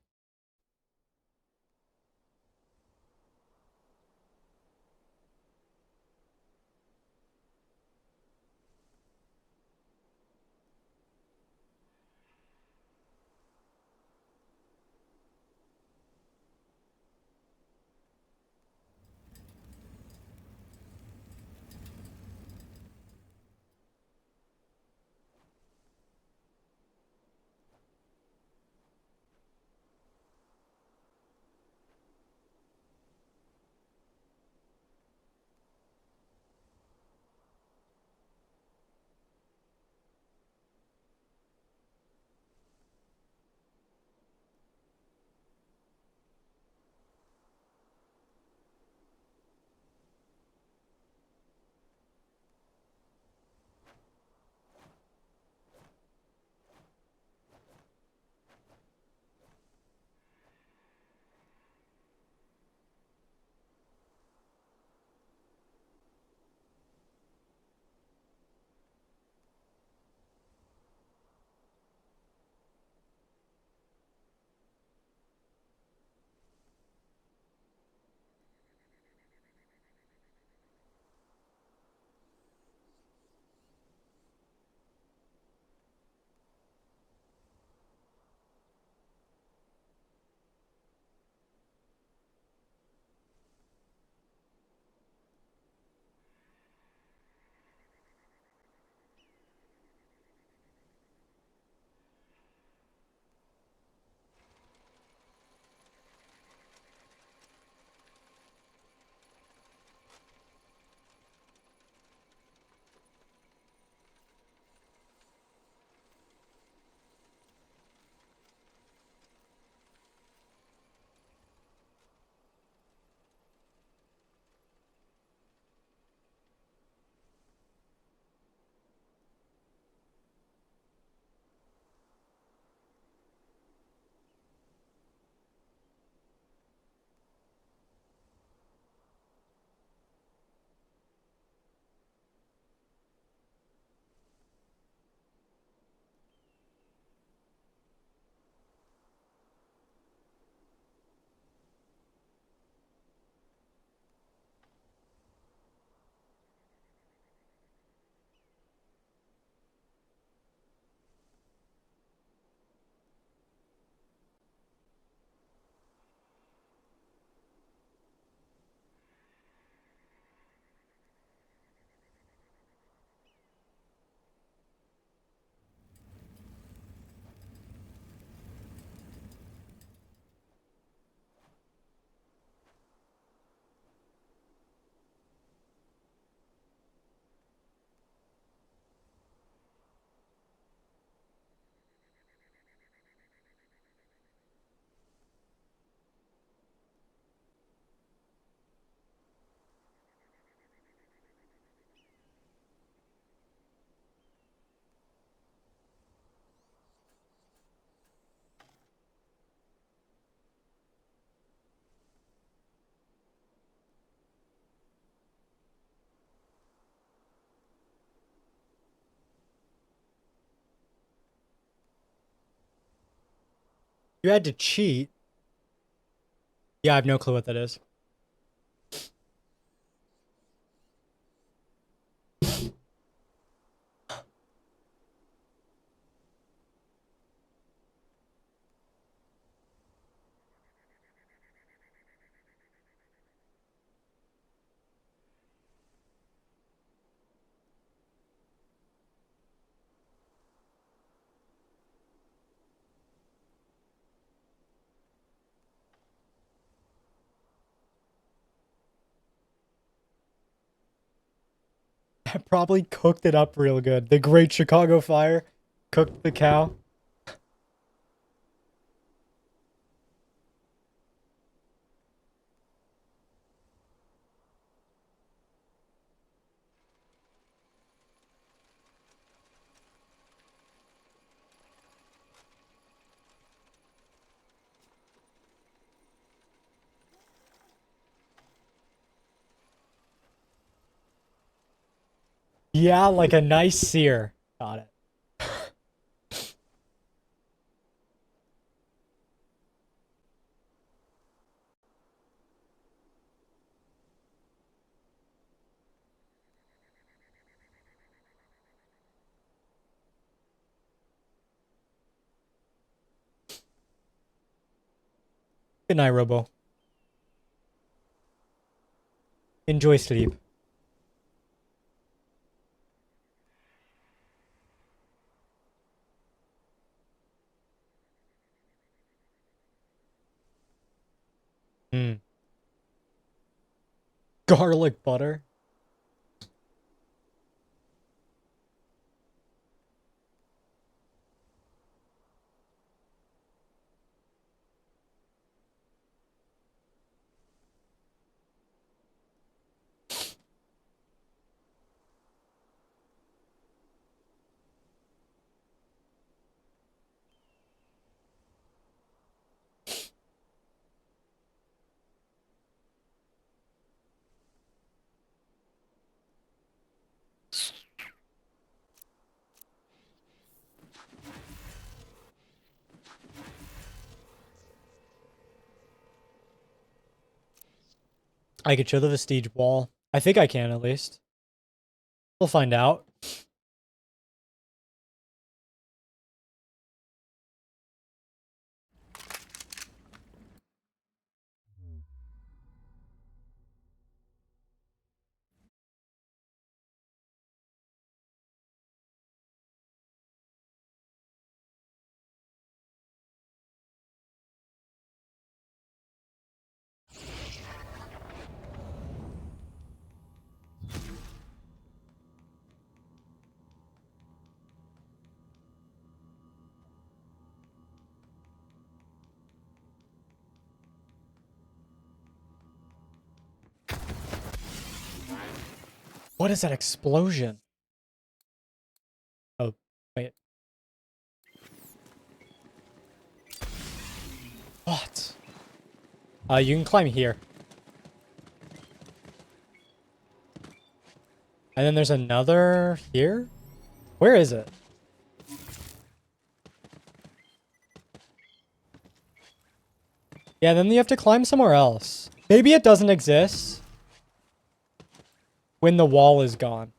You had to cheat. Yeah, I have no clue what that is. I probably cooked it up real good. The Great Chicago Fire cooked the cow. Yeah, like a nice sear. Got it. Good night, Robo. Enjoy sleep. Mm. Garlic butter. I could show the Vestige wall. I think I can at least. We'll find out. What is that explosion? Oh, wait. What? You can climb here. And then there's another here? Where is it? Yeah, then you have to climb somewhere else. Maybe it doesn't exist when the wall is gone.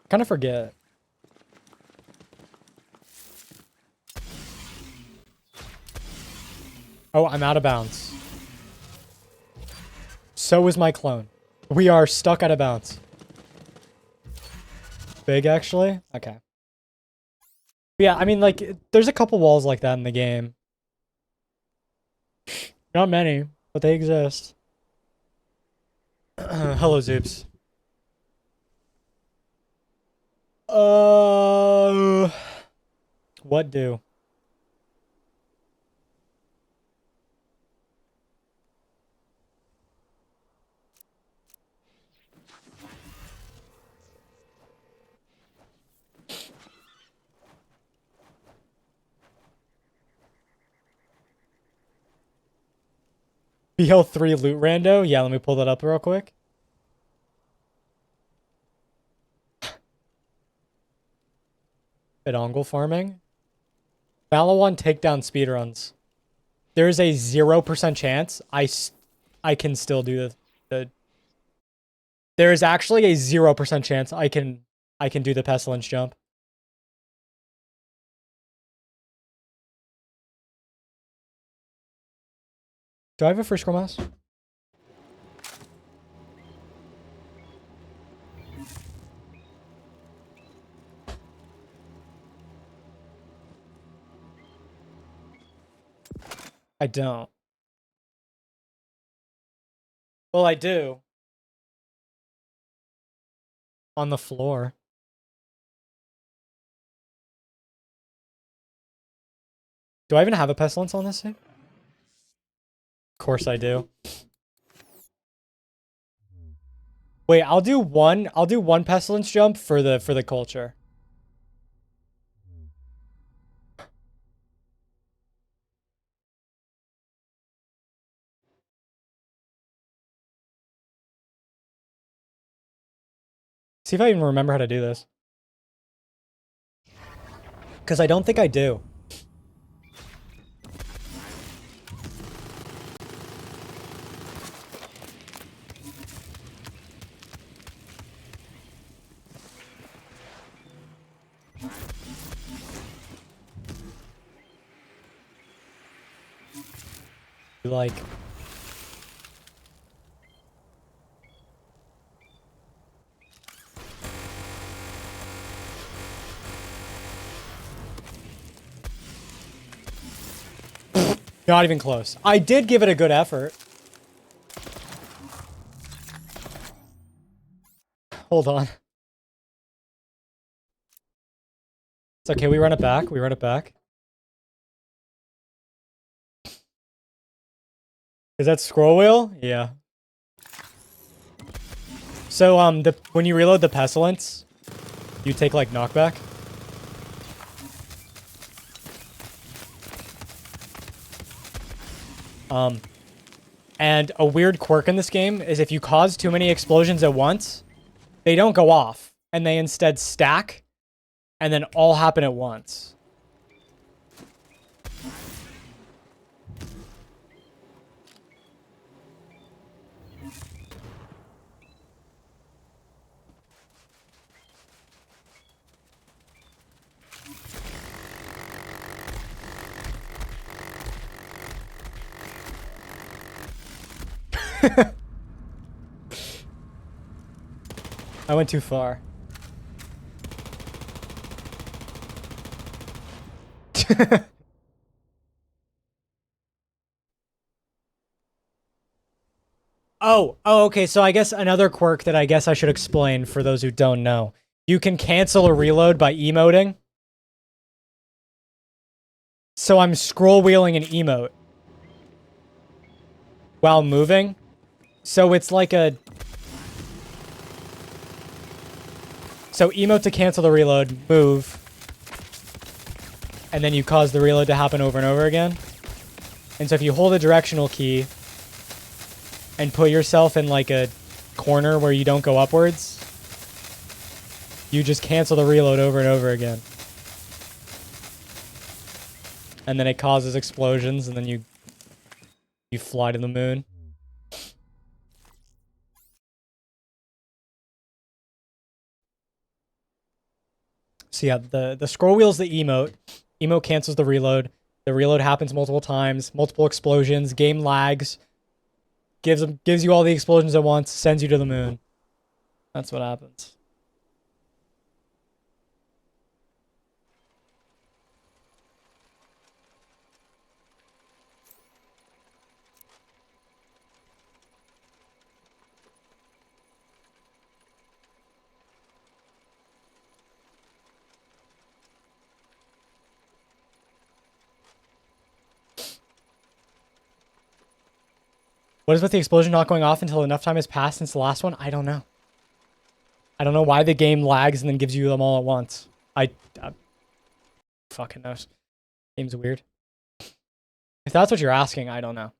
Kind of forget. Oh, I'm out of bounds. So is my clone. We are stuck out of bounds. Big, actually? Okay. But yeah, I mean, like, there's a couple walls like that in the game. Not many, but they exist. Hello, Zoops. Uh, what do? BL3 loot rando? Yeah, let me pull that up real quick. Bidongle farming. Malawan takedown speedruns. There's a 0% chance I can still do the there is actually a 0% chance I can do the pestilence jump. Do I have a free scroll mouse? I don't. Well, I do. On the floor. Do I even have a pestilence on this thing? Of course I do. Wait, I'll do one pestilence jump for the culture. See if I even remember how to do this. Because I don't think I do. Like... Not even close. I did give it a good effort. Hold on. It's okay, we run it back. We run it back. Is that scroll wheel? Yeah. So, when you reload the pestilence, you take, like, knockback. And a weird quirk in this game is if you cause too many explosions at once, they don't go off, and they instead stack, and then all happen at once. I went too far. Oh, okay. So I guess another quirk that I guess I should explain for those who don't know. You can cancel a reload by emoting. So I'm scroll wheeling an emote while moving. So it's like a... So emote to cancel the reload, move. And then you cause the reload to happen over and over again. And so if you hold a directional key and put yourself in like a corner where you don't go upwards, you just cancel the reload over and over again. And then it causes explosions, and then you fly to the moon. So yeah, the scroll wheel's the emote. Emote cancels the reload. The reload happens multiple times, multiple explosions, game lags, gives you all the explosions at once, sends you to the moon. That's what happens. What is with the explosion not going off until enough time has passed since the last one? I don't know. I don't know why the game lags and then gives you them all at once. I fucking knows. Game's weird. If that's what you're asking, I don't know.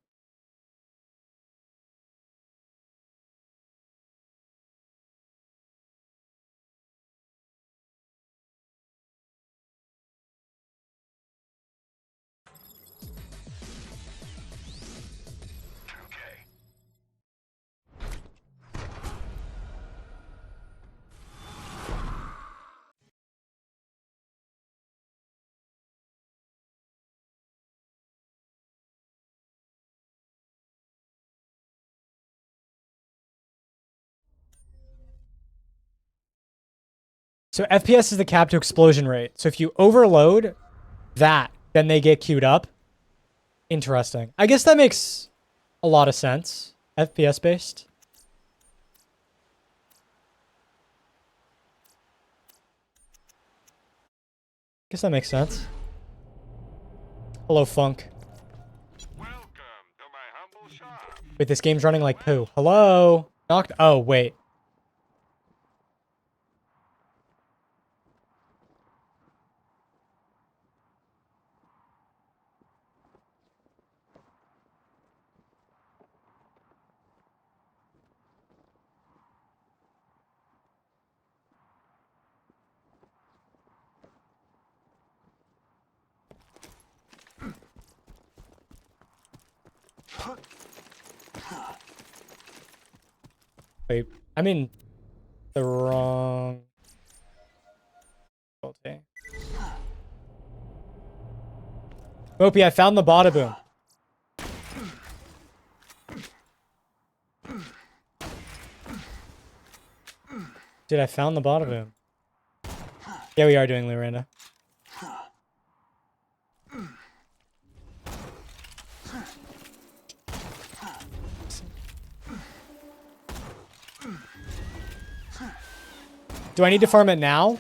So FPS is the cap to explosion rate. So if you overload that, then they get queued up. Interesting. I guess that makes a lot of sense. FPS based. Guess that makes sense. Hello, Funk. Welcome to my humble shop. Wait, this game's running like poo. Hello? Knocked. Oh, wait. Wait, I'm in the wrong difficulty. Mopey, I found the bada boom. Dude, I found the bada boom. Yeah, we are doing Lorena. Do I need to farm it now?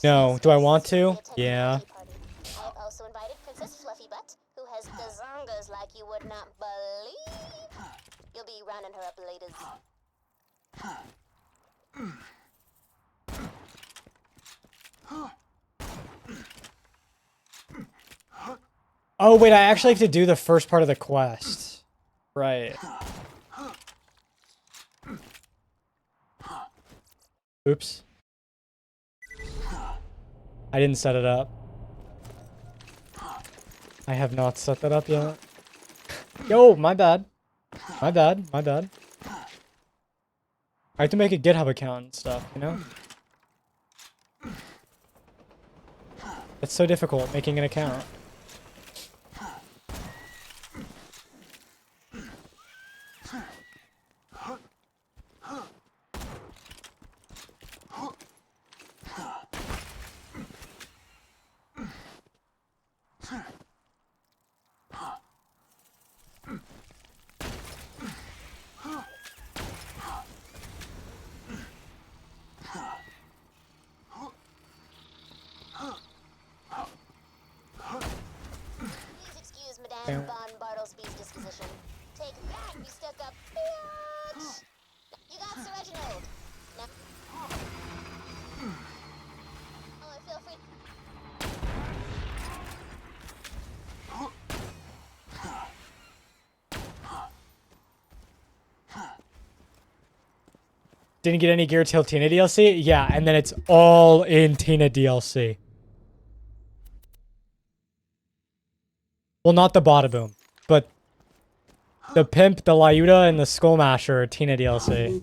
No. Do I want to? Yeah. I have also invited Princess Fluffy Butt, who has gazongas like you would not believe. You'll be rounding her up later. Oh, wait, I actually have to do the first part of the quest. Right. Oops. I didn't set it up. I have not set that up yet. Yo, my bad. My bad. My bad. I have to make a GitHub account and stuff, you know? It's so difficult making an account. Please excuse Madame Von Bartlesby's disposition. Take that, you stuck-up bitch! You got Sir Reginald. Now... Oh, I feel free... Didn't get any gear till Tina DLC? Yeah, and then it's all in Tina DLC. Well, not the Bada Boom, but the Pimp, the Lyuda, and the Skullmasher are Tina DLC.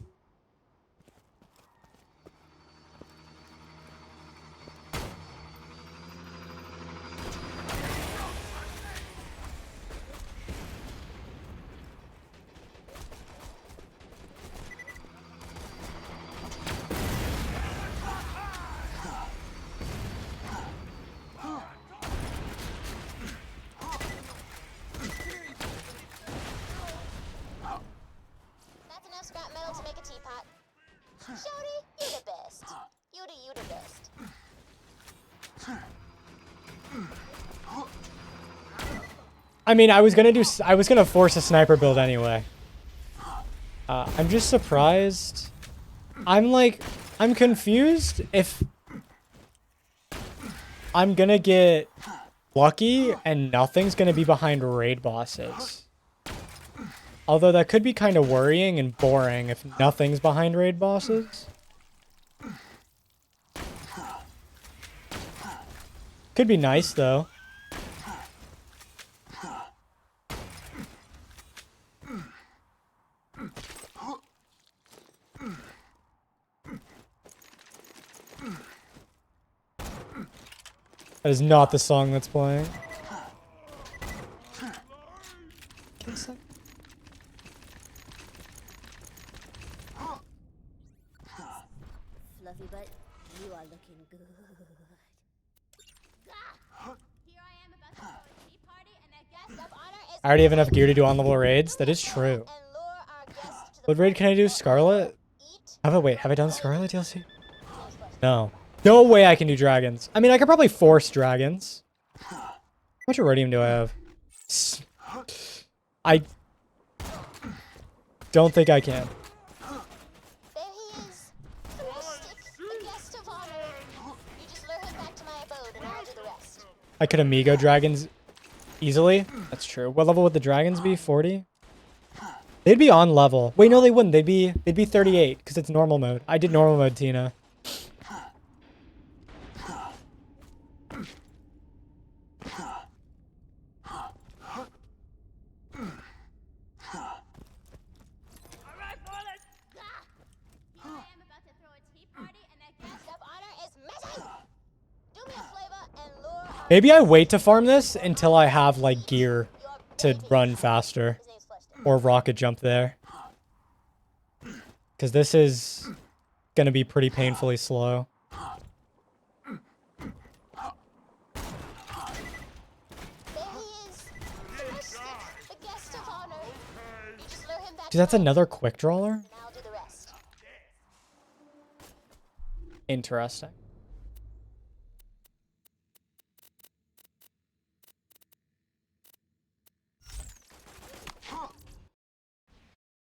That's enough scrap metal to make a teapot. Shorty, you the best. You the best. I mean, I was gonna force a sniper build anyway. I'm just surprised. I'm confused if I'm gonna get lucky and nothing's gonna be behind raid bosses. Although that could be kind of worrying and boring if nothing's behind raid bosses. Could be nice though. That is not the song that's playing. Fluffy Butt, you are looking good. Here I am about to throw a tea party, and that guest of honor is I already have enough gear to do on-level raids. That is true. And lure our guests to the What raid can I do? place Scarlet? eat. Have I done Scarlet DLC? No. No way I can do dragons. I mean, I could probably force dragons. How much iridium do I have? I don't think I can. There he is. The mystic, the guest of honor. You just lure him back to my abode and I'll do the rest. I could amigo dragons easily. That's true. What level would the dragons be? 40? They'd be on level. Wait, no, they wouldn't. They'd be 38 because it's normal mode. I did normal mode, Tina. Here I am about to throw a tea party and that guest of honor is missing. Do me a favor and lure our Maybe I wait to farm this until I have like gear to run faster his name's Flushton. or rocket jump there. Because this is gonna be pretty painfully slow. There he is. The mystic, the guest of honor. You just lure him back Dude, that's to my another quick drawer? and I'll do the rest. Interesting.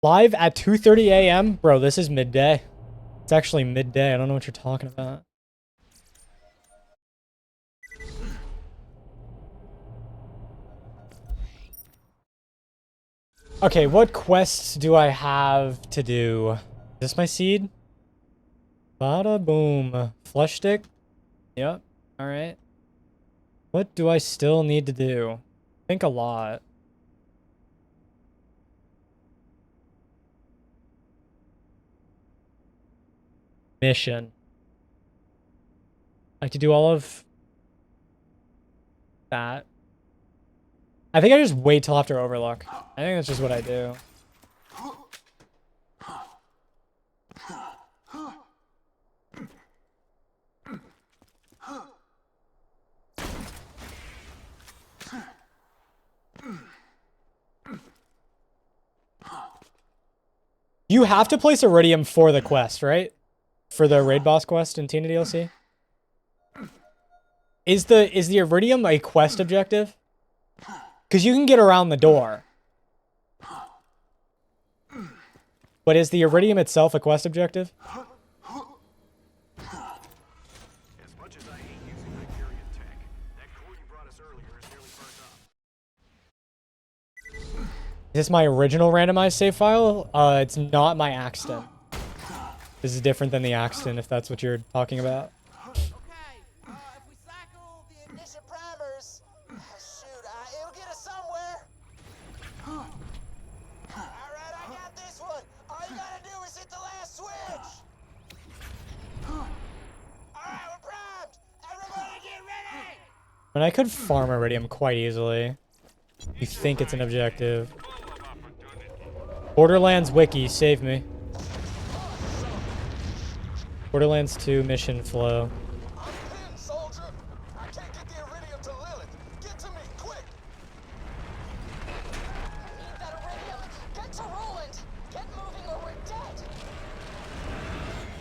Live at 2:30 a.m.? Bro, this is midday. It's actually midday. I don't know what you're talking about. Okay, what quests do I have to do? Is this my seed? Bada boom. Flesh stick? Yep. Alright. What do I still need to do? I think a lot. Mission. I have to do all of that. I think I just wait till after Overlook. I think that's just what I do. You have to place Iridium for the quest, right? For the raid boss quest in Tina DLC? Is the Iridium a quest objective? Because you can get around the door. But is the Iridium itself a quest objective? As much as I hate using Hyperion tech, that core you brought us earlier is nearly burnt up. Is this my original randomized save file? It's not my Axton. This is different than the Axton, if that's what you're talking about. Okay, if we cycle the ignition primers, shoot, it'll get us somewhere. Alright, I got this one. All you gotta do is hit the last switch. Alright, we're primed. Everybody get ready. And I could farm Iridium quite easily. You think it's an objective. Borderlands Wiki, save me. Borderlands 2 mission flow. I'm pinned, soldier. I can't get the iridium to Lilith. Get to me, quick. Need that iridium. Get to Roland. Get moving or we're dead.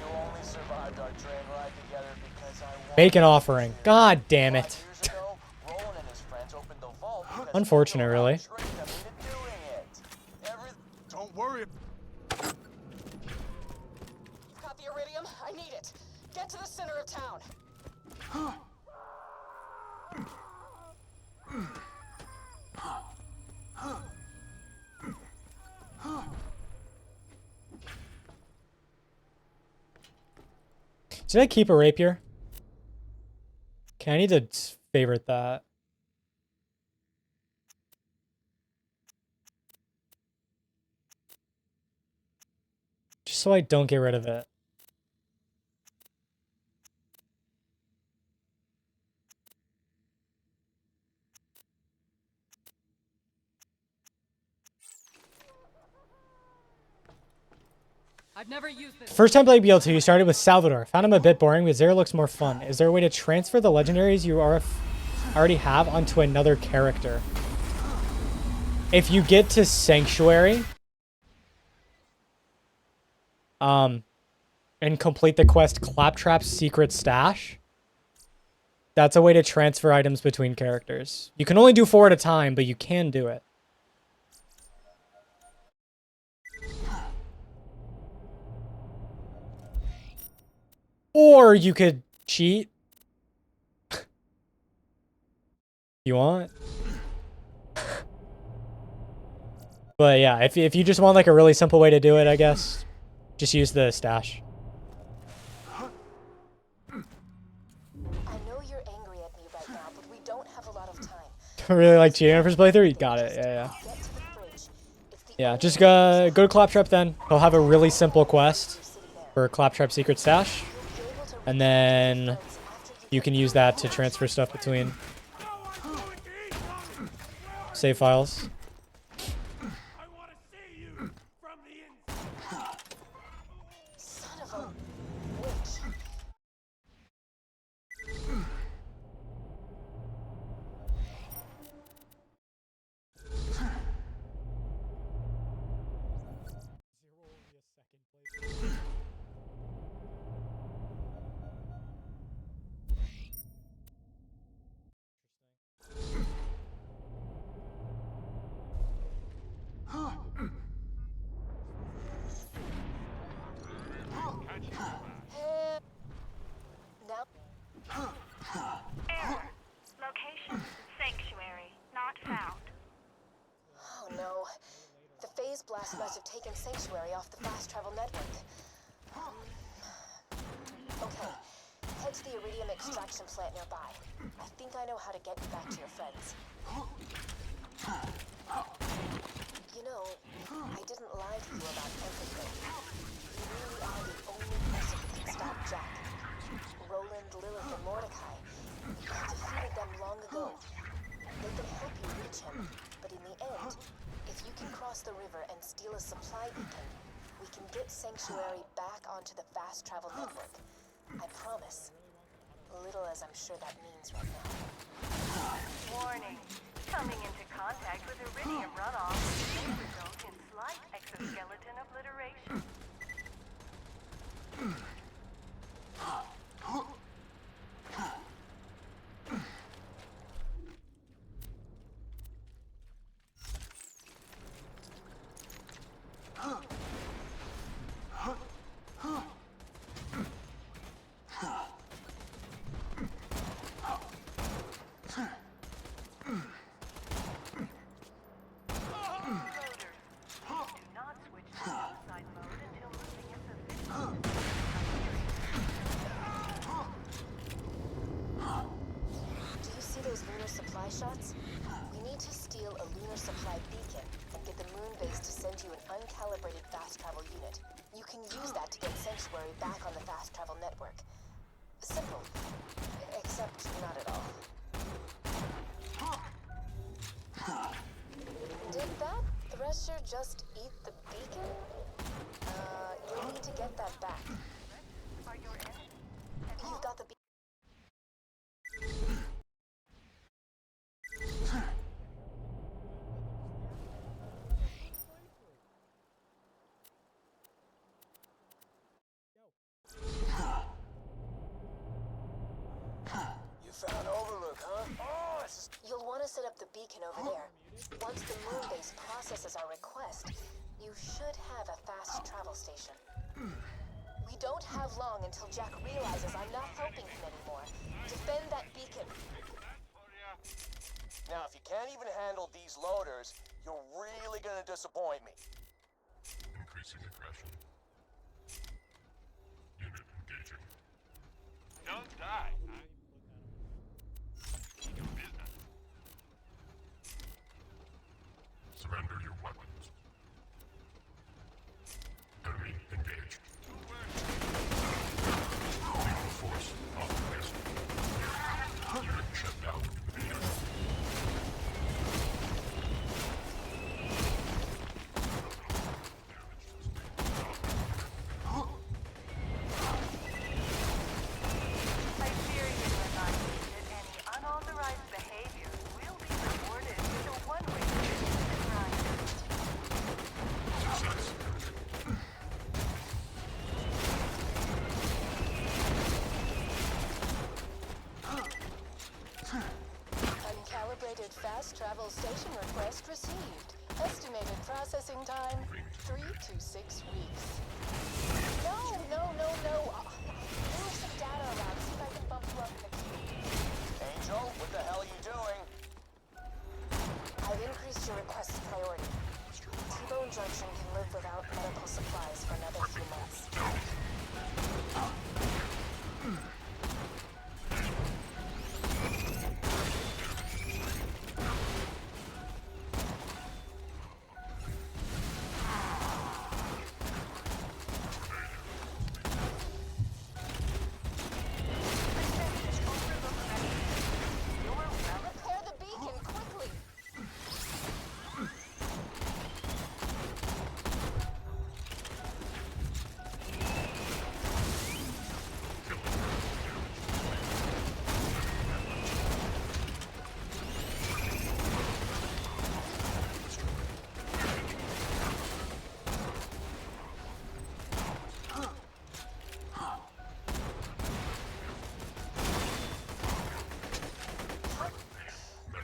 You only survived our train ride together because I won. Make an offering. God damn it. 5 years ago, Roland and his friends opened the vault because Unfortunate, we really. tricked them into doing it. Don't worry. Got the iridium. I need it. Get to the center of town. Did I keep a rapier? Okay, I need to favorite that. Just so I don't get rid of it. I've never used this. First time playing BL2, you started with Salvador. Found him a bit boring, but Zero looks more fun. Is there a way to transfer the legendaries you already have onto another character? if you get to Sanctuary, and complete the quest Claptrap's Secret Stash, that's a way to transfer items between characters. You can only do 4 at a time, but you can do it. Or you could cheat. You want? But yeah, if you just want like a really simple way to do it, I guess, just use the stash. I know you're angry at me right now, but we don't have a lot of time. Really like cheating on first playthrough? You got it. Yeah. Get to the fridge. If the Yeah, just go to Claptrap then. He'll have a really simple quest city there, for Claptrap Secret Stash. you'll be able to And then friends after you can use that to transfer stuff between save files. I want to see you from the inside. son of a witch. Now, Error. Location, sanctuary, not found. oh no. The phase blast must have taken Sanctuary off the fast travel network. Okay, head to the iridium extraction plant nearby. I think I know how to get you back to your friends. You know, I didn't lie to you about everything. You really are the only person who can stop Jack. Roland, Lilith, and Mordecai. I defeated them long ago. They can help you reach him, but in the end, if you can cross the river and steal a supply beacon, we can get Sanctuary back onto the fast travel network. I promise. Little as I'm sure that means right now. Warning. Coming into contact with iridium runoff may result in slight exoskeleton obliteration. Loaders. Do not switch to suicide mode until moving at sufficient. Do you see those lunar supply shots? We need to steal a lunar supply beacon and get the moon base to send you an uncalibrated fast travel unit. You can use that to get Sanctuary back on the fast travel network. Simple. Except not at all. Did that thresher just eat the beacon? You'll need to get that back. Are your enemies? You've got the beacon. You found Overlook, huh? Oh, this is... You'll want to set up the beacon over there. Once the moon base processes our request, you should have a fast travel station. We don't have long until Jack realizes I'm not helping him anymore. Defend that beacon. Now, if you can't even handle these loaders, you're really gonna disappoint me. Increasing aggression. Unit engaging. Don't die. Business. Surrender your weapons. Enemy engaged. Lethal force authorized. Unit shut down. Hyperion reminds me that any unauthorized behavior will be rewarded with a one-way ticket to the processing time, 3 to 6 weeks. No. Move some data around, see if I can bump you up in the queue. Angel, what the hell are you doing? I've increased your request's priority. T-Bone Junction can live without medical supplies for another few months. Repair the beacon quickly!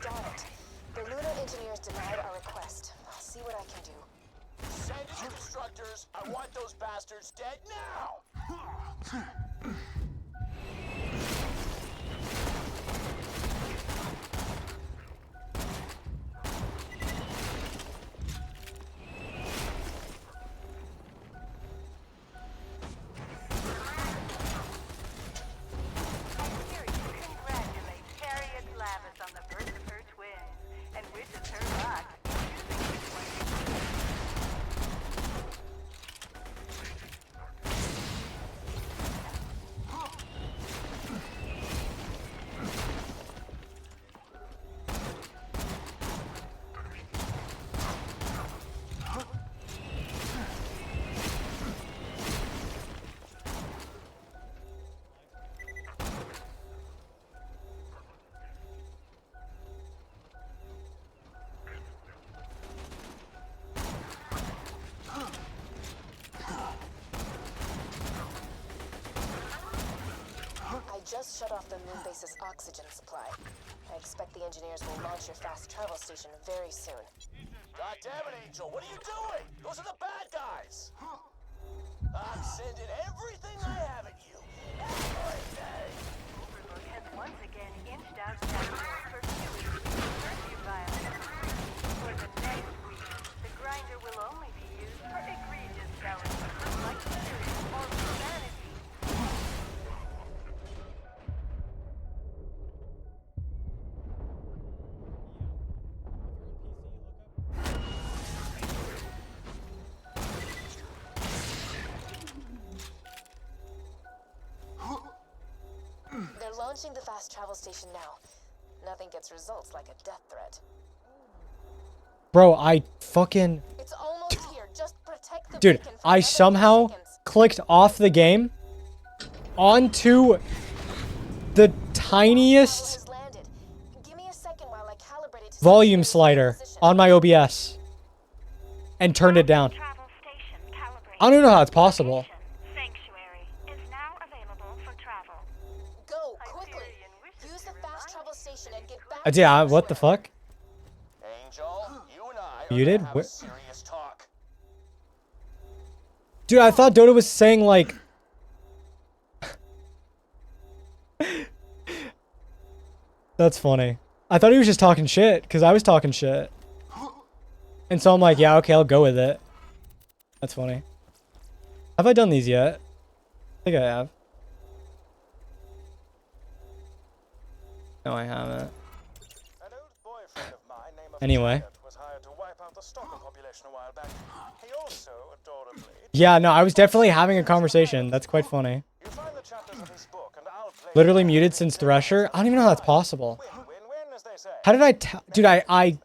Darn it. The lunar engineers denied our request. I'll see what I can do. Send it to constructors. I want those bastards dead now! Congratulates Harriet Lavis on the birth of her twins and wishes her luck in choosing which one to choose. I just shut off the moon base's oxygen supply. I expect the engineers will launch your fast travel station very soon. God damn it, Angel, what are you doing? Those are the bad guys! I'm sending everything I have at you. Everything! Overlook has once again inched out capital for curfew violence. For the next week, the grinder will only be used for egregious felonies like serious or profanity. They're launching the fast travel station now. Nothing gets results like a death threat. Bro, I fucking... It's almost here. Just protect the Dude, beacon for I another few somehow seconds. clicked off the game onto the tiniest Has landed. Give me a second while I calibrate it to volume see slider position. on my OBS and turned it down. Travel station calibrated. I don't know how it's possible. Sanctuary is now available for travel. Go quickly. Hyperion wishes Use to the fast remind travel you station and get back. Yeah, to the what the sanctuary. fuck? Angel, you and I You are did? gonna have What? a serious talk. Dude, I thought Dota was saying like... That's funny. I thought he was just talking shit, because I was talking shit. And so I'm like, yeah, okay, I'll go with it. That's funny. Have I done these yet? I think I have. No, I haven't. An old boyfriend of mine named Anyway. Janet was hired to wipe out the stalker population a while back. He also, adorably, Yeah, no, I was definitely having a conversation. That's quite funny. you find the chapters of his book and I'll play Literally muted since Thresher. I don't even know how that's possible. win-win, as they say. How did I dude, I I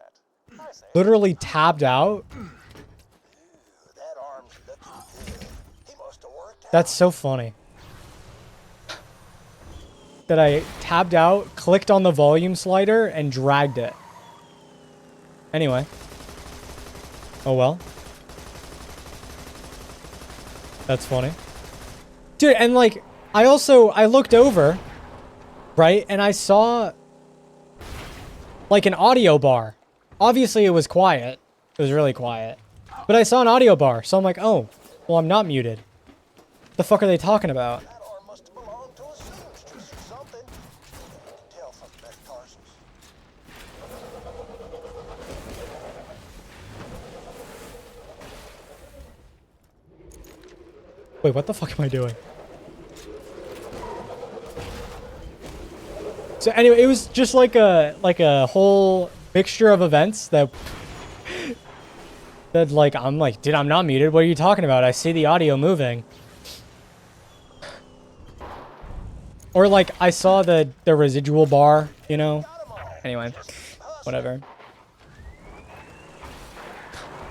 say, literally tabbed out. That arm's looking good. He must have worked out. That's so funny. That I tabbed out, clicked on the volume slider, and dragged it. Anyway. Oh well. That's funny. Dude, and like, I looked over, right, and I saw, like, an audio bar. Obviously, it was quiet. It was really quiet. But I saw an audio bar, so I'm like, oh, well, I'm not muted. What the fuck are they talking about? That arm must have belonged to a seamstress or something. Tell from metatarsals. Wait, what the fuck am I doing? So anyway, it was just like a whole mixture of events that like I'm like, dude, I'm not muted. What are you talking about? I see the audio moving. Or like I saw the residual bar, you know? Anyway, whatever.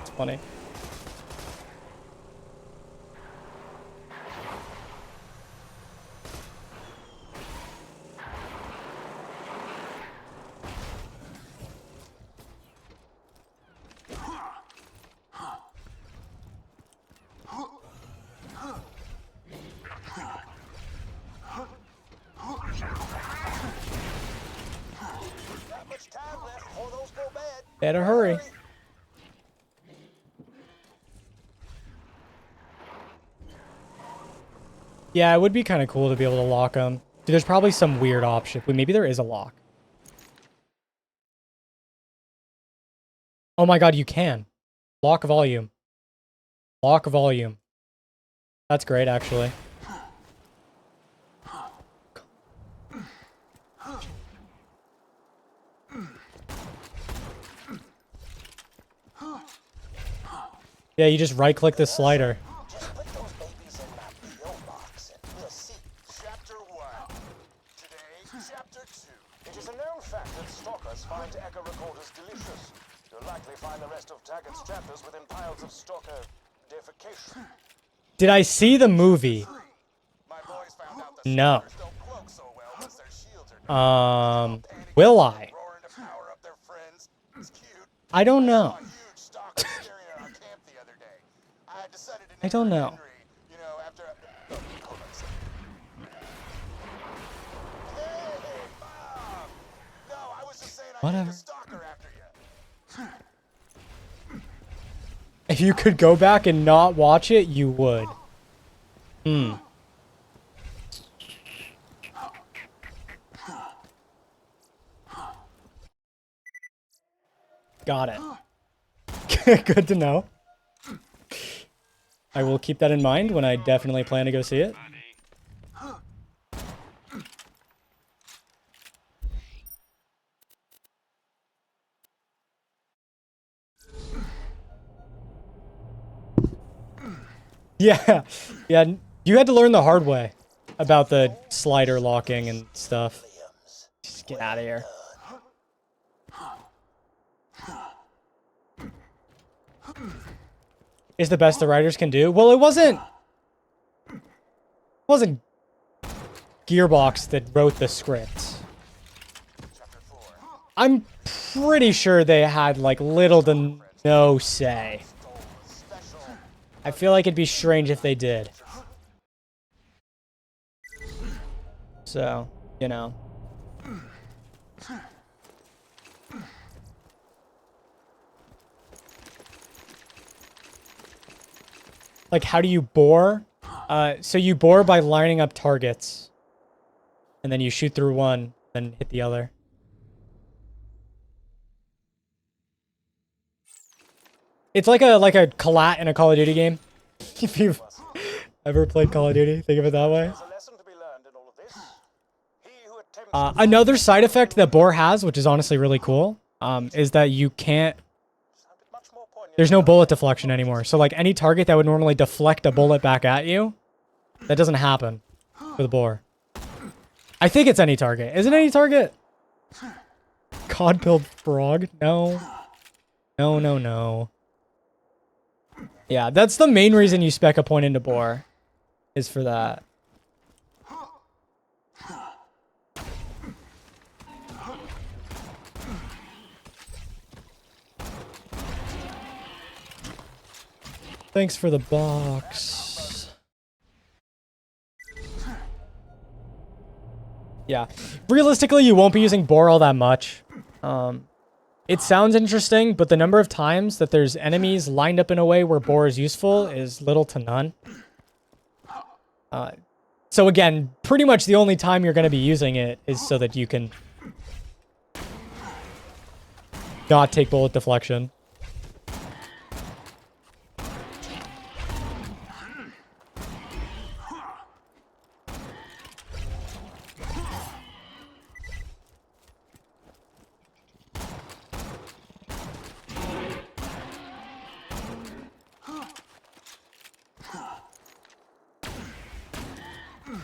It's funny. Not much time left before those go bad. Better hurry. Yeah, it would be kind of cool to be able to lock them. Dude, there's probably some weird option. Wait, maybe there is a lock. Oh my god, you can. Lock volume. Lock volume. That's great, actually. Yeah, you just right-click the slider. Just put those babies in my P.O. box and we'll see. Chapter 1. Today, Chapter 2. It is a known fact that stalkers find echo recorders delicious. You'll likely find the rest of Taggart's chapters within piles of stalker defecation. Did I see the movie? My boys found out the No. stalkers don't cloak so well once their shields are down. Will I? Roaring to power up their friends. It's cute. I don't know. A huge stalker staring at our camp the other day. I decided to I don't name her know. Henry, you know, after oh, hold on a second. Hey, Mom! No, I was just saying I Whatever. named a stalker after you. If you could go back and not watch it, you would. Hmm. Got it. Good to know. I will keep that in mind when I definitely plan to go see it. Yeah, yeah. You had to learn the hard way about the slider locking and stuff. Just get out of here. Is the best the writers can do? Well, it wasn't Gearbox that wrote the script. I'm pretty sure they had like little to no say. I feel like it'd be strange if they did. So, you know. Like, how do you bore? So you bore by lining up targets. And then you shoot through one, then hit the other. It's like a collat in a Call of Duty game. If you've ever played Call of Duty, think of it that way. There's a lesson to be learned in all of this. He who attempts to Another side effect that bore has, which is honestly really cool, is that you can't... sounded much more poignant. There's no bullet deflection anymore. So like any target that would normally deflect a bullet back at you, that doesn't happen with a bore. I think it's any target. Is it any target? Cod-pilled frog? No. No, no, no. Yeah, that's the main reason you spec a point into bore. Is for that. Thanks for the box. Yeah. Realistically, you won't be using bore all that much. It sounds interesting, but the number of times that there's enemies lined up in a way where boar is useful is little to none. So again, pretty much the only time you're going to be using it is so that you can not take bullet deflection.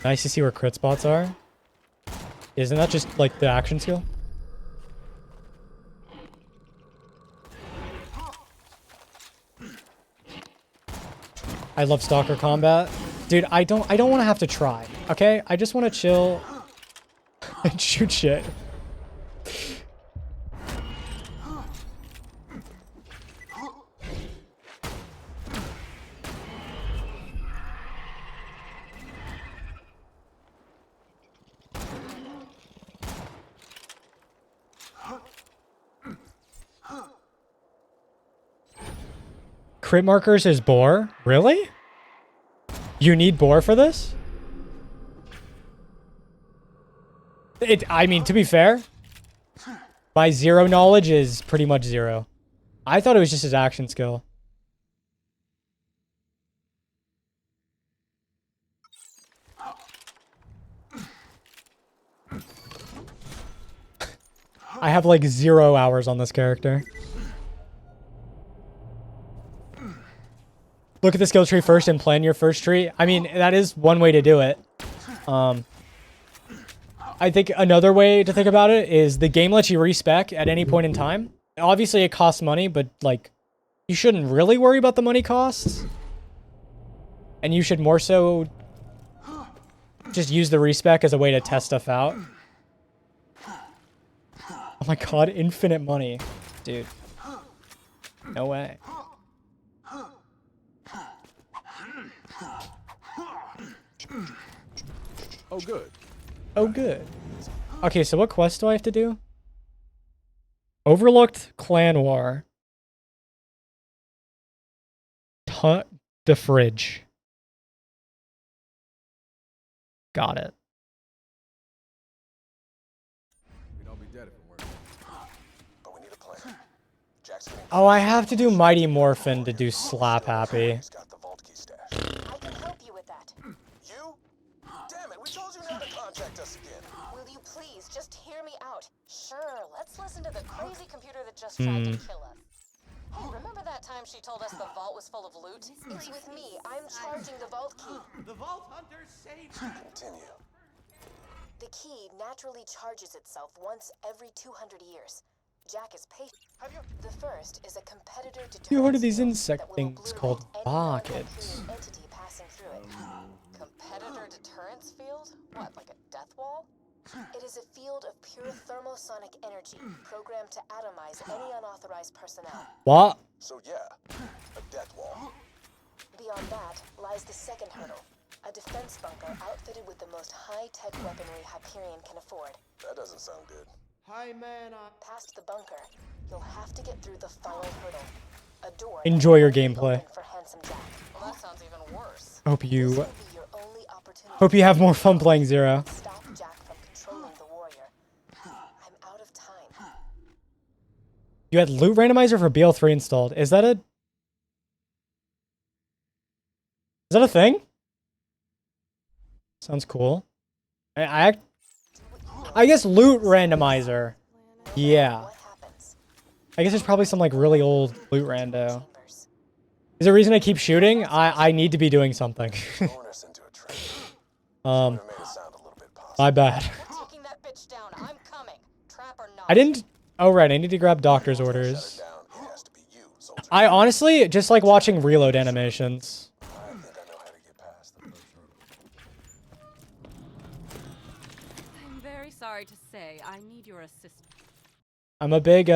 Nice to see where crit spots are. Isn't that just like the action skill? I love stalker combat. Dude, I don't want to have to try. Okay? I just want to chill and shoot shit. Crit markers is boar? Really? You need boar for this? I mean, to be fair, my zero knowledge is pretty much zero. I thought it was just his action skill. I have like 0 hours on this character. Look at the skill tree first and plan your first tree. I mean, that is one way to do it. I think another way to think about it is the game lets you respec at any point in time. Obviously, it costs money, but like, you shouldn't really worry about the money costs. And you should more so just use the respec as a way to test stuff out. Oh my god, infinite money. Dude. No way. Oh, good. Oh, good. Okay, so what quest do I have to do? Overlooked Clan War. The fridge. Got it. We'd all be dead if it weren't. But we need a plan. Jack's getting Oh, I have to do Mighty Morphin to do Slap Happy. He's got the vault key stash. I can help you with that. You? Damn it, we told you not to contact us again. Will you please just hear me out? Sure, let's listen to the crazy computer that just tried to kill us. Hey, remember that time she told us the vault was full of loot? It's with me. I'm charging the vault key. The Vault Hunter saved you. Continue. The key naturally charges itself once every 200 years. Jack is patient. The first is a competitor deterrence You heard of these field insect that will things obliterate called any rockets? non-Valkyrian entity passing through it. Competitor deterrence field? What, like a death wall? It is a field of pure thermosonic energy, programmed to atomize any unauthorized personnel. What? So yeah, a death wall. Beyond that lies the second hurdle, a defense bunker outfitted with the most high-tech weaponry Hyperion can afford. That doesn't sound good. Hi, man. Past the bunker, you'll have to get through the final hurdle. A door Enjoy your that will gameplay. open for Handsome Jack. Well, that sounds even worse. Hope This you will be your only opportunity hope you have more fun playing Zero. to stop Jack from controlling the warrior. I'm out of time. You had loot randomizer for BL3 installed. Is that a thing? Sounds cool. I guess loot randomizer. Yeah. What happens? I guess there's probably some like really old loot rando. Chambers. Is there a reason I keep shooting? I need to be doing something. Throwing us into a trap. Um, Made it sound a little bit possible. my bad. We're taking that bitch down. I'm coming. Trap or not. I didn't. Oh right, I need to grab doctor's Shut orders. it down. It has to be you, soldier. I honestly just like watching reload animations. I think I know how to get past the first hurdle. I'm very sorry to say, I need your assistance. I'm a big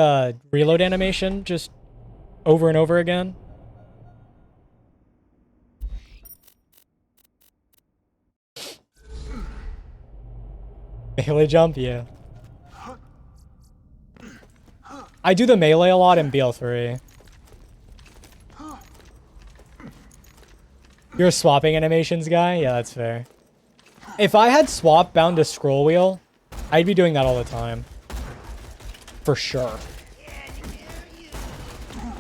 reload animation, just over and over again. Melee jump, yeah. I do the melee a lot in BL3. You're a swapping animations guy? Yeah, that's fair. If I had swap bound to scroll wheel, I'd be doing that all the time. For sure.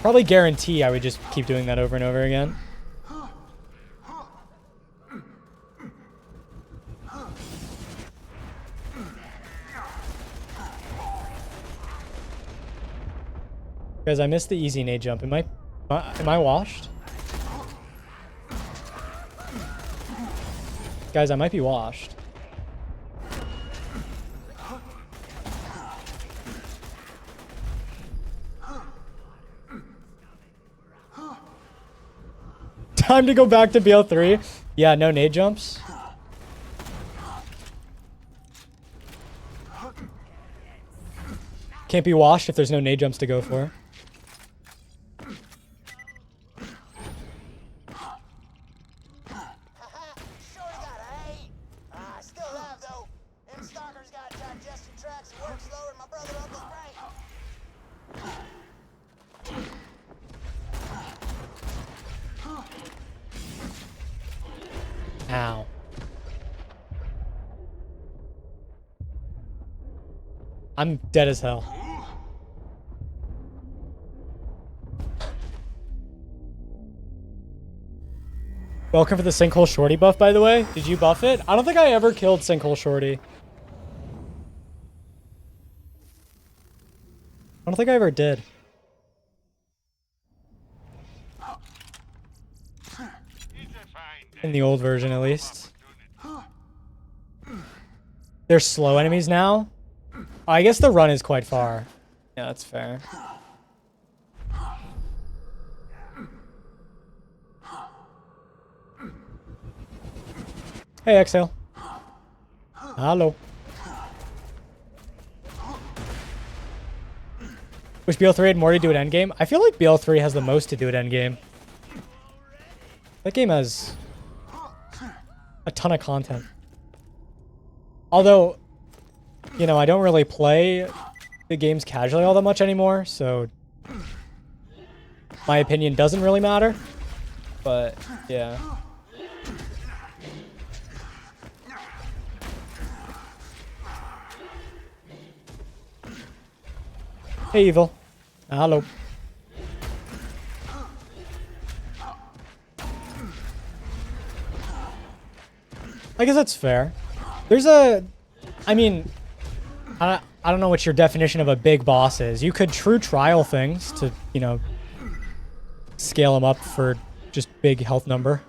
Probably guarantee I would just keep doing that over and over again. Guys, I missed the easy nade jump. Am I washed? Guys, I might be washed. Time to go back to BL3. Yeah, no nade jumps. Can't be washed if there's no nade jumps to go for. Ow. I'm dead as hell. Welcome for the Sinkhole Shorty buff, by the way. Did you buff it? I don't think I ever killed Sinkhole Shorty. I don't think I ever did. In the old version, at least. They're slow enemies now? I guess the run is quite far. Yeah, that's fair. Hey, Exhale. Hello. Wish BL3 had more to do at endgame. I feel like BL3 has the most to do at endgame. That game has a ton of content. Although, you know, I don't really play the games casually all that much anymore, so my opinion doesn't really matter. But, yeah. Hey, Evil. Hello. I guess that's fair. There's a... I mean... I don't know what your definition of a big boss is. You could true trial things to, you know, scale them up for just big health number.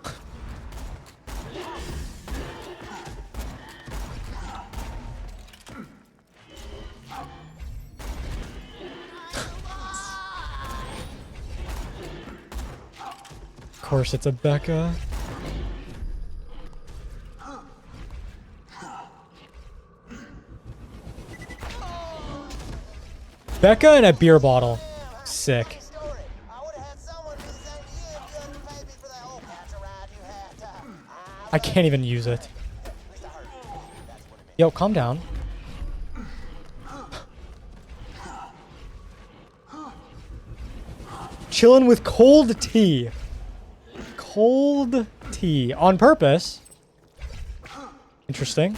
Of course, it's a Becca. Becca and a beer bottle. Sick. I can't even use it. Yo, calm down. Chilling with cold tea. Cold tea. On purpose. Interesting.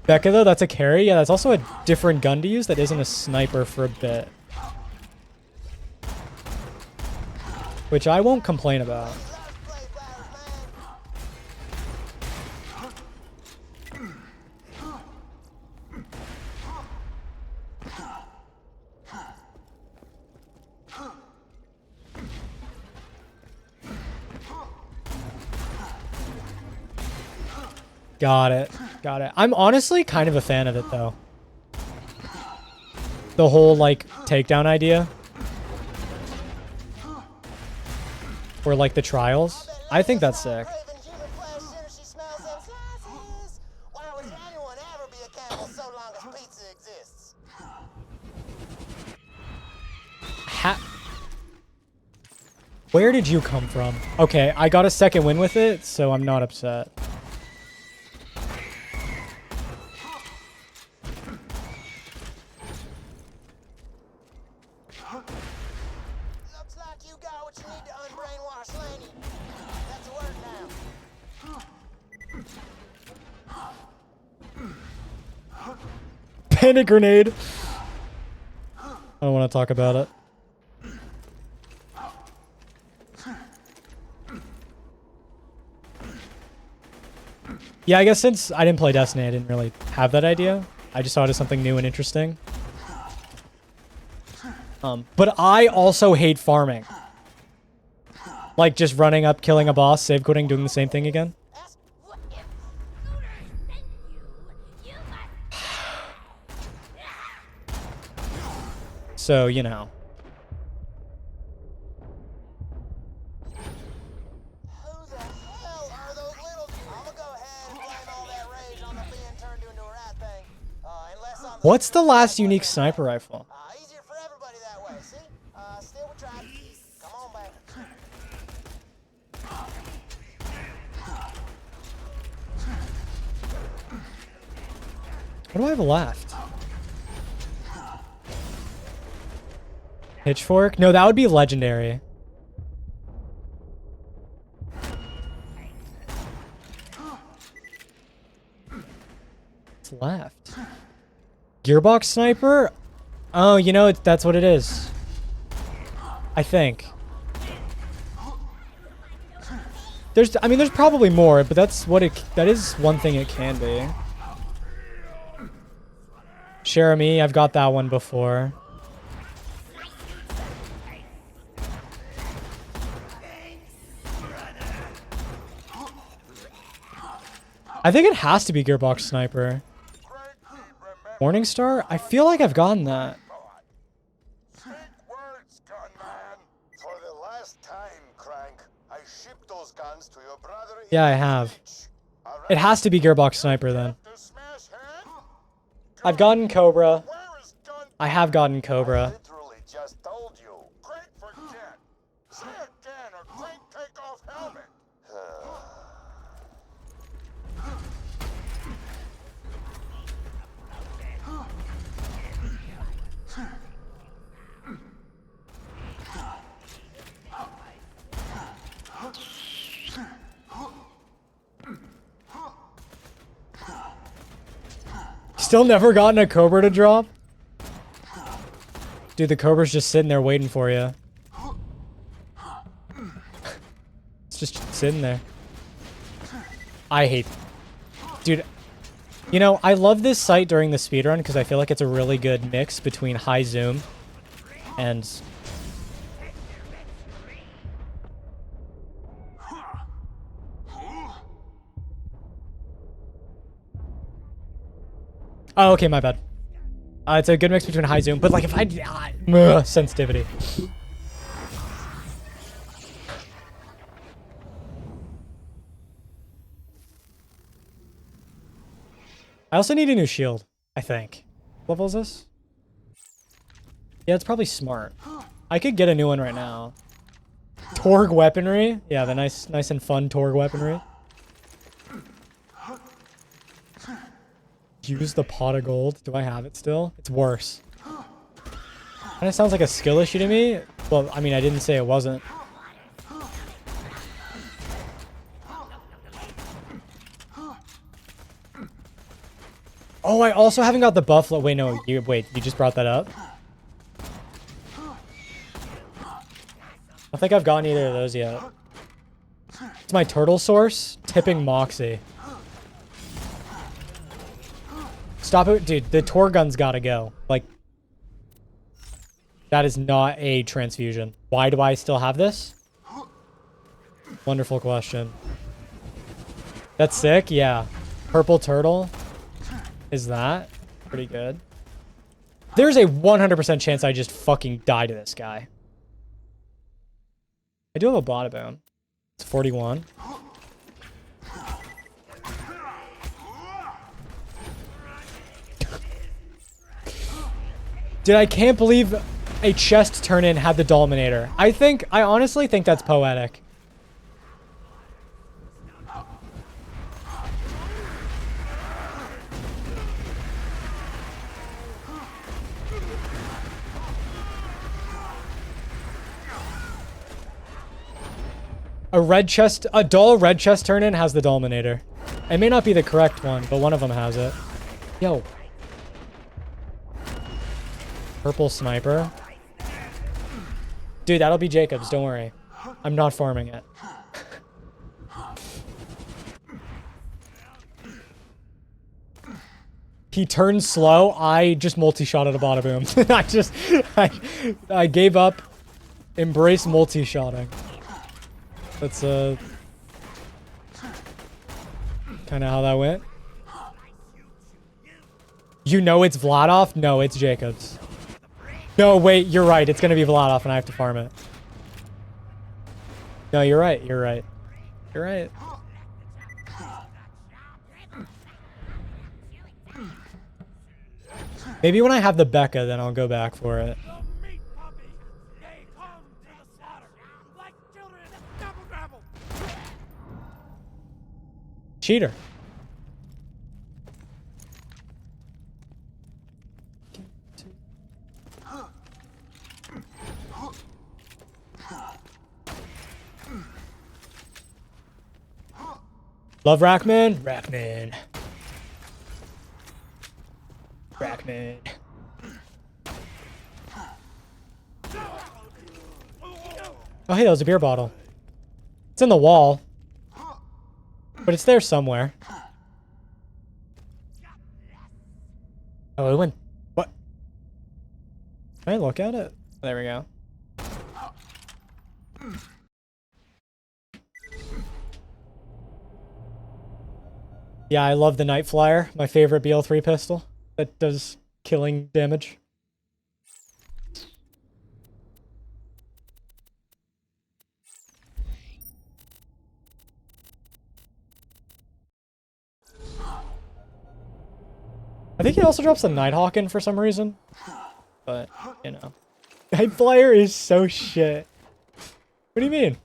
Becca, though, that's a carry. Yeah, that's also a different gun to use that isn't a sniper for a bit. Which I won't complain about. Got it. Got it. I'm honestly kind of a fan of it, though. The whole, like, takedown idea. Or, like, the trials. I think that's sick. Where did you come from? Okay, I got a second win with it, so I'm not upset. what you need to unbrainwash Laney. That's a word now. Panic grenade. I don't want to talk about it. Yeah, I guess since I didn't play Destiny, I didn't really have that idea. I just saw it as something new and interesting. But I also hate farming. Like just running up, killing a boss, save quitting, doing the same thing again. So, you know. Who the hell are those little... I'ma go ahead and blame all that rage on the being turned into a rat thing. Unless I'm... What's the last unique sniper rifle? Easier for everybody that way, see? Still we tried. Come on, baby. What do I have left? Pitchfork? No, that would be legendary. What's left? Gearbox sniper? Oh, you know, that's what it is. I think. I mean, there's probably more, but that is one thing it can be. Jeremy, I've got that one before. I think it has to be Gearbox Sniper. Morningstar? I feel like I've gotten that. Speak words, gunman. For the last time, Crank, I shipped those guns to your brother. Yeah, I have. It has to be Gearbox Sniper then. I've gotten Cobra. I have gotten Cobra. Literally just told you. Crank forget. Say again or Crank take off helmet. Still never gotten a Cobra to drop? Dude, the Cobra's just sitting there waiting for you. It's just sitting there. I hate... Dude, you know, I love this sight during the speedrun because I feel like it's a really good mix between high zoom and... Oh, okay, my bad. It's a good mix between high zoom, but like if I... sensitivity. I also need a new shield, I think. What level is this? Yeah, it's probably smart. I could get a new one right now. Torg weaponry? Yeah, the nice and fun Torg weaponry. Use the pot of gold. Do I have it still? It's worse. Kind of sounds like a skill issue to me. Well, I mean, I didn't say it wasn't. Oh, I also haven't got the buffalo. Wait, no. You just brought that up? I don't think I've gotten either of those yet. It's my turtle source. Tipping Moxie. Stop it. Dude, the Tor gun's gotta go. Like, that is not a transfusion. Why do I still have this? Wonderful question. That's sick? Yeah. Purple turtle. Is that pretty good? There's a 100% chance I just fucking die to this guy. I do have a body bone. It's 41. Dude, I can't believe a chest turn-in had the Dominator. I honestly think that's poetic. A dull red chest turn-in has the Dominator. It may not be the correct one, but one of them has it. Yo. Purple sniper. Dude, that'll be Jacob's, don't worry. I'm not farming it. He turned slow. I just multi-shot at a bada boom. I gave up. Embrace multi-shotting. That's kind of how that went. You know it's Vladov? No, it's Jacobs. No, wait, you're right. It's gonna be Vladov and I have to farm it. No, you're right. You're right. You're right. Maybe when I have the Becca, then I'll go back for it. Cheater. Love Rackman? Rackman. Rackman. Oh, hey, that was a beer bottle. It's in the wall. But it's there somewhere. Oh, it went... What? Can I look at it? There we go. Yeah, I love the Night Flyer. My favorite BL3 pistol. That does killing damage. I think he also drops the Nighthawk in for some reason. But, you know. Night Flyer is so shit. What do you mean?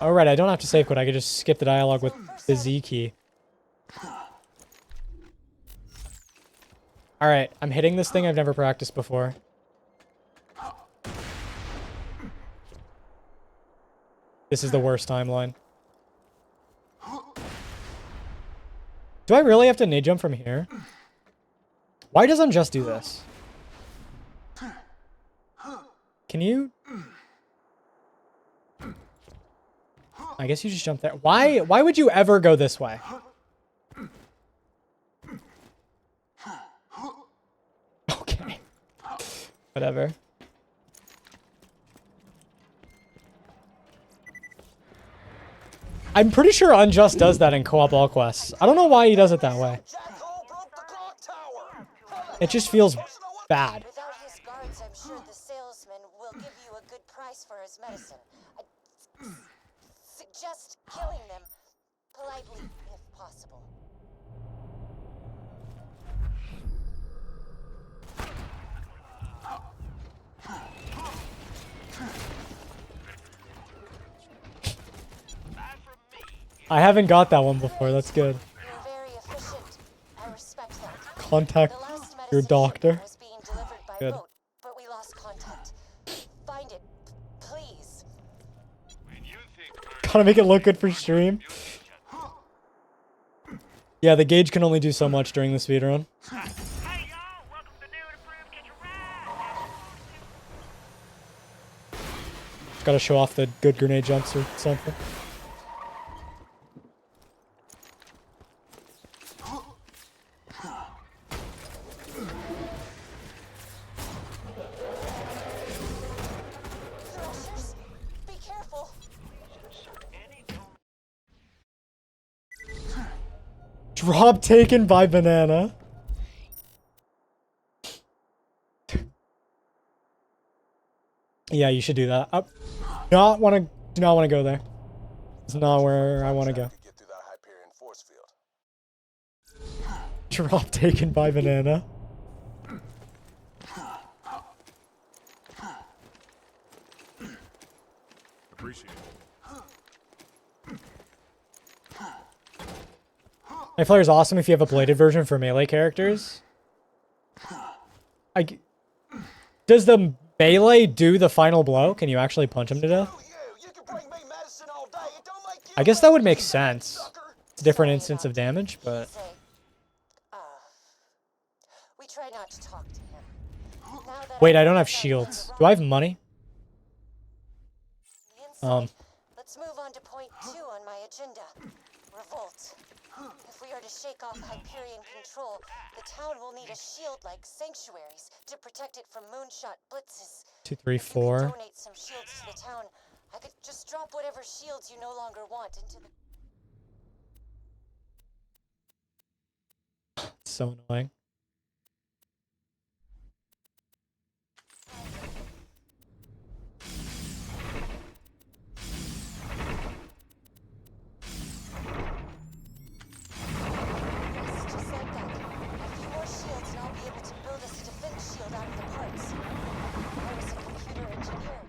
Alright, I don't have to save quit. I could just skip the dialogue with the Z key. Alright, I'm hitting this thing I've never practiced before. This is the worst timeline. Do I really have to nade jump from here? Why doesn't just do this? Can you? I guess you just jump there. Why would you ever go this way? Okay. Whatever. I'm pretty sure Unjust does that in co-op all quests. I don't know why he does it that way. It just feels bad. Without his guards, I'm sure the salesman will give you a good price for his medicine. I suggest killing them politely, if possible. I haven't got that one before. That's good. You're very efficient. I respect that. Contact The last your medicine doctor. shipment was being delivered by Good. boat, but we lost contact. Find it, please. Gotta make it look good for stream. Yeah, the gauge can only do so much during the speedrun. Hey y'all, welcome to new and improved Kitchen Ride. Just gotta show off the good grenade jumps or something. Thrashers, be careful. Drop taken by banana. Yeah, you should do that. Do not want to go there. It's not where I want to go. Get through that Hyperion force field. Drop taken by banana. Appreciate it. Night Flyer is awesome if you have a bladed version for melee characters. Does the melee do the final blow? Can you actually punch him to death? I guess that would make sense. It's a different instance of damage, but... We try not to talk to him. Now that Wait, I don't know have he's shields. on Do I have money? the inside, let's move on to point 2 on my agenda. Revolt. If we are to shake off Hyperion control, the town will need a shield-like sanctuaries to protect it from moonshot blitzes. 2, 3, If you could 4. donate some shields to the town, I could just drop whatever shields you no longer want into the... It's so annoying. Yes, just like that. A few more shields and I'll be able to build us a defense shield out of the parts. I was a computer engineer.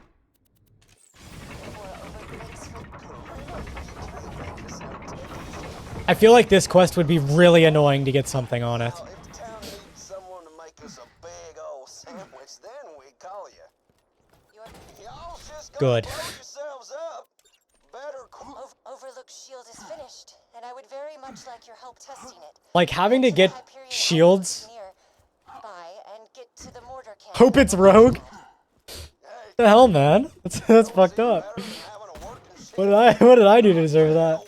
I feel like this quest would be really annoying to get something on it. Now, if the town needs someone to make us a big old sandwich, then we call you. Y'all just go Good. blow yourselves up. Better Overlook shield is finished, and I would very much like your help testing it. Like, having to Get get the Hyperion shields. nearby and get to the mortar cannon. Hope it's rogue. The hell, man? That's fucked up. What did I do to deserve that?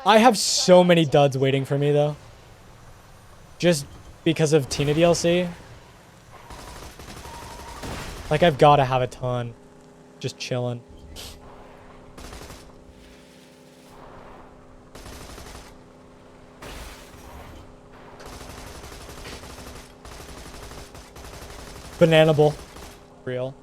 I have so many duds waiting for me though. Just because of Tina DLC. Like, I've got to have a ton. Just chilling. Bananable. Real.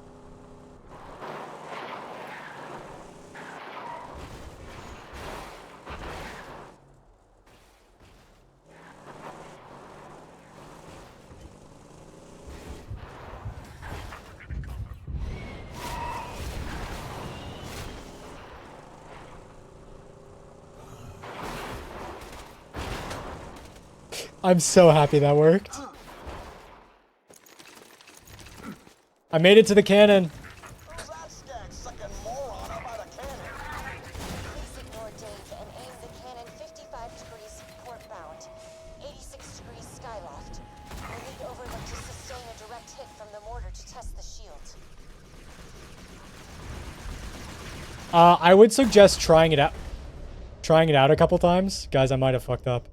I'm so happy that worked. I made it to the cannon. Please ignore Dave and aim the cannon 55 degrees portbound, 86 degrees skyloft. We'll need Overlook to sustain a direct hit from the mortar to test the shield. I would suggest trying it out. Trying it out a couple times. Guys, I might have fucked up.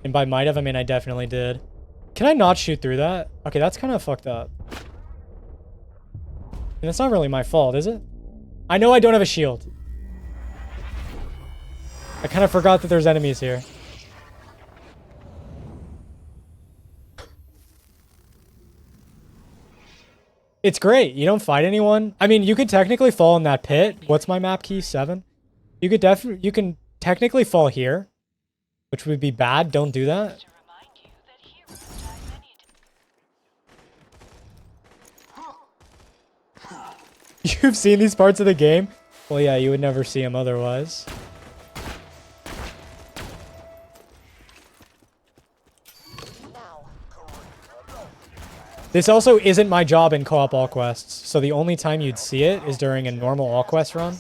And by might have, I mean I definitely did. Can I not shoot through that? Okay, that's kind of fucked up. And it's not really my fault, is it? I know I don't have a shield. I kind of forgot that there's enemies here. It's great. You don't fight anyone. I mean, you could technically fall in that pit. What's my map key? 7? You can technically fall here, which would be bad. Don't do that. You've seen these parts of the game? Well, yeah, you would never see them otherwise. This also isn't my job in co-op all quests, so the only time you'd see it is during a normal all quest run,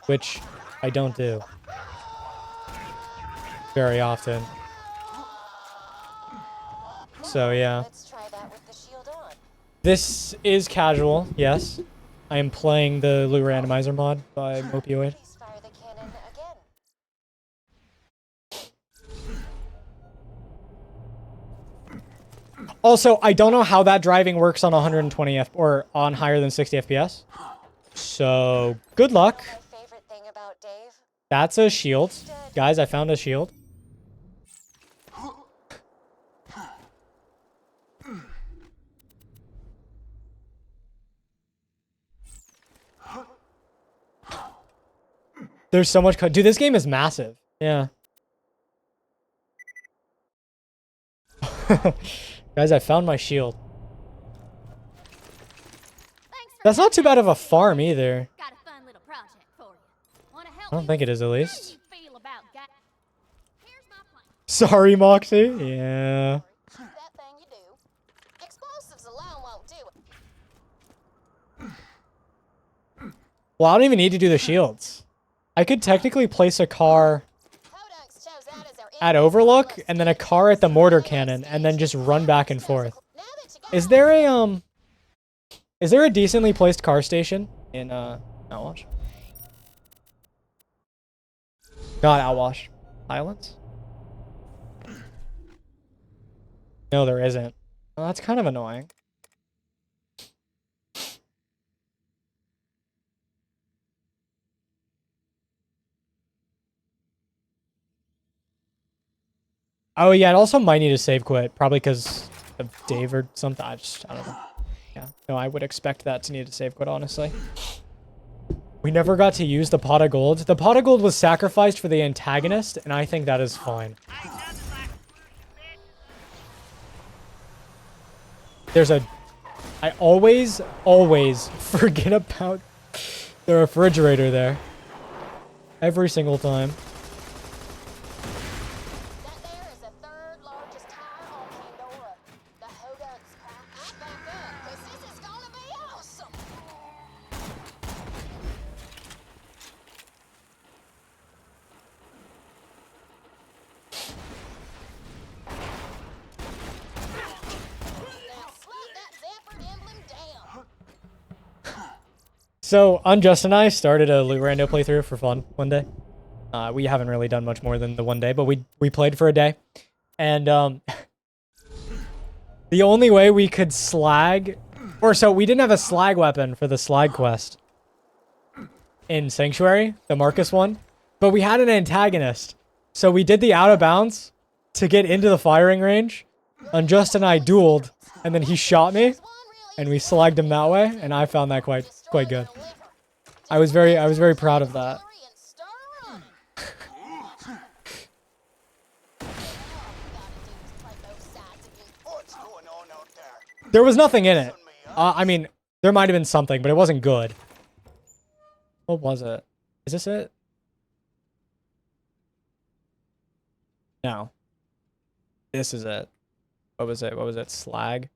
which I don't do very often. So yeah. Let's try that with the shield on. This is casual, yes. I am playing the loot randomizer mod by Opioid. Please fire the cannon again. Also, I don't know how that driving works on 120 or on higher than 60 FPS. So, good luck. My favorite thing about Dave. That's a shield. Guys, I found a shield. There's so much code. Dude, this game is massive. Yeah. Guys, I found my shield. That's not too bad of a farm either. Got a fun little project for you. Wanna help I don't me? think it is, at How do least. you feel about Here's my plan. Sorry, Moxie. Yeah. That thing you do. Explosives alone won't do it. Well, I don't even need to do the shields. I could technically place a car Podunks chose that as their at entrance Overlook list. and then a car at the mortar cannon and then just run back and forth. Now that you got Is there a is there a decently placed car station in Outwash? Not Outwash. Highlands? No, there isn't. Well, that's kind of annoying. Oh yeah, it also might need a save quit, probably because of Dave or something. I don't know. Yeah, no, I would expect that to need a save quit, honestly. We never got to use the pot of gold. The pot of gold was sacrificed for the antagonist, and I think that is fine. There's a... I always forget about the refrigerator there. Every single time. that there is the third largest tire on Pandora. The Hodunks pack back up, 'cause this is gonna be awesome. Now slug that Zephyr emblem down. So, Unjust and I started a Loot Rando playthrough for fun one day. We haven't really done much more than the one day, but we played for a day. And, the only way we could slag... Or, so, we didn't have a slag weapon for the slag quest. In Sanctuary, the Marcus one. But we had an antagonist. So, we did the out of bounds to get into the firing range. Unjust and I dueled, and then he shot me. And we slagged him that way, and I found that quite good. I was very proud of that. What's going on out there? There was nothing in it. I mean, there might have been something, but it wasn't good. What was it? Is this it? No. This is it. What was it? What was it? Slag?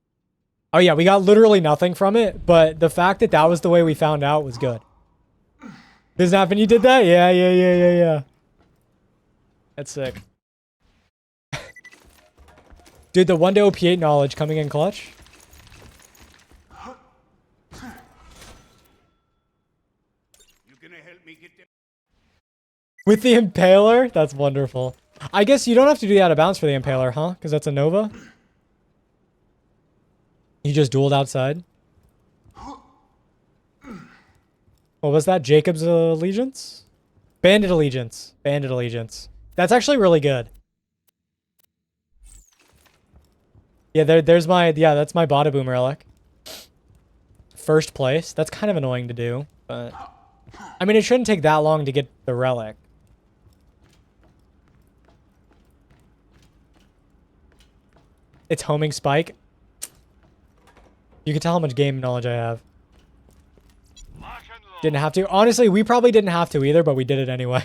Oh yeah, we got literally nothing from it, but the fact that that was the way we found out was good. Doesn't happen you did that? Yeah. That's sick. Dude, the 1 to OP8 knowledge coming in clutch. You gonna help me get them? With the Impaler? That's wonderful. I guess you don't have to do the out of bounds for the Impaler, huh? Because that's a Nova? You just dueled outside? What was that? Jacob's Allegiance? Bandit Allegiance. Bandit Allegiance. That's actually really good. Yeah, there's my... Yeah, that's my Bada Boom relic. First place. That's kind of annoying to do, but... I mean, it shouldn't take that long to get the relic. It's homing spike. You can tell how much game knowledge I have. Didn't have to. Honestly, we probably didn't have to either, but we did it anyway.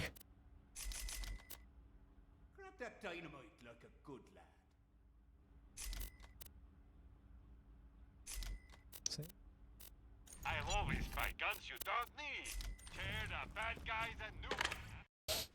Grab that dynamite like a good lad. I've always tried guns you don't need. Tear the bad guys and new ones.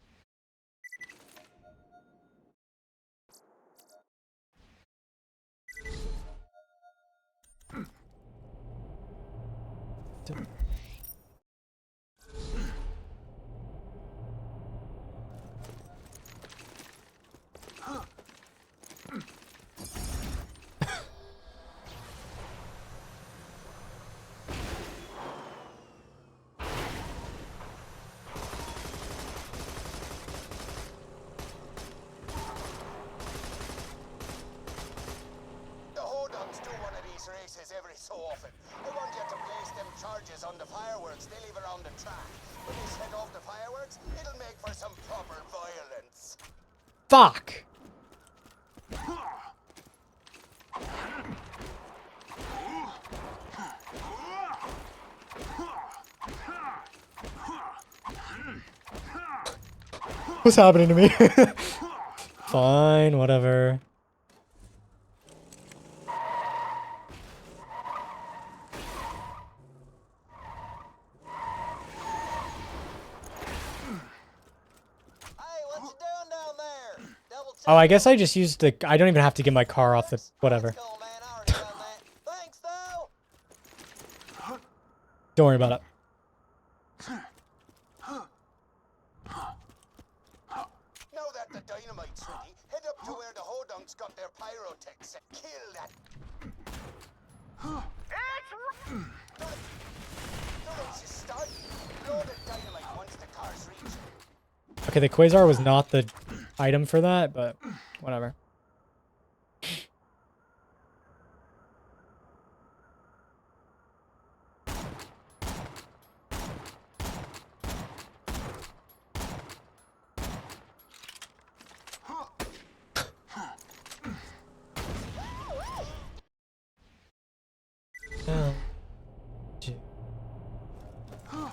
The Hodunks do one of these races every so often. They want you to place them charges on the fireworks they leave around the track. When they set off the fireworks, it'll make for some proper violence. Fuck! What's happening to me? Fine, whatever. Oh, I guess I just used the... I don't even have to get my car off the... Whatever. Cool, man. I already done that. Thanks, though. Don't worry about it. Now that the dynamite's ready, head up to where the Hodunks got their pyrotechs and kill that. No, just start. Load the dynamite once the car's reached. Okay, the Quasar was not the item for that, but whatever. Oh.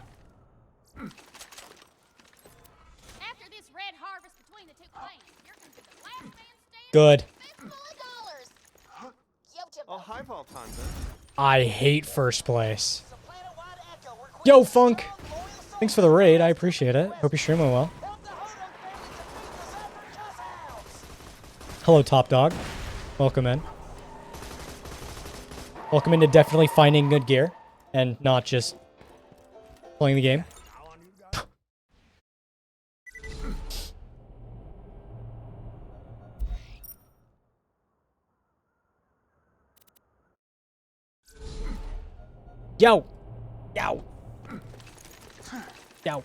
After this red harvest between the two clans, you're gonna be the last man standing. Good. Fistful of dollars. Oh, hi, Voltanda. I hate first place. Yo, Funk! Thanks for the raid. I appreciate it. Hope you're streaming well. Hello, Top Dog. Welcome in. Welcome into definitely finding good gear and not just playing the game. Yo! Yo! Yo!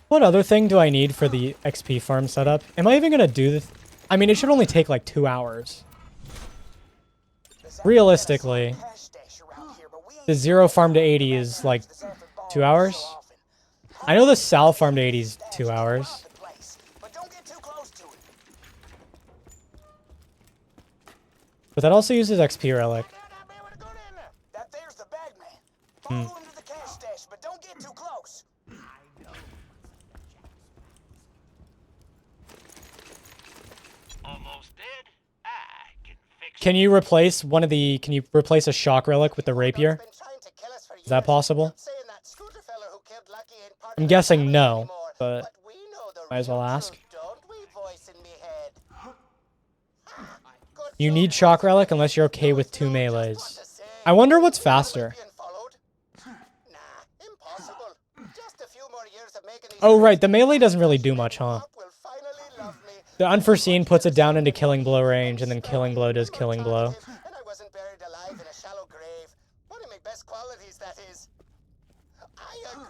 What other thing do I need for the XP farm setup? Am I even gonna do this? I mean, it should only take like 2 hours. Realistically, the 0 farm to 80 is like 2 hours. I know the Sal farm to 80 is 2 hours. But that also uses XP relic. Hmm. Almost dead? I can fix Can you replace one of the... Can you replace a shock relic with the rapier? Is that possible? I'm guessing no, but might as well ask. You need shock relic unless you're okay with 2 melees. I wonder what's faster. Oh, right. The melee doesn't really do much, huh? The unforeseen puts it down into killing blow range, and then killing blow does killing blow.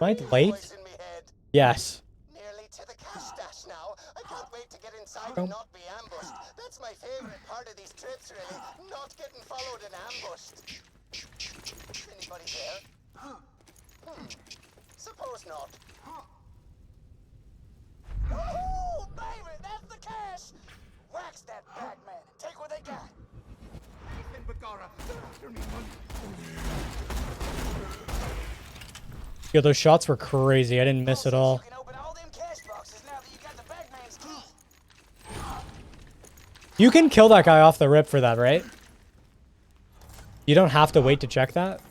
Am I late? Yes. Nearly to the cash stash now. I can't wait to get inside and not be ambushed. That's my favorite part of these trips, really. Not getting followed and ambushed. Anybody there? Suppose not. Oh, baby, that's the cash! Wax that bag, man. Take what they got. Yo, those shots were crazy. I didn't miss it all. You can open all them cash boxes now that you got the bagman's key. You can kill that guy off the rip for that, right? You don't have to wait to check that?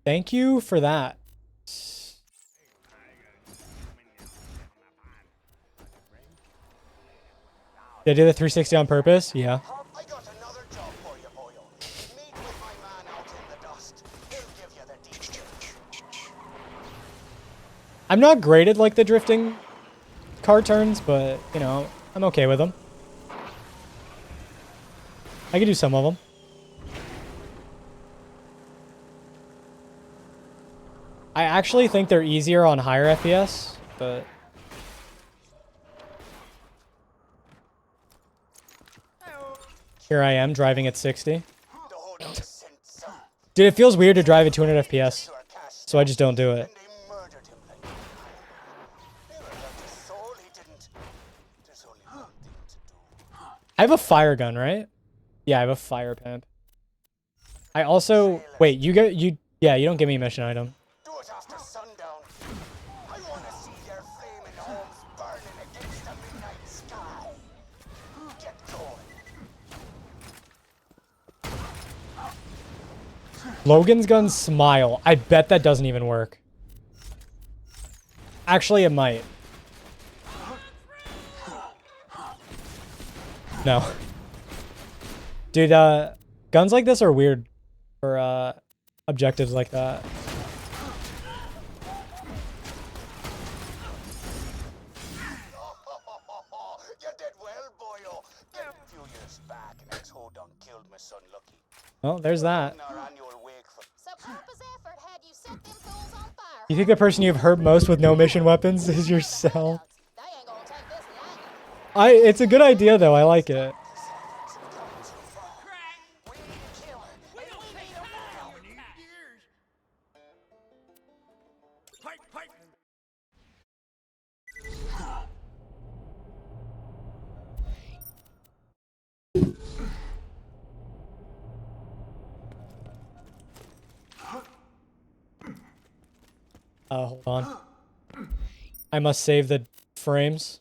Thank you for that. Did I do the 360 on purpose? Yeah. I got another job for you, boyo. Meet with my man I'm not great at like the drifting car turns, but you know, I'm okay with them. I can do some of them. I actually think they're easier on higher FPS, but here I am driving at 60. Dude, it feels weird to drive at 200 FPS, so I just don't do it. I have a fire gun, right? Yeah, I have a fire pimp. I also wait. Yeah. You don't give me a mission item. Do it after sundown. I want to see their flaming homes burning against the midnight sky. Get going. Logan's gun smile. I bet that doesn't even work. Actually, it might. No. Dude, guns like this are weird for objectives like that. You did well, boyo. A few years back, an ex-ho done killed my son Lucky. Well, there's that. Our annual wake for So purpose effort had you set them fools on fire. You think the person you've hurt most with no mission weapons is yourself? They ain't gonna take this lightly. It's a good idea though. I like it. Hold on. I must save the frames.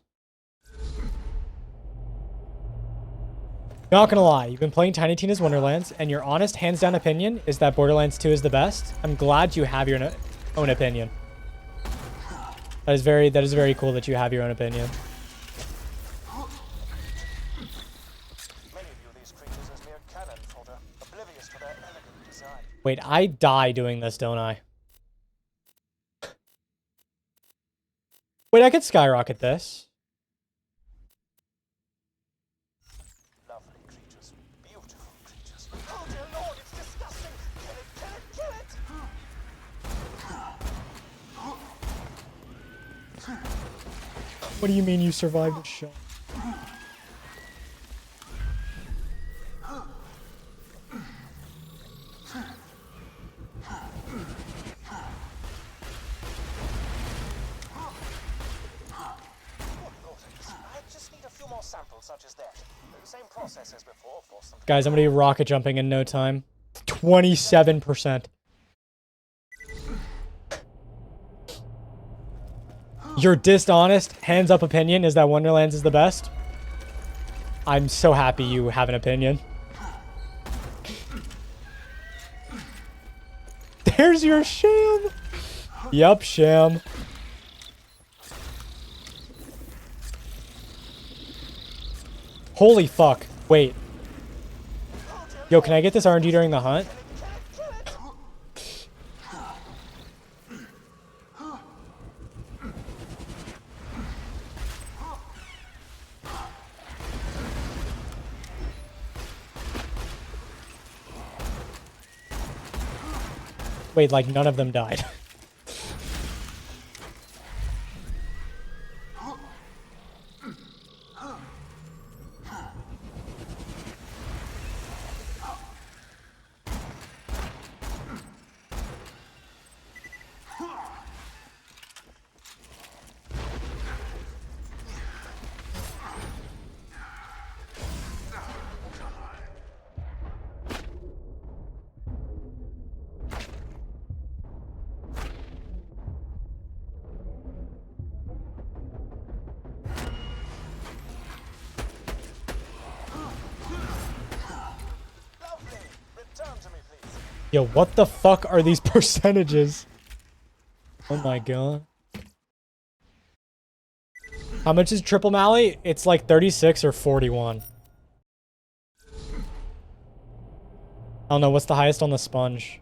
Not gonna lie, you've been playing Tiny Tina's Wonderlands, and your honest, hands-down opinion is that Borderlands 2 is the best. I'm glad you have your own opinion. That is very cool that you have your own opinion. many view these creatures as mere cannon fodder, oblivious to their elegant design. Wait, I die doing this, don't I? Wait, I could skyrocket this. Lovely creatures, beautiful creatures. Oh dear Lord, it's disgusting! Kill it, kill it, kill it! What do you mean you survived the shot? Samples such as that. The same process as before for some. Guys, I'm gonna be rocket jumping in no time. 27%. Your dishonest, hands up opinion is that Wonderlands is the best? I'm so happy you have an opinion. There's your sham. Yup, sham. Holy fuck. Wait. Yo, can I get this RNG during the hunt? Wait, like none of them died. Yo, what the fuck are these percentages? Oh my god. How much is Triple Mally? It's like 36 or 41. I don't know, what's the highest on the sponge?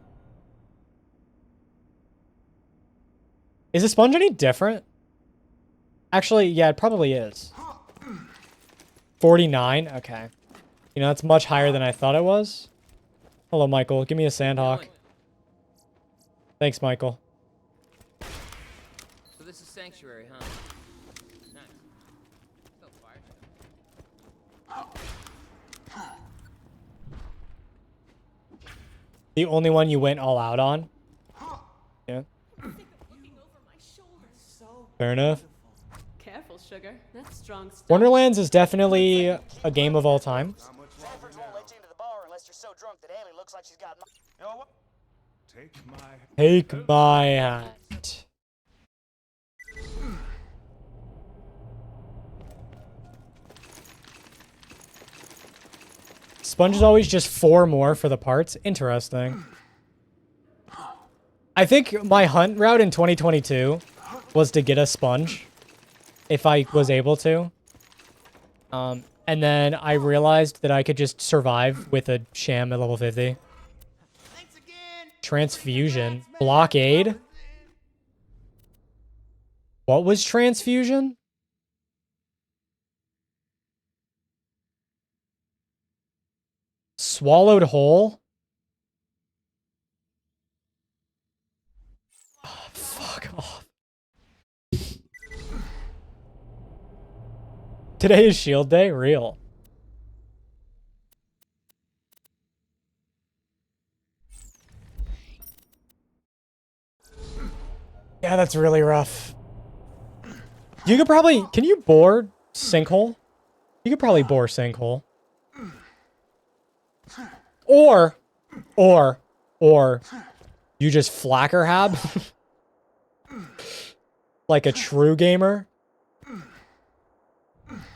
Is the sponge any different? Actually, yeah, it probably is. 49? Okay. You know, that's much higher than I thought it was. Hello, Michael. Give me a sandhawk. Thanks, Michael. So this is Sanctuary, huh? Nice. Still fire. The only one you went all out on? Yeah. Fair enough. Careful, sugar. That's strong stuff. Wonderlands is definitely a game of all time. Sanford's won't let you into the bar unless you're so drunk that Haley looks like she's got. You know what? Take my hat. Sponge is always just 4 more for the parts. Interesting. I think my hunt route in 2022 was to get a sponge. If I was able to. And then I realized that I could just survive with a sham at level 50. Transfusion. Blockade. What was transfusion? Swallowed whole? Oh, fuck off. Today is Shield Day? Real. Yeah, that's really rough. You could probably... Can you bore sinkhole? You could probably bore sinkhole. Or you just flacker hab. Like a true gamer.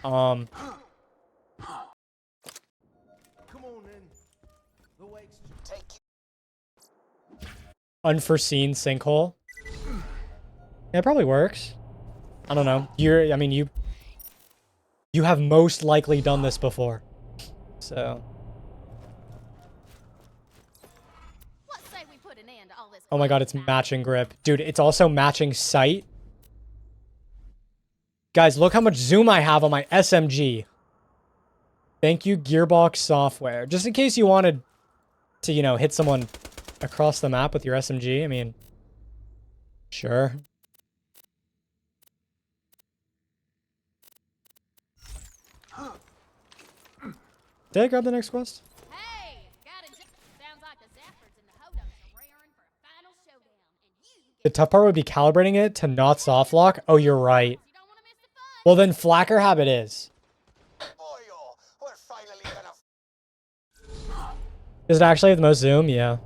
Come on in. The wake's take Unforeseen sinkhole. Yeah, it probably works. I don't know. I mean, you have most likely done this before. So. Let's say we put an end to all this. Oh my god, it's matching grip. Dude, it's also matching sight. Guys, look how much zoom I have on my SMG. Thank you, Gearbox Software. Just in case you wanted to, you know, hit someone across the map with your SMG. I mean, sure. Did I grab the next quest? Hey, sounds like the Zaffords and the Hodunks are raring for a final showdown, and you The tough part would be calibrating it to not soft lock. Oh, you're right. Well, then Flacker Habit is. We're finally gonna. Does it actually have the most zoom? Yeah.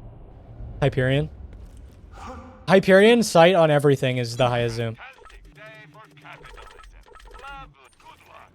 Hyperion. Hyperion sight on everything is the highest zoom. Fantastic day for capitalism. Love, good luck.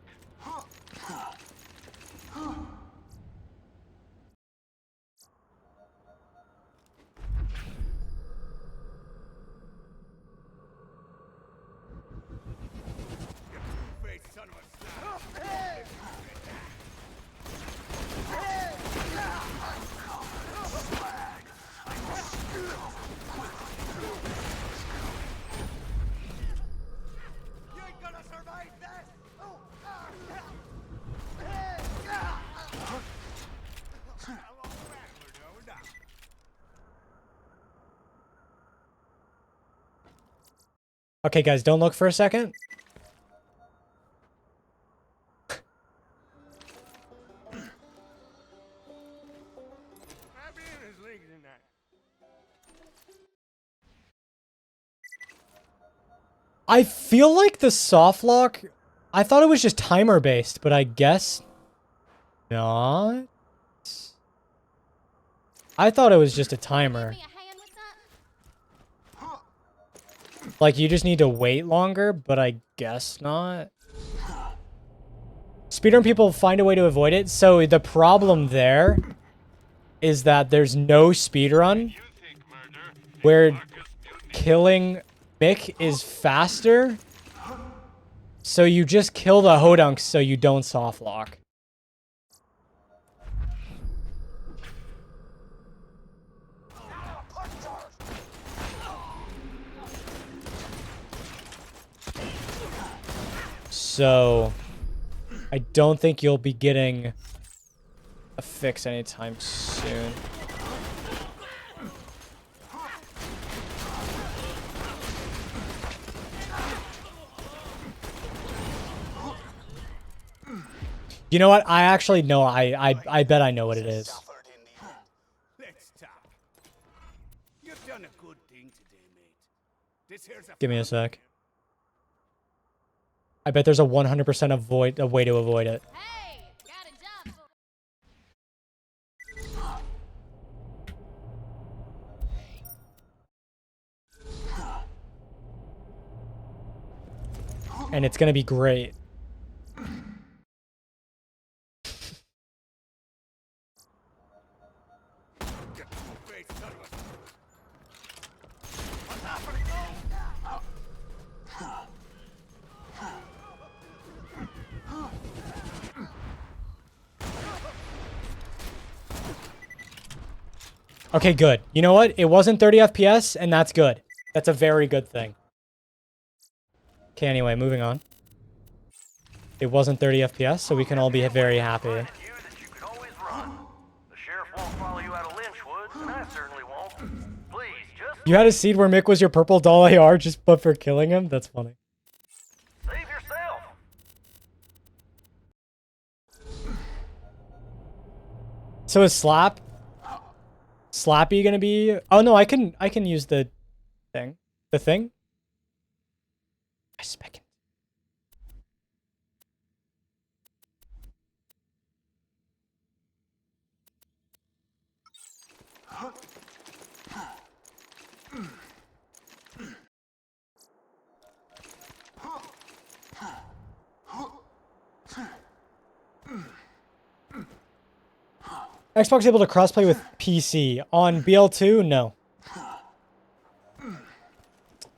You ain't gonna survive this. Okay, guys, don't look for a second. I feel like the soft lock, I thought it was just timer based, but I guess not. I thought it was just a timer. Like you just need to wait longer, but I guess not. Speedrun people find a way to avoid it. So the problem there is that there's no speedrun where killing Mick is faster. So you just kill the Hodunks so you don't soft lock. So I don't think you'll be getting a fix anytime soon. You know what? I actually know. I bet I know what it is. Let's talk. You've done a good thing today, mate. This here's a Give me a sec. I bet there's a 100% a way to avoid it. Hey, got a job for And it's gonna be great. Okay, good. You know what? It wasn't 30 FPS, and that's good. That's a very good thing. Okay, anyway, moving on. It wasn't 30 FPS, so we can all be very happy. The sheriff won't follow you out of Lynchwood, and I certainly won't. Please, just You had a seed where Mick was your purple doll AR just but for killing him? That's funny. save yourself. So is Slappy gonna be... Oh no, I can use the thing. The thing? I spec it. Xbox able to crossplay with PC. On BL2? No.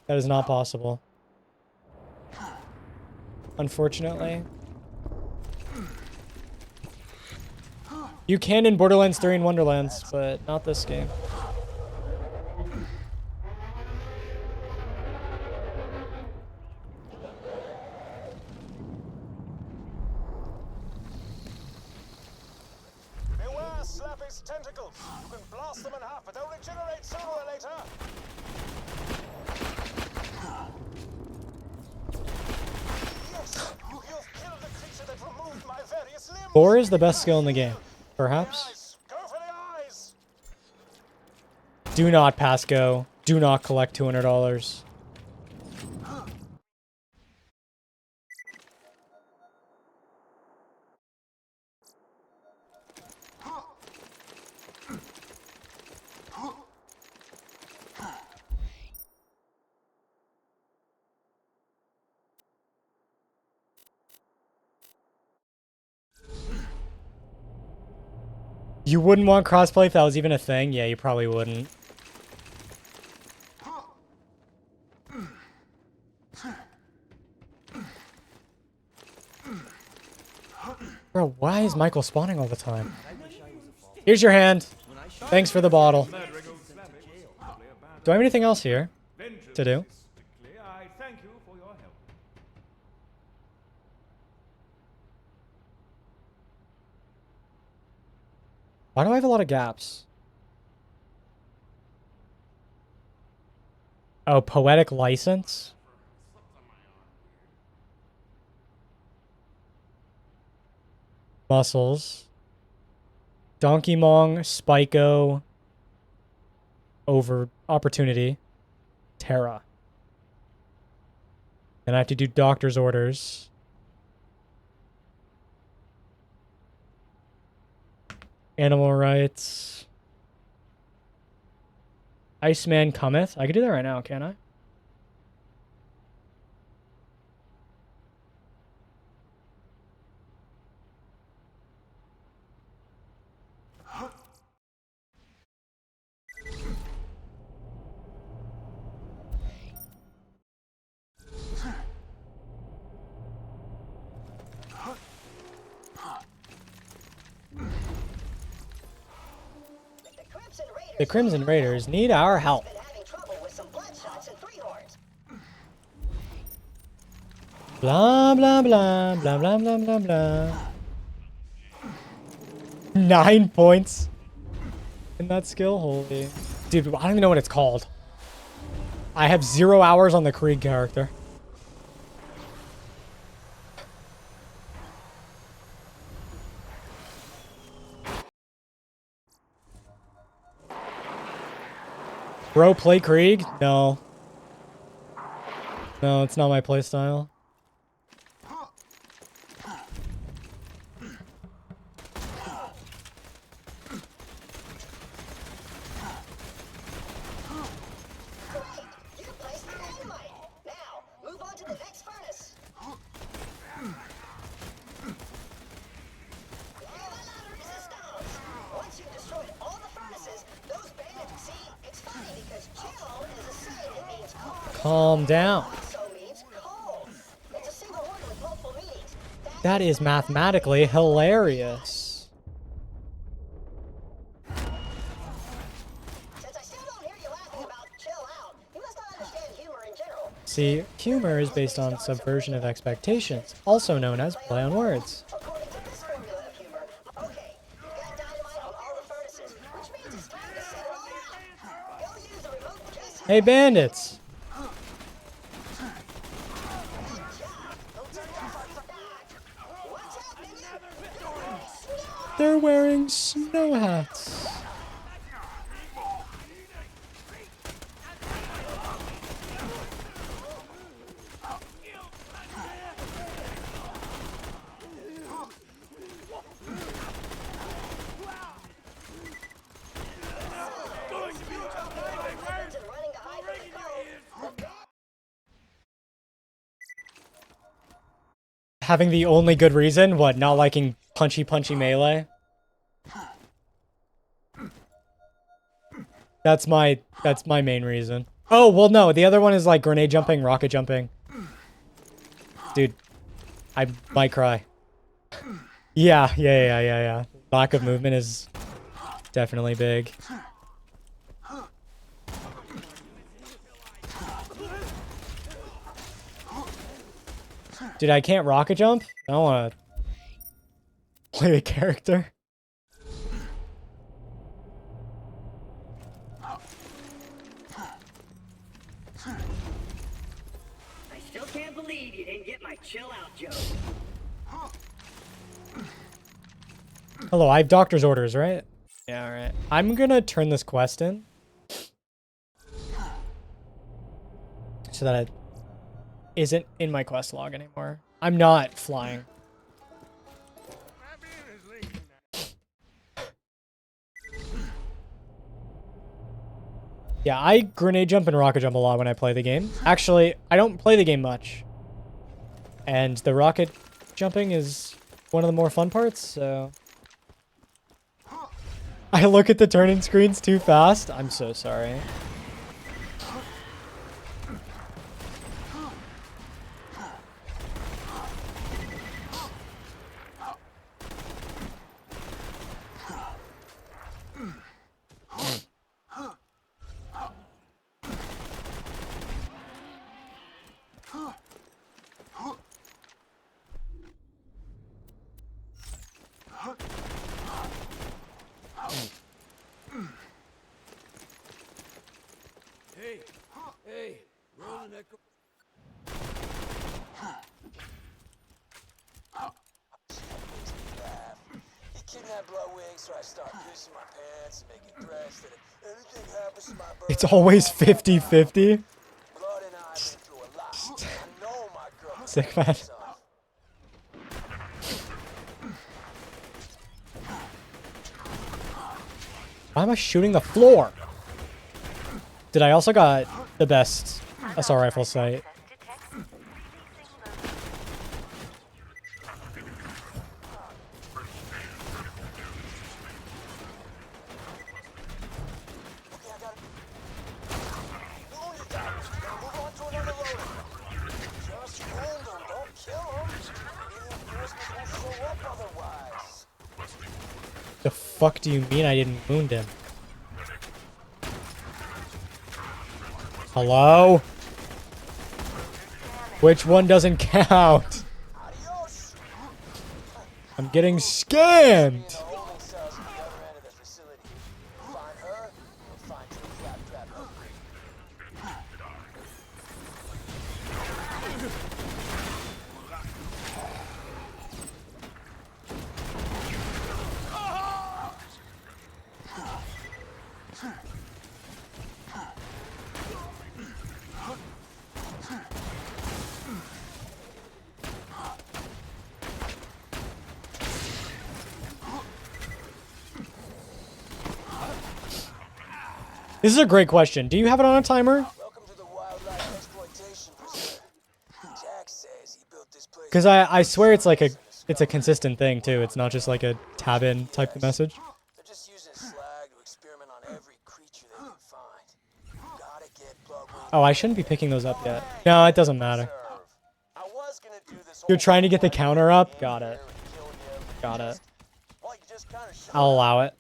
That is not possible. Unfortunately. You can in Borderlands 3 and Wonderlands, but not this game. Beware Slappy's tentacles. You can blast them in half, but they'll regenerate sooner or later. Yes, you've killed the creature that removed my various limbs. 4 is the best skill in the game, perhaps. Go for the eyes. Do not pass go. Do not collect $200. You wouldn't want crossplay if that was even a thing? Yeah, you probably wouldn't. Bro, why is Michael spawning all the time? Here's your hand. Thanks for the bottle. Do I have anything else here to do? I thank you for your help. Why do I have a lot of gaps? Oh, poetic license? Muscles. Donkey Mong, Spyco. Over opportunity. Terra. Then I have to do doctor's orders. Animal rights. Iceman cometh. I could do that right now, can't I? The Crimson Raiders need our help. Blah, blah, blah, blah, blah, blah, blah, blah. 9 points in that skill? Holy. Dude, I don't even know what it's called. I have 0 hours on the Krieg character. Bro, play Krieg? No. No, it's not my playstyle. Calm down. That is mathematically hilarious. See, humor is based on subversion of expectations, also known as play on words. Hey, bandits! They're wearing snow hats. Having the only good reason? What, not liking punchy melee? That's my main reason. Oh, well no, the other one is like grenade jumping, rocket jumping. Dude, I might cry. Yeah. Lack of movement is definitely big. Dude, I can't rocket jump? I don't want to play a character. I still can't believe you didn't get my chill out joke. Hello, I have doctor's orders, right? Yeah, alright. I'm gonna turn this quest in. So that it isn't in my quest log anymore. I'm not flying. Yeah, I grenade jump and rocket jump a lot when I play the game. Actually, I don't play the game much. And the rocket jumping is one of the more fun parts, so... I look at the turning screens too fast. I'm so sorry. Hey, Roland Echo. He kidnapped Bloodwing, so I start pissing my pants and making threats that if anything happens to my bird, It's always 50-50. Blood and I have been through a lot. I know my girl. Sick, man. Why am I shooting the floor? Did I also got the best assault rifle sight? The fuck do you mean I didn't wound him? Hello? Which one doesn't count? Adios! I'm getting scammed. The holding cells at the other end of the facility. Find her, we'll find your claptrap upgrade. This is a great question. Do you have it on a timer? Welcome to the wildlife exploitation preserve. Jack says he built this place. Because I swear it's like it's a consistent thing too. It's not just like a tab in type message. They're just using slag to experiment on every creature they can find. Gotta get Bloodwing. Oh, I shouldn't be picking those up yet. No, it doesn't matter. I was gonna do this You're trying to get the counter up? Got it. Got it. Well, you just kinda showed I'll allow it.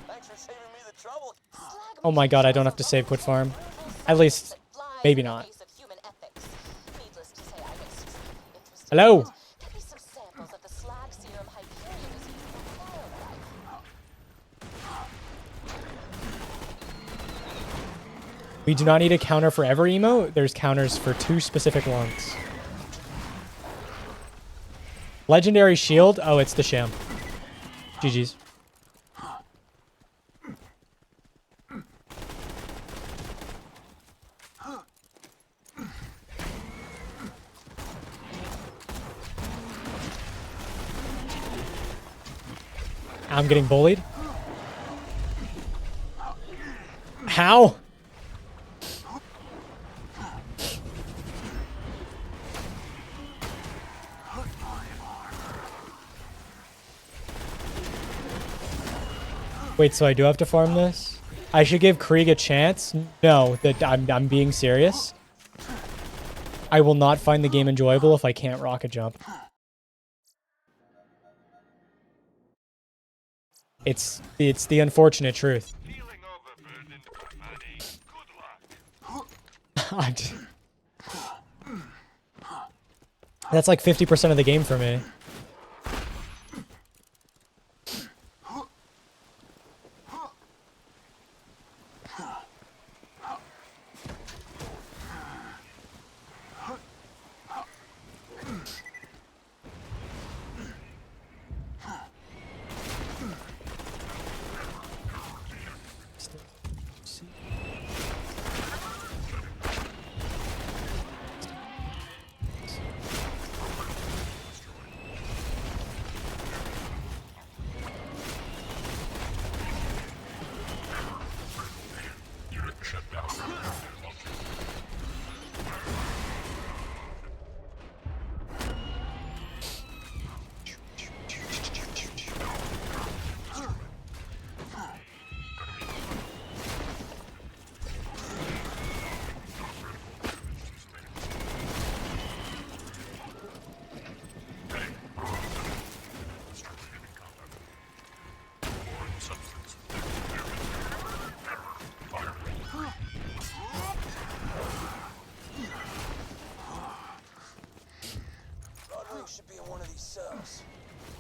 Thanks for saving me the trouble. Oh my god, I don't have to save quit farm. At least, maybe not. Hello? Get me some samples of the slag serum Hyperion is using for biolife. We do not need a counter for every emote. There's counters for 2 specific ones. Legendary shield? Oh, it's the sham. GG's. I'm getting bullied. How? Wait, so I do have to farm this? I should give Krieg a chance? No, that I'm being serious. I will not find the game enjoyable if I can't rocket jump. It's the unfortunate truth. That's like 50% of the game for me. Should be in one of these cells.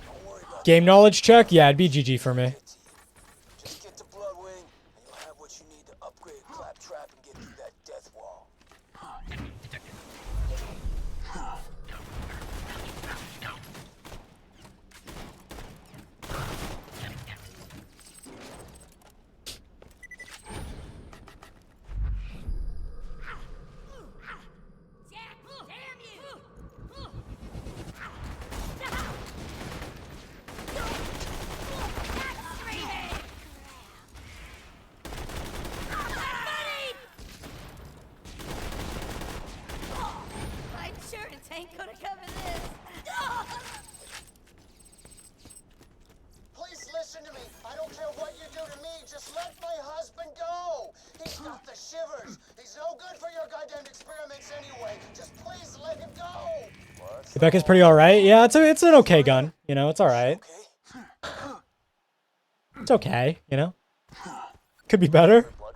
Don't worry about Game knowledge check? Yeah, it'd be GG for me. Just get to Bloodwing, and you'll have what you need to upgrade Claptrap and get through that death wall. Please listen to me. I don't care what you do to me. Just let my husband go. He's got the shivers. He's no good for your goddamn experiments anyway. Just please let him go. Rebecca's pretty alright. Yeah, it's an okay gun. You know, it's alright. It's okay, you know? Could be better. Oh,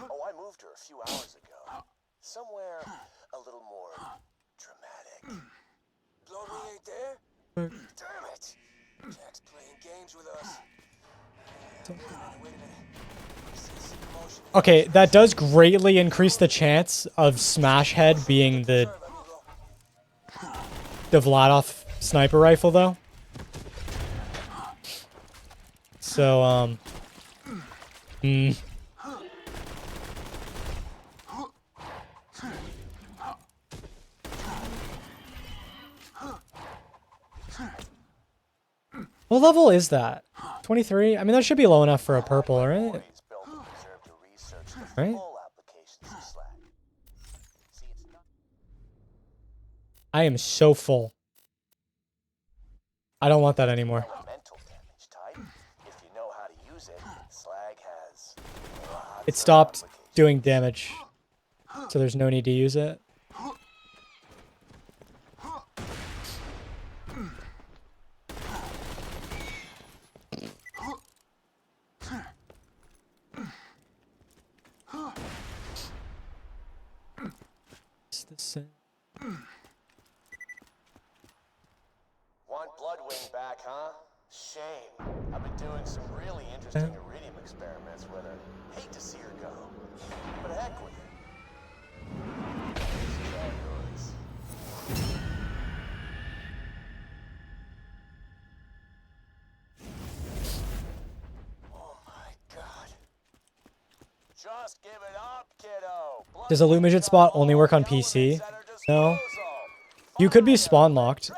I moved her a few hours ago. Somewhere a little more dramatic. Damn it! Jack's playing games with us. Wait a minute. Okay, that does greatly increase the chance of Smash Head being the Vladov sniper rifle, though. So, What level is that? 23? I mean, that should be low enough for a purple, right? Right? I am so full. I don't want that anymore. It stopped doing damage, so there's no need to use it. It's the same. Want Bloodwing back, huh? Shame. I've been doing some really interesting iridium experiments with her. Hate to see her go. But heck with it. She's all yours. Oh my god. Just give it up, kiddo. Does a Lumigent spot only work on PC? No. You could be spawn locked.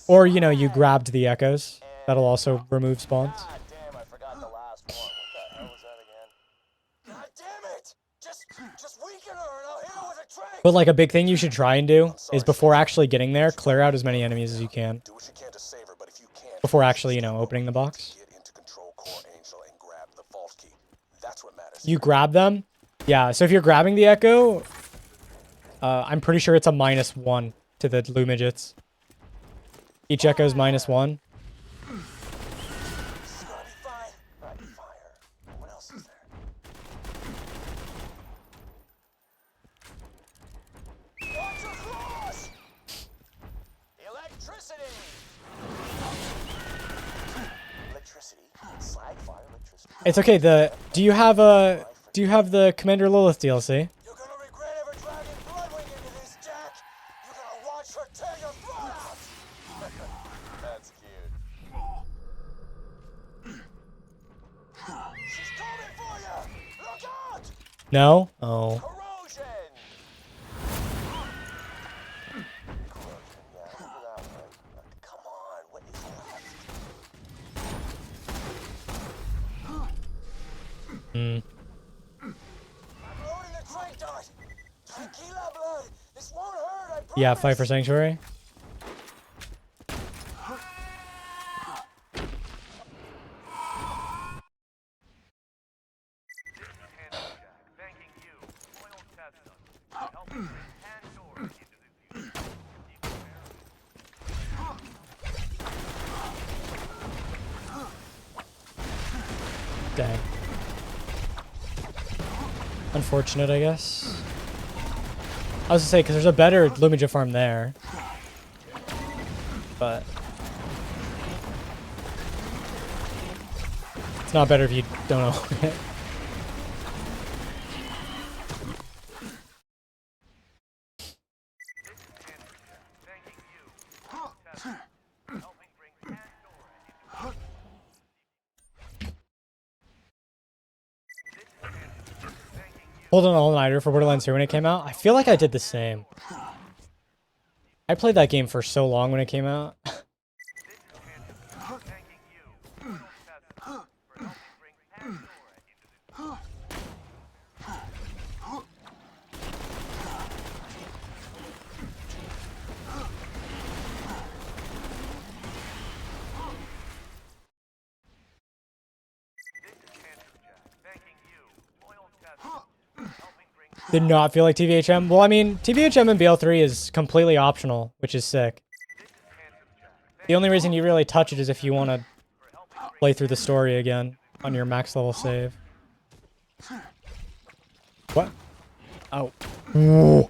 Or, you know, you grabbed the echoes. That'll also remove spawns. God damn, I forgot the last one. What the hell was that again? God damn it! Just weaken her and I'll hit her with a train! But like a big thing you should try and do is before actually getting there, clear out as many enemies as you can. Do what you can to save her, but if you can't, Before actually, you know, opening the box. get into control core angel and grab the vault key. That's what matters. You grab them? Yeah, so if you're grabbing the echo, I'm pretty sure it's a -1 to the Lumigents. Each echo is -1. It's gonna be fine. Right, fire. What else is there? Watch your claws! Electricity! Electricity? Slag fire electricity? It's okay. Do you have the Commander Lilith DLC? You're gonna regret ever dragging Bloodwing into this, Jack! You're gonna watch her tear your throat out! That's cute. She's coming for you! Look out! No? Oh. Corrosion! Corrosion, yeah, I remember that one. Come on, what is left? I'm loading the trank dart! Tequila blood! This won't hurt, I promise! Yeah, fight for Sanctuary. Dang. Unfortunate, I guess. I was gonna say, because there's a better Lumigent farm there. But it's not better if you don't know it. Hold on all-nighter for Borderlands 3 when it came out. I feel like I did the same. I played that game for so long when it came out. Did not feel like TVHM. Well, I mean, TVHM in BL3 is completely optional, which is sick. The only reason you really touch it is if you want to play through the story again on your max level save. What? Oh. Ooh.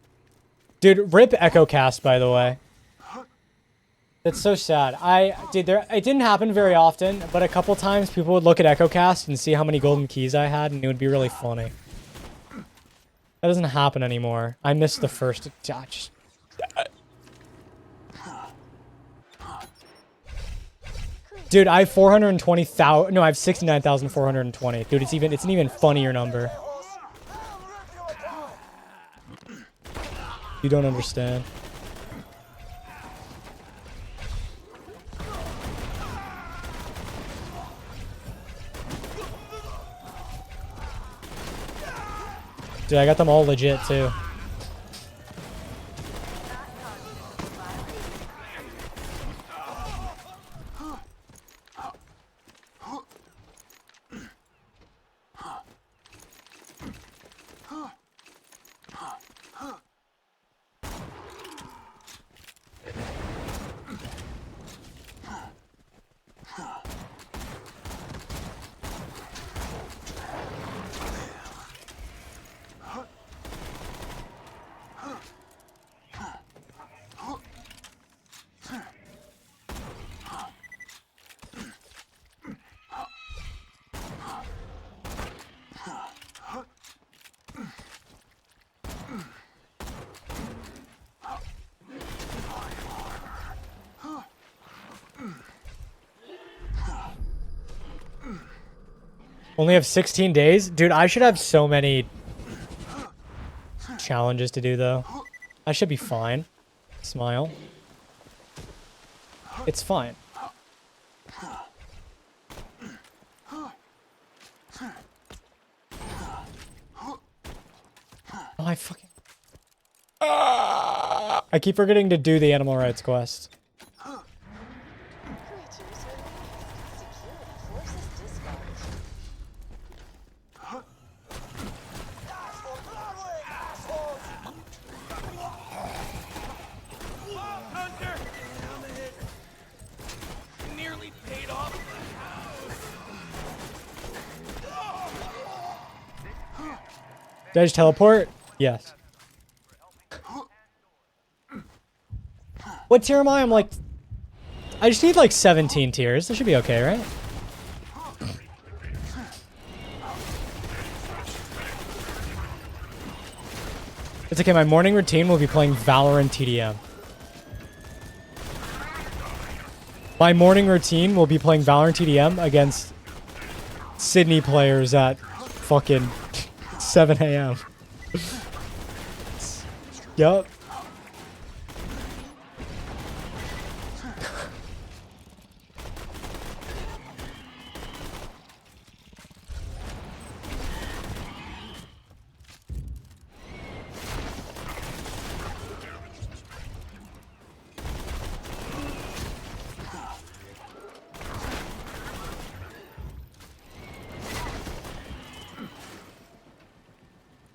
Dude, rip Echo Cast, by the way. That's so sad. It didn't happen very often, but a couple times people would look at Echo Cast and see how many golden keys I had, and it would be really funny. That doesn't happen anymore. I missed the first touch. Dude, I have 420,000. No, I have 69,420. Dude, it's an even funnier number. You don't understand. Dude, I got them all legit too. Only have 16 days? Dude, I should have so many challenges to do, though. I should be fine. Smile. It's fine. Oh, I fucking... I keep forgetting to do the animal rights quest. Did I just teleport? Yes. What tier am I? I'm like... I just need like 17 tiers. That should be okay, right? It's okay, my morning routine will be playing Valorant TDM. My morning routine will be playing Valorant TDM against Sydney players at fucking 7 a.m. Yup.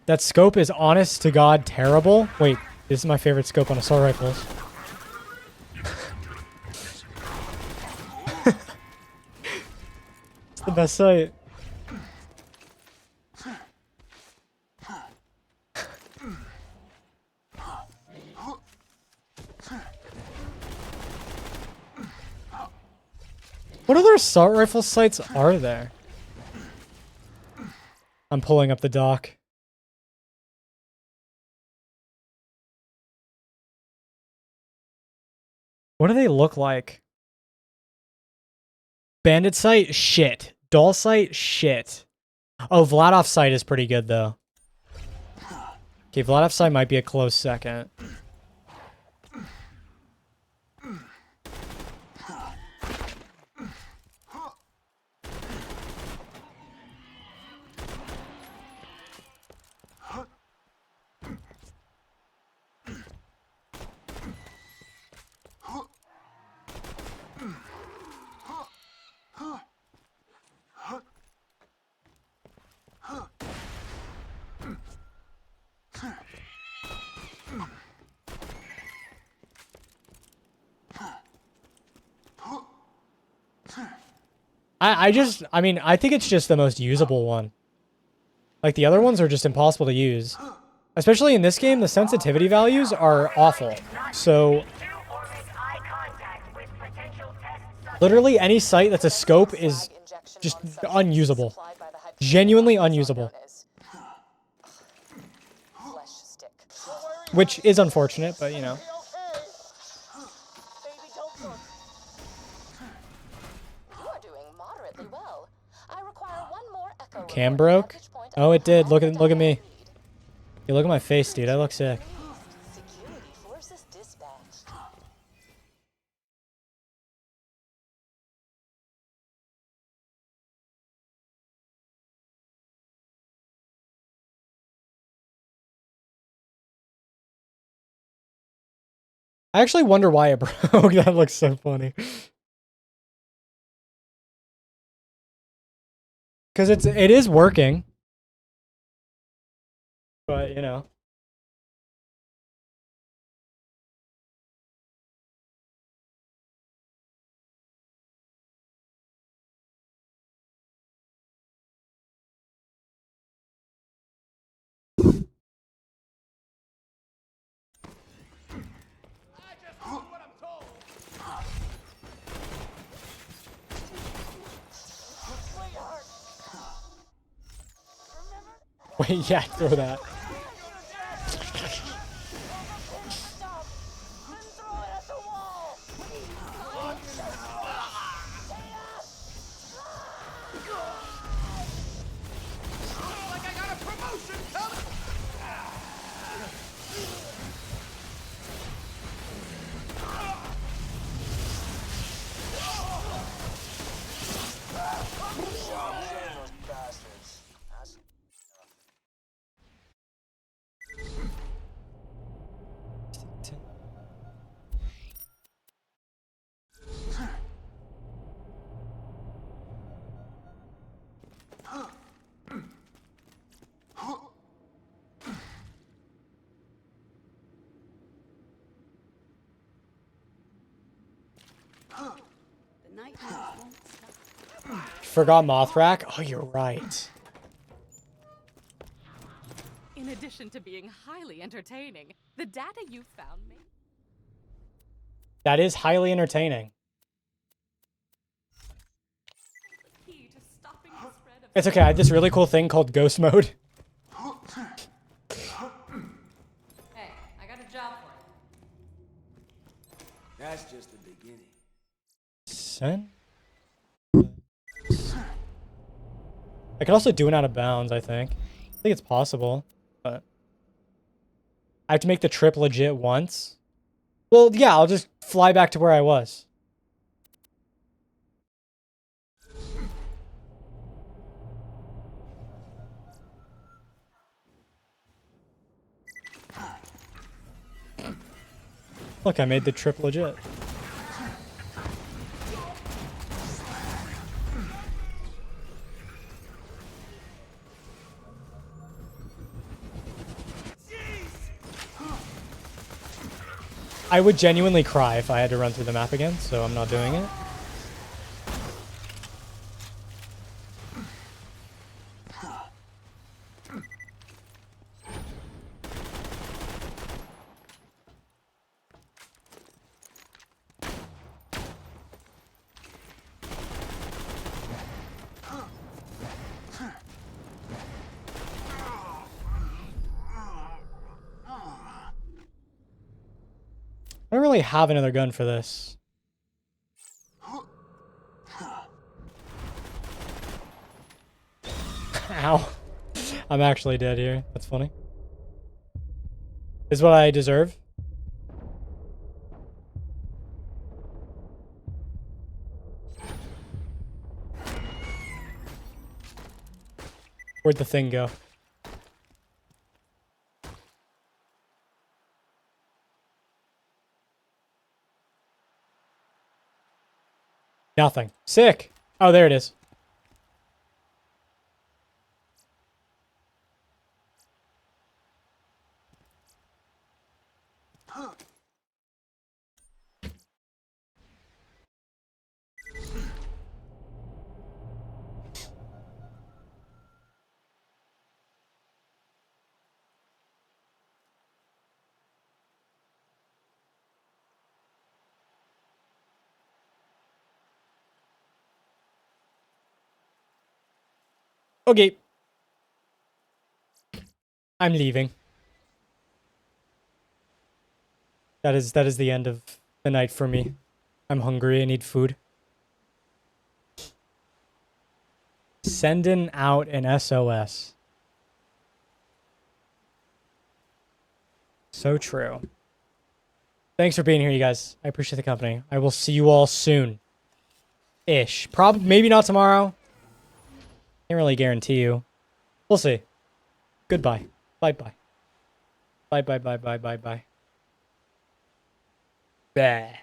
That scope is honest to God terrible. Wait, this is my favorite scope on assault rifles. It's the best sight. What other assault rifle sights are there? I'm pulling up the dock. What do they look like? Bandit sight? Shit. Doll sight? Shit. Oh, Vladov sight is pretty good, though. Okay, Vladov sight might be a close second. I mean, I think it's just the most usable one. Like, the other ones are just impossible to use. Especially in this game, the sensitivity values are awful. So literally any sight that's a scope is just unusable. Genuinely unusable. Which is unfortunate, but you know. Baby, don't look. You are doing moderately well. I require one more echo Cam broke? vantage point. Oh, it did. Look at me. You look at my face, dude. I look sick. Security forces dispatched. I actually wonder why it broke. That looks so funny. Because it is working. But, you know. Wait, yeah, throw that. Forgot Mothrack? Oh, you're right. In addition to being highly entertaining, the data you found me. That is highly entertaining. Key to stopping the spread of It's okay. I had this really cool thing called ghost mode. Hey, I got a job for you. That's just the beginning. Send? I could also do it out of bounds, I think. I think it's possible, but I have to make the trip legit once. Well, yeah, I'll just fly back to where I was. Look, I made the trip legit. I would genuinely cry if I had to run through the map again, so I'm not doing it. I don't really have another gun for this. Ow. I'm actually dead here. That's funny. Is what I deserve. Where'd the thing go? Nothing. Sick. Oh, there it is. Okay. I'm leaving. That is the end of the night for me. I'm hungry. I need food. Sending out an SOS. So true. Thanks for being here, you guys. I appreciate the company. I will see you all soon. Ish. Maybe not tomorrow. Can't really guarantee you. We'll see. Goodbye. Bye-bye. Bye-bye, bye-bye, bye-bye. Bye.